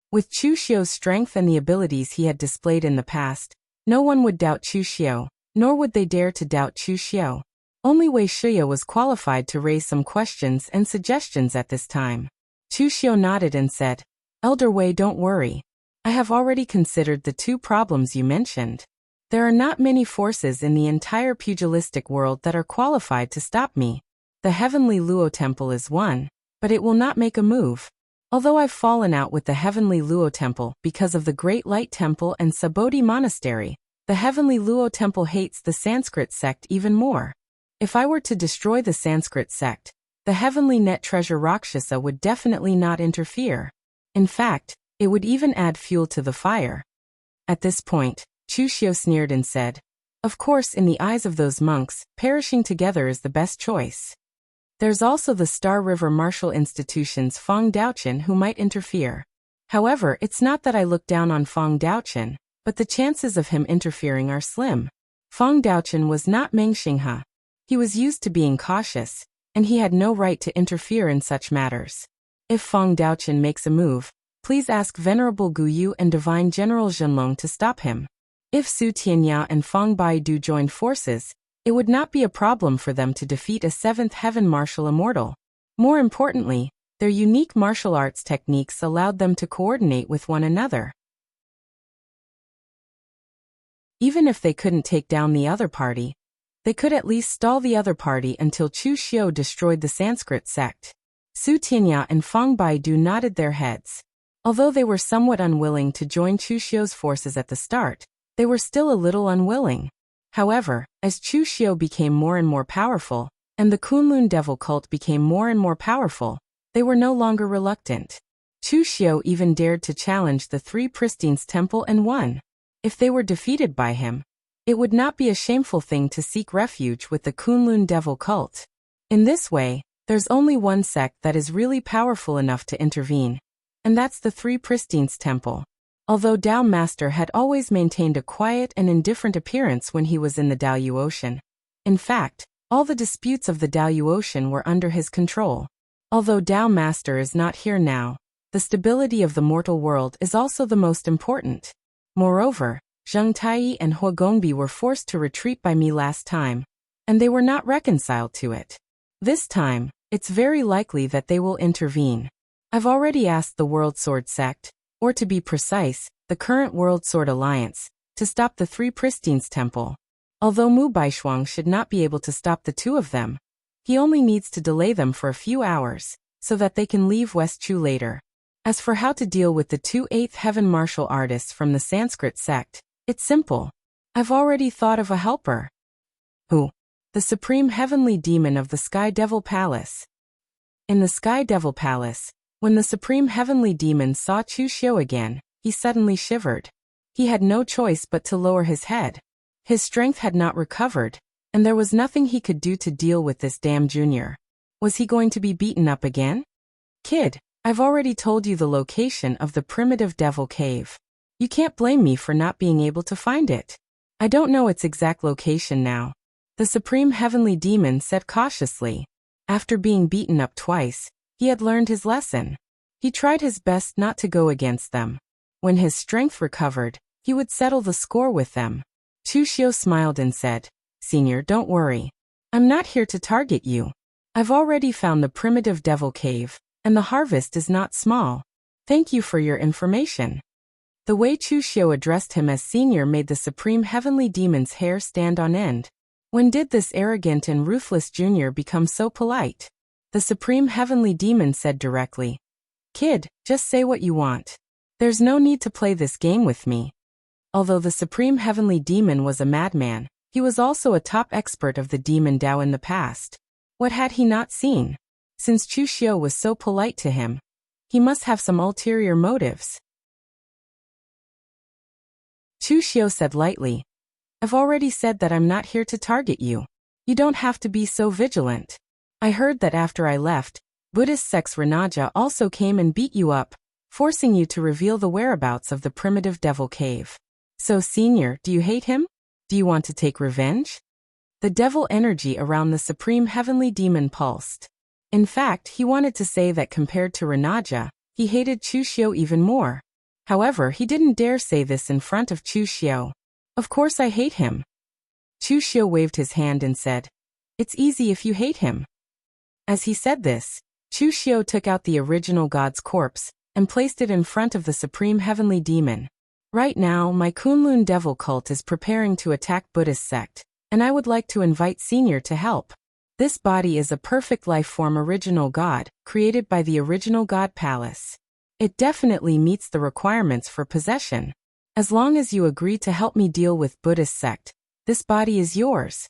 With Chu Xiu's strength and the abilities he had displayed in the past, no one would doubt Chu Xiu, nor would they dare to doubt Chu Xiu. Only Wei Shuya was qualified to raise some questions and suggestions at this time. Chu Xiu nodded and said, "Elder Wei, don't worry. I have already considered the 2 problems you mentioned. There are not many forces in the entire pugilistic world that are qualified to stop me. The Heavenly Luo Temple is one, but it will not make a move. Although I've fallen out with the Heavenly Luo Temple because of the Great Light Temple and Sabodhi Monastery, the Heavenly Luo Temple hates the Sanskrit sect even more. If I were to destroy the Sanskrit sect, the heavenly net treasure Rakshasa would definitely not interfere. In fact, it would even add fuel to the fire. At this point, Chu Xiu sneered and said, "Of course, in the eyes of those monks, perishing together is the best choice. There's also the Star River Martial Institution's Fong Daochen who might interfere. However, it's not that I look down on Fong Daochen, but the chances of him interfering are slim." Fong Daochen was not Meng Xinghe. He was used to being cautious, and he had no right to interfere in such matters. If Fong Daochen makes a move, please ask Venerable Gu Yu and Divine General Zhenlong to stop him. If Su Tianya and Fong Baidu joined forces, it would not be a problem for them to defeat a seventh heaven martial immortal. More importantly, their unique martial arts techniques allowed them to coordinate with one another. Even if they couldn't take down the other party, they could at least stall the other party until Chu Xiu destroyed the Sanskrit sect. Su Tianya and Fong Baidu nodded their heads. Although they were somewhat unwilling to join Chu Xiu's forces at the start, they were still a little unwilling. However, as Chu Xiu became more and more powerful, and the Kunlun devil cult became more and more powerful, they were no longer reluctant. Chu Xiu even dared to challenge the Three Pristines Temple and won. If they were defeated by him, it would not be a shameful thing to seek refuge with the Kunlun devil cult. In this way, there's only one sect that is really powerful enough to intervene, and that's the Three Pristines Temple. Although Dao Master had always maintained a quiet and indifferent appearance when he was in the Daoyu Ocean. In fact, all the disputes of the Daoyu Ocean were under his control. Although Dao Master is not here now, the stability of the mortal world is also the most important. Moreover, Zheng Taiyi and Hua Gongbi were forced to retreat by me last time, and they were not reconciled to it. This time, it's very likely that they will intervene. I've already asked the World Sword Sect, or to be precise, the current World Sword Alliance, to stop the Three Pristines Temple. Although Mu Baishuang should not be able to stop the two of them, he only needs to delay them for a few hours, so that they can leave West Chu later. As for how to deal with the two Eighth Heaven martial artists from the Sanskrit sect, it's simple. I've already thought of a helper. Who? The Supreme Heavenly Demon of the Sky Devil Palace. In the Sky Devil Palace, when the Supreme Heavenly Demon saw Chu Xiu again, he suddenly shivered. He had no choice but to lower his head. His strength had not recovered, and there was nothing he could do to deal with this damn junior. Was he going to be beaten up again? Kid, I've already told you the location of the primitive devil cave. You can't blame me for not being able to find it. I don't know its exact location now, the Supreme Heavenly Demon said cautiously. After being beaten up twice, he had learned his lesson. He tried his best not to go against them. When his strength recovered, he would settle the score with them. Chu Xiu smiled and said, "Senior, don't worry. I'm not here to target you. I've already found the primitive devil cave, and the harvest is not small. Thank you for your information." The way Chu Xiu addressed him as senior made the Supreme Heavenly Demon's hair stand on end. When did this arrogant and ruthless junior become so polite? The Supreme Heavenly Demon said directly, "Kid, just say what you want. There's no need to play this game with me." Although the Supreme Heavenly Demon was a madman, he was also a top expert of the Demon Dao in the past. What had he not seen? Since Chu Xiu was so polite to him, he must have some ulterior motives. Chu Xiu said lightly, "I've already said that I'm not here to target you. You don't have to be so vigilant. I heard that after I left, Buddhist sects Renaja also came and beat you up, forcing you to reveal the whereabouts of the primitive devil cave. So senior, do you hate him? Do you want to take revenge?" The devil energy around the Supreme Heavenly Demon pulsed. In fact, he wanted to say that compared to Renaja, he hated Chu Xiu even more. However, he didn't dare say this in front of Chu Xiu. "Of course I hate him." Chu Xiu waved his hand and said, "It's easy if you hate him." As he said this, Chu Xiu took out the original god's corpse and placed it in front of the Supreme Heavenly Demon. "Right now, my Kunlun devil cult is preparing to attack Buddhist sect, and I would like to invite Senior to help. This body is a perfect life form original god, created by the original god palace. It definitely meets the requirements for possession. As long as you agree to help me deal with Buddhist sect, this body is yours."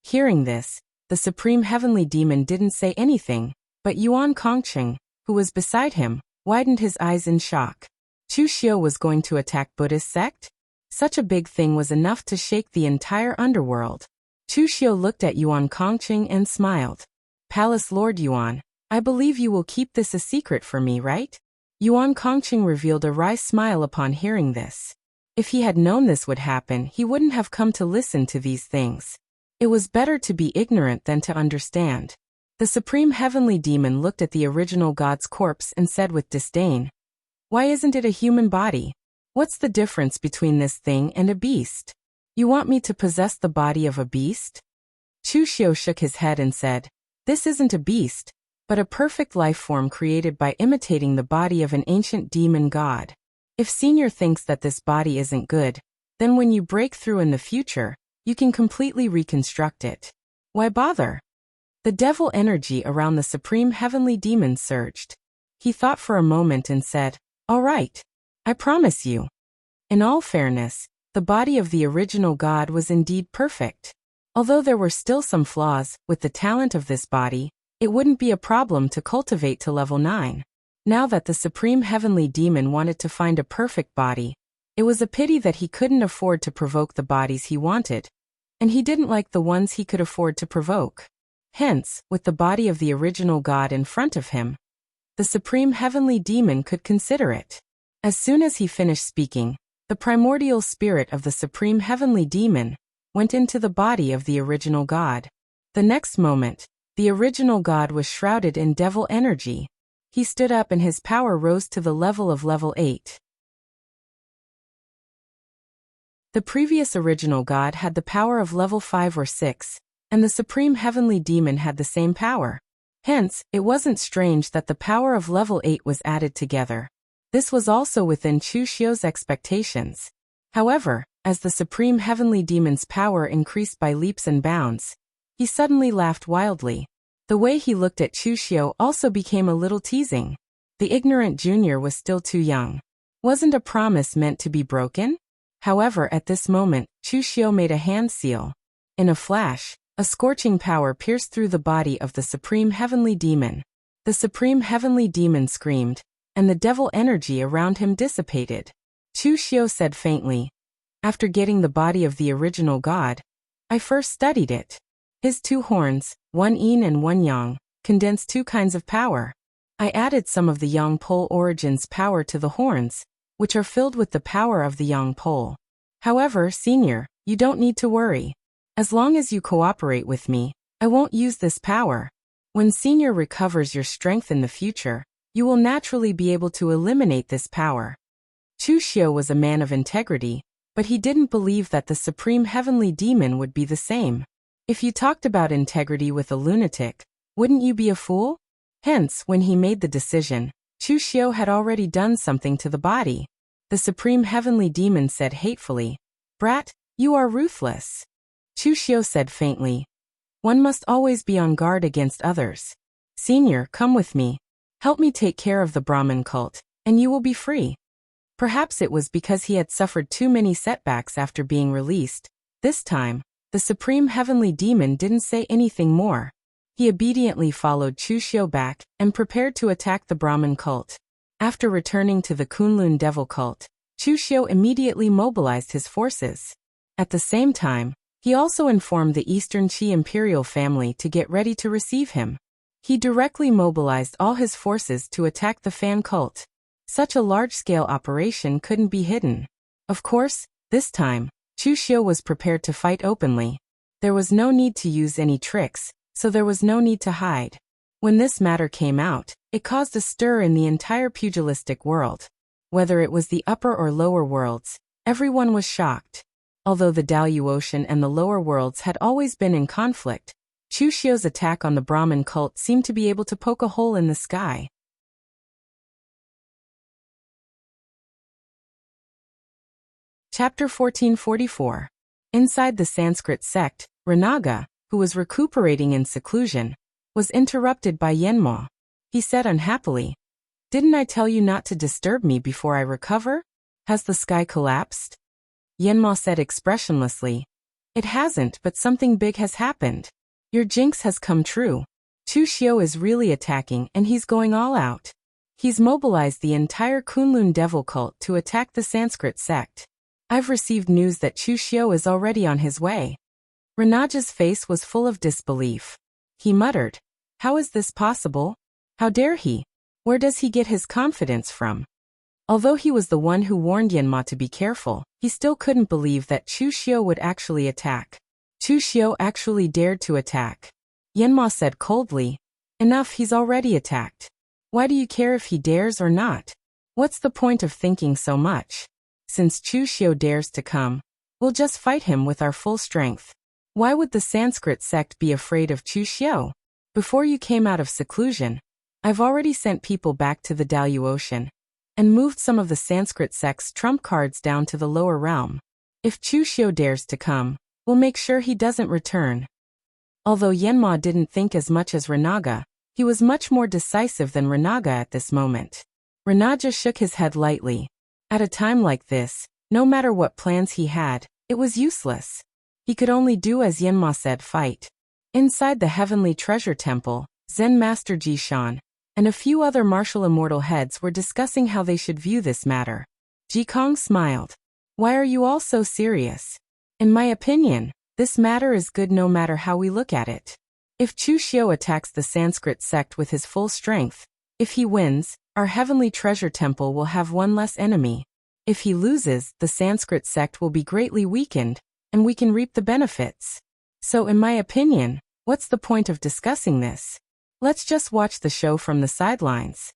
Hearing this, The supreme heavenly demon didn't say anything, but Yuan Kongqing, who was beside him, widened his eyes in shock. Chu Xiu was going to attack Buddhist sect? Such a big thing was enough to shake the entire underworld. Chu Xiu looked at Yuan Kongqing and smiled. Palace Lord Yuan, I believe you will keep this a secret for me, right? Yuan Kongqing revealed a wry smile upon hearing this. If he had known this would happen, he wouldn't have come to listen to these things. It was better to be ignorant than to understand. The supreme heavenly demon looked at the original god's corpse and said with disdain, "Why isn't it a human body? What's the difference between this thing and a beast? You want me to possess the body of a beast?" Chu Xiu shook his head and said, "This isn't a beast, but a perfect life form created by imitating the body of an ancient demon god. If Senior thinks that this body isn't good, then when you break through in the future, you can completely reconstruct it. Why bother?" The devil energy around the supreme heavenly demon surged. He thought for a moment and said, "All right. I promise you." In all fairness, the body of the original god was indeed perfect. Although there were still some flaws, with the talent of this body, it wouldn't be a problem to cultivate to level 9. Now that the supreme heavenly demon wanted to find a perfect body, it was a pity that he couldn't afford to provoke the bodies he wanted, and he didn't like the ones he could afford to provoke. Hence, with the body of the original god in front of him, the supreme heavenly demon could consider it. As soon as he finished speaking, the primordial spirit of the supreme heavenly demon went into the body of the original god. The next moment, the original god was shrouded in devil energy. He stood up and his power rose to the level of level 8. The previous original god had the power of level 5 or 6, and the supreme heavenly demon had the same power. Hence, it wasn't strange that the power of level 8 was added together. This was also within Chu Xiu's expectations. However, as the supreme heavenly demon's power increased by leaps and bounds, he suddenly laughed wildly. The way he looked at Chu Xiu also became a little teasing. The ignorant junior was still too young. Wasn't a promise meant to be broken? However, at this moment, Chu Xiu made a hand seal. In a flash, a scorching power pierced through the body of the supreme heavenly demon. The supreme heavenly demon screamed, and the devil energy around him dissipated. Chu Xiu said faintly, "After getting the body of the original god, I first studied it. His 2 horns, one yin and one yang, condense 2 kinds of power. I added some of the yang pole origin's power to the horns, which are filled with the power of the yang pole. However, Senior, you don't need to worry. As long as you cooperate with me, I won't use this power. When Senior recovers your strength in the future, you will naturally be able to eliminate this power." Chu Xiu was a man of integrity, but he didn't believe that the supreme heavenly demon would be the same. If you talked about integrity with a lunatic, wouldn't you be a fool? Hence, when he made the decision, Chu Xiu had already done something to the body. The supreme heavenly demon said hatefully, "Brat, you are ruthless." Chu Xiu said faintly, "One must always be on guard against others. Senior, come with me. Help me take care of the Brahmin cult, and you will be free." Perhaps it was because he had suffered too many setbacks after being released. This time, the supreme heavenly demon didn't say anything more. He obediently followed Chu Xiu back and prepared to attack the Brahmin cult. After returning to the Kunlun devil cult, Chu Xiu immediately mobilized his forces. At the same time, he also informed the Eastern Qi imperial family to get ready to receive him. He directly mobilized all his forces to attack the Fan cult. Such a large-scale operation couldn't be hidden. Of course, this time, Chu Xiu was prepared to fight openly. There was no need to use any tricks, so there was no need to hide. When this matter came out, it caused a stir in the entire pugilistic world. Whether it was the upper or lower worlds, everyone was shocked. Although the Daluotian and the lower worlds had always been in conflict, Chu Xiu's attack on the Brahmin cult seemed to be able to poke a hole in the sky. Chapter 1444. Inside the Sanskrit sect, Ranaga, who was recuperating in seclusion, was interrupted by Yenma. He said unhappily, "Didn't I tell you not to disturb me before I recover? Has the sky collapsed?" Yenma said expressionlessly, "It hasn't, but something big has happened." Your jinx has come true. Chu Xiu is really attacking and he's going all out. He's mobilized the entire Kunlun devil cult to attack the Sanskrit sect. I've received news that Chu Xiu is already on his way. Ranaja's face was full of disbelief. He muttered, "How is this possible? How dare he? Where does he get his confidence from?" Although he was the one who warned Yanma to be careful, he still couldn't believe that Chu Xiu would actually attack. Chu Xiu actually dared to attack. Yanma said coldly, "Enough, he's already attacked. Why do you care if he dares or not? What's the point of thinking so much? Since Chu Xiu dares to come, we'll just fight him with our full strength. Why would the Sanskrit sect be afraid of Chu Xiu? Before you came out of seclusion, I've already sent people back to the Dalu Ocean and moved some of the Sanskrit sect's trump cards down to the lower realm. If Chu Xiu dares to come, we'll make sure he doesn't return." Although Yanma didn't think as much as Ranaga, he was much more decisive than Ranaga at this moment. Ranaja shook his head lightly. At a time like this, no matter what plans he had, it was useless. He could only do as Yanma said, fight. Inside the Heavenly Treasure Temple, Zen Master Jishan and a few other martial immortal heads were discussing how they should view this matter. Jikong smiled. "Why are you all so serious? In my opinion, this matter is good no matter how we look at it. If Chu Xiu attacks the Sanskrit sect with his full strength, if he wins, our Heavenly Treasure Temple will have one less enemy. If he loses, the Sanskrit sect will be greatly weakened, and we can reap the benefits. So in my opinion, what's the point of discussing this? Let's just watch the show from the sidelines."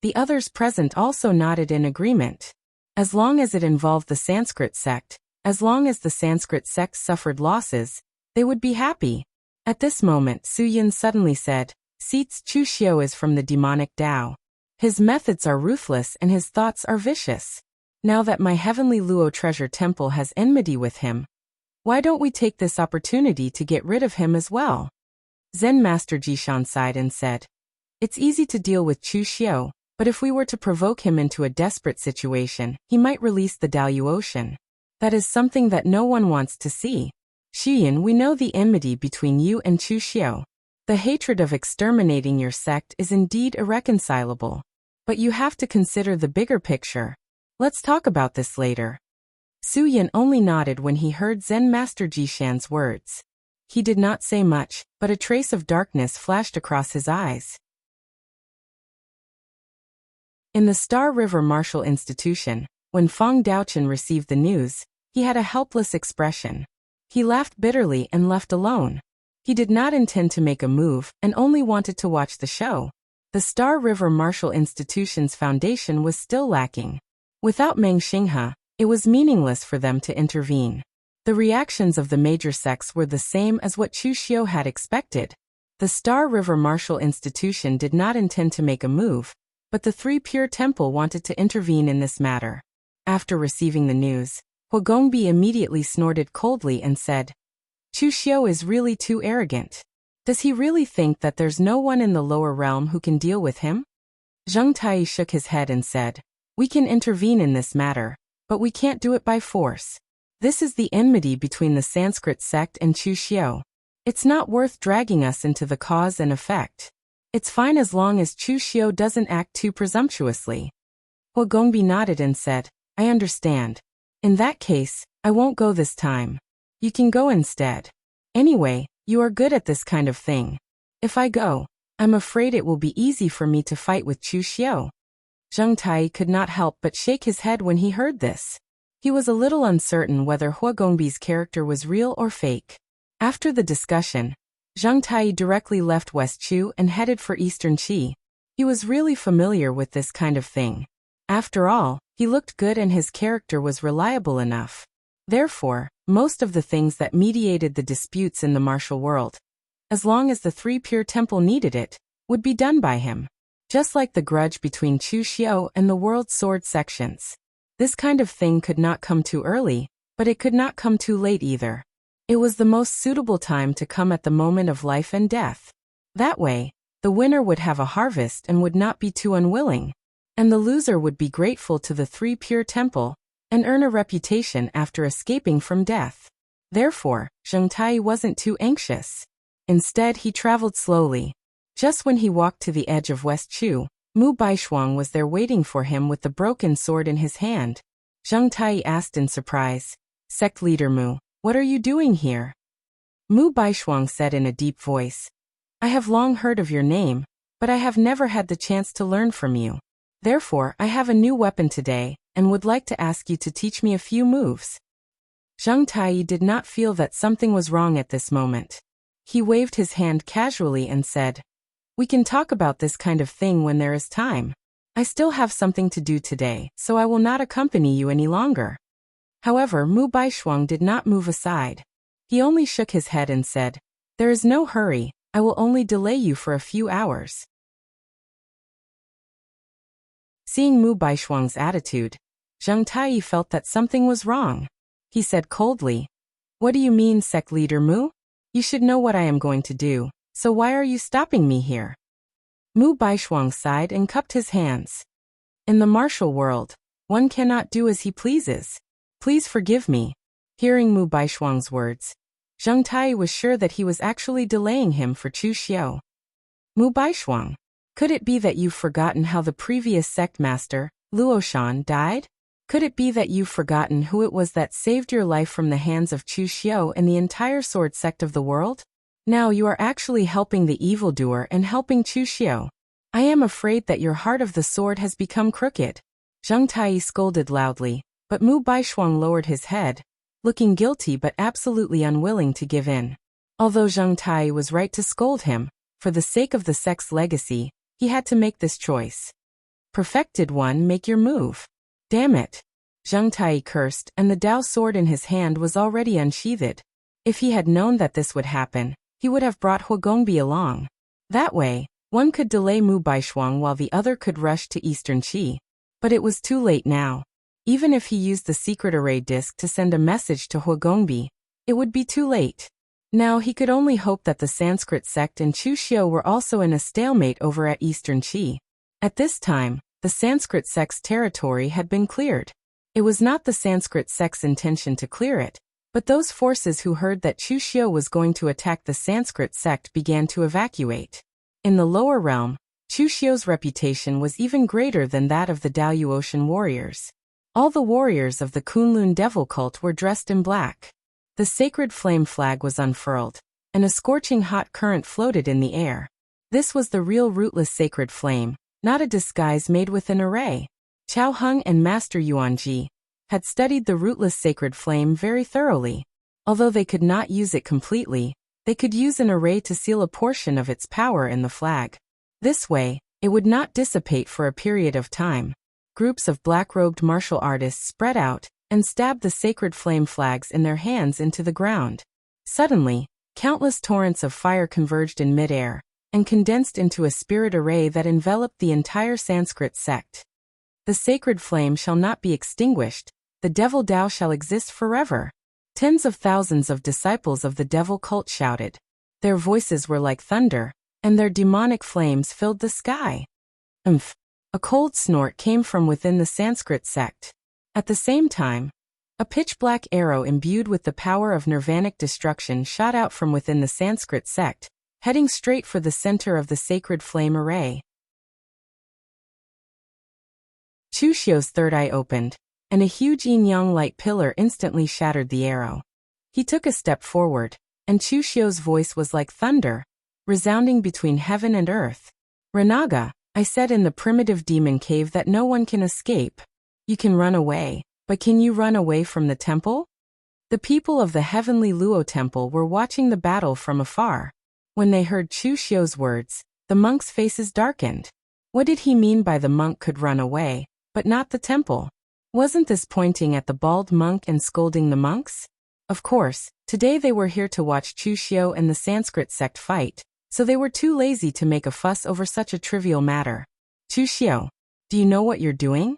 The others present also nodded in agreement. As long as it involved the Sanskrit sect, as long as the Sanskrit sect suffered losses, they would be happy. At this moment, Su Yin suddenly said, "Seats, Chu Xiu is from the demonic Tao. His methods are ruthless and his thoughts are vicious. Now that my Heavenly Luo Treasure Temple has enmity with him, why don't we take this opportunity to get rid of him as well?" Zen Master Jishan sighed and said, "It's easy to deal with Chu Xiu, but if we were to provoke him into a desperate situation, he might release the Dalu Ocean. That is something that no one wants to see. Xiyin, we know the enmity between you and Chu Xiu. The hatred of exterminating your sect is indeed irreconcilable. But you have to consider the bigger picture. Let's talk about this later." Su Yin only nodded when he heard Zen Master Jishan's words. He did not say much, but a trace of darkness flashed across his eyes. In the Star River Martial Institution, when Feng Daochen received the news, he had a helpless expression. He laughed bitterly and left alone. He did not intend to make a move and only wanted to watch the show. The Star River Martial Institution's foundation was still lacking. Without Meng Xinghe, it was meaningless for them to intervene. The reactions of the major sects were the same as what Chu Xiu had expected. The Star River Martial Institution did not intend to make a move, but the Three Pure Temple wanted to intervene in this matter. After receiving the news, Huagongbi immediately snorted coldly and said, "Chu Xiu is really too arrogant. Does he really think that there's no one in the lower realm who can deal with him?" Zheng Tai shook his head and said, "We can intervene in this matter, but we can't do it by force. This is the enmity between the Sanskrit sect and Chu Xiu. It's not worth dragging us into the cause and effect. It's fine as long as Chu Xiu doesn't act too presumptuously." Huagongbi nodded and said, "I understand. In that case, I won't go this time. You can go instead. Anyway, you are good at this kind of thing. If I go, I'm afraid it will be easy for me to fight with Chu Xiu." Zheng Tai could not help but shake his head when he heard this. He was a little uncertain whether Huagongbi's character was real or fake. After the discussion, Zheng Tai directly left West Chu and headed for Eastern Qi. He was really familiar with this kind of thing. After all, he looked good and his character was reliable enough. Therefore, most of the things that mediated the disputes in the martial world, as long as the Three Pure Temple needed it, would be done by him. Just like the grudge between Chu Xiu and the World Sword sections. This kind of thing could not come too early, but it could not come too late either. It was the most suitable time to come at the moment of life and death. That way, the winner would have a harvest and would not be too unwilling, and the loser would be grateful to the Three Pure Temple and earn a reputation after escaping from death. Therefore, Zheng Tai wasn't too anxious. Instead, he traveled slowly. Just when he walked to the edge of West Chu, Mu Baishuang was there waiting for him with the broken sword in his hand. Zheng Tai asked in surprise, "Sect leader Mu, what are you doing here?" Mu Baishuang said in a deep voice, "I have long heard of your name, but I have never had the chance to learn from you. Therefore, I have a new weapon today, and would like to ask you to teach me a few moves." Zheng Tai did not feel that something was wrong at this moment. He waved his hand casually and said, "We can talk about this kind of thing when there is time. I still have something to do today, so I will not accompany you any longer." However, Mu Baishuang did not move aside. He only shook his head and said, "There is no hurry, I will only delay you for a few hours." Seeing Mu Baishuang's attitude, Zheng Tai felt that something was wrong. He said coldly, "What do you mean, sect leader Mu? You should know what I am going to do, so why are you stopping me here?" Mu Baishuang sighed and cupped his hands. "In the martial world, one cannot do as he pleases. Please forgive me." Hearing Mu Baishuang's words, Zheng Tai was sure that he was actually delaying him for Chu Xiu. "Mu Baishuang, could it be that you've forgotten how the previous sect master, Luo Shan, died? Could it be that you've forgotten who it was that saved your life from the hands of Chu Xiu and the entire sword sect of the world? Now you are actually helping the evildoer and helping Chu Xiu. I am afraid that your heart of the sword has become crooked." Zheng Tai scolded loudly, but Mu Baishuang lowered his head, looking guilty but absolutely unwilling to give in. Although Zheng Tai was right to scold him, for the sake of the sect's legacy, he had to make this choice. "Perfected one, make your move." "Damn it!" Zheng Tai cursed, and the Dao sword in his hand was already unsheathed. If he had known that this would happen, he would have brought Hu Gongbi along. That way, one could delay Mu Baishuang while the other could rush to Eastern Qi. But it was too late now. Even if he used the secret array disk to send a message to Hu Gongbi, it would be too late. Now he could only hope that the Sanskrit sect and Chu Xiu were also in a stalemate over at Eastern Qi. At this time, the Sanskrit sect's territory had been cleared. It was not the Sanskrit sect's intention to clear it, but those forces who heard that Chu Xiu was going to attack the Sanskrit sect began to evacuate. In the lower realm, Chu Xiu's reputation was even greater than that of the Daoyu Ocean warriors. All the warriors of the Kunlun devil cult were dressed in black. The sacred flame flag was unfurled, and a scorching hot current floated in the air. This was the real rootless sacred flame, not a disguise made with an array. Chao Heng and Master Yuanji had studied the rootless sacred flame very thoroughly. Although they could not use it completely, they could use an array to seal a portion of its power in the flag. This way, it would not dissipate for a period of time. Groups of black-robed martial artists spread out and stabbed the sacred flame flags in their hands into the ground. Suddenly, countless torrents of fire converged in midair and condensed into a spirit array that enveloped the entire Sanskrit sect. "The sacred flame shall not be extinguished. The devil Tao shall exist forever." Tens of thousands of disciples of the devil cult shouted. Their voices were like thunder, and their demonic flames filled the sky. "Umph!" A cold snort came from within the Sanskrit sect. At the same time, a pitch-black arrow imbued with the power of nirvanic destruction shot out from within the Sanskrit sect, heading straight for the center of the sacred flame array. Chu Xiu's third eye opened, and a huge yin-yang light pillar instantly shattered the arrow. He took a step forward, and Chu Xiu's voice was like thunder, resounding between heaven and earth. "Renaga, I said in the primitive demon cave that no one can escape. You can run away, but can you run away from the temple?" The people of the heavenly Luo temple were watching the battle from afar. When they heard Chu Xiu's words, the monks' faces darkened. What did he mean by the monk could run away, but not the temple? Wasn't this pointing at the bald monk and scolding the monks? Of course, today they were here to watch Chu Xiu and the Sanskrit sect fight, so they were too lazy to make a fuss over such a trivial matter. "Chu Xiu, do you know what you're doing?"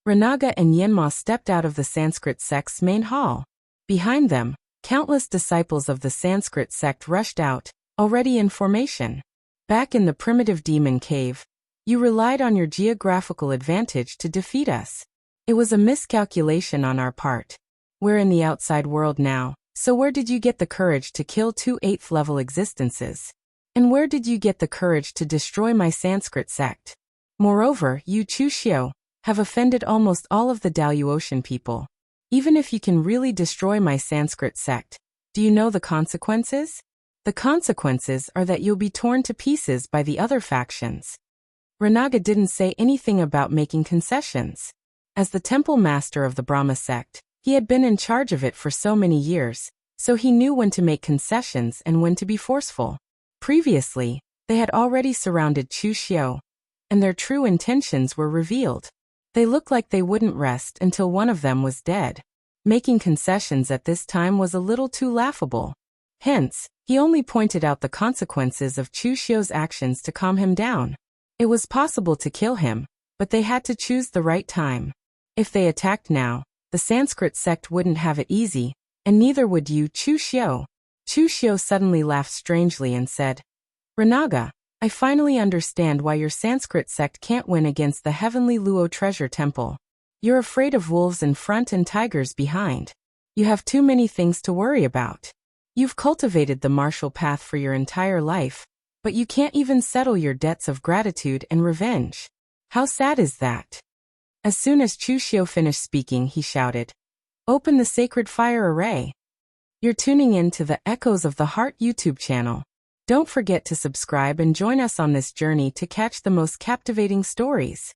Renaga and Yanma stepped out of the Sanskrit sect's main hall. Behind them, countless disciples of the Sanskrit sect rushed out, already in formation. "Back in the primitive demon cave, you relied on your geographical advantage to defeat us. It was a miscalculation on our part. We're in the outside world now, So where did you get the courage to kill 2 8th-level existences? And where did you get the courage to destroy my Sanskrit sect? Moreover, you Chu Xiu have offended almost all of the Daluotian people. Even if you can really destroy my Sanskrit sect, do you know the consequences? The consequences are that you'll be torn to pieces by the other factions. Renaga didn't say anything about making concessions. As the temple master of the Brahma sect, he had been in charge of it for so many years, so he knew when to make concessions and when to be forceful. Previously, they had already surrounded Chu Xiu, and their true intentions were revealed. They looked like they wouldn't rest until one of them was dead. Making concessions at this time was a little too laughable. Hence, he only pointed out the consequences of Chu Xiu's actions to calm him down. It was possible to kill him, but they had to choose the right time. If they attacked now, the Sanskrit sect wouldn't have it easy, and neither would you Chu Xiu. Chu Xiu suddenly laughed strangely and said, Renaga, I finally understand why your Sanskrit sect can't win against the heavenly Luo treasure temple. You're afraid of wolves in front and tigers behind. You have too many things to worry about. You've cultivated the martial path for your entire life, but you can't even settle your debts of gratitude and revenge. How sad is that? As soon as Chu Xiu finished speaking, he shouted, Open the sacred fire array. You're tuning in to the Echoes of the Heart YouTube channel. Don't forget to subscribe and join us on this journey to catch the most captivating stories.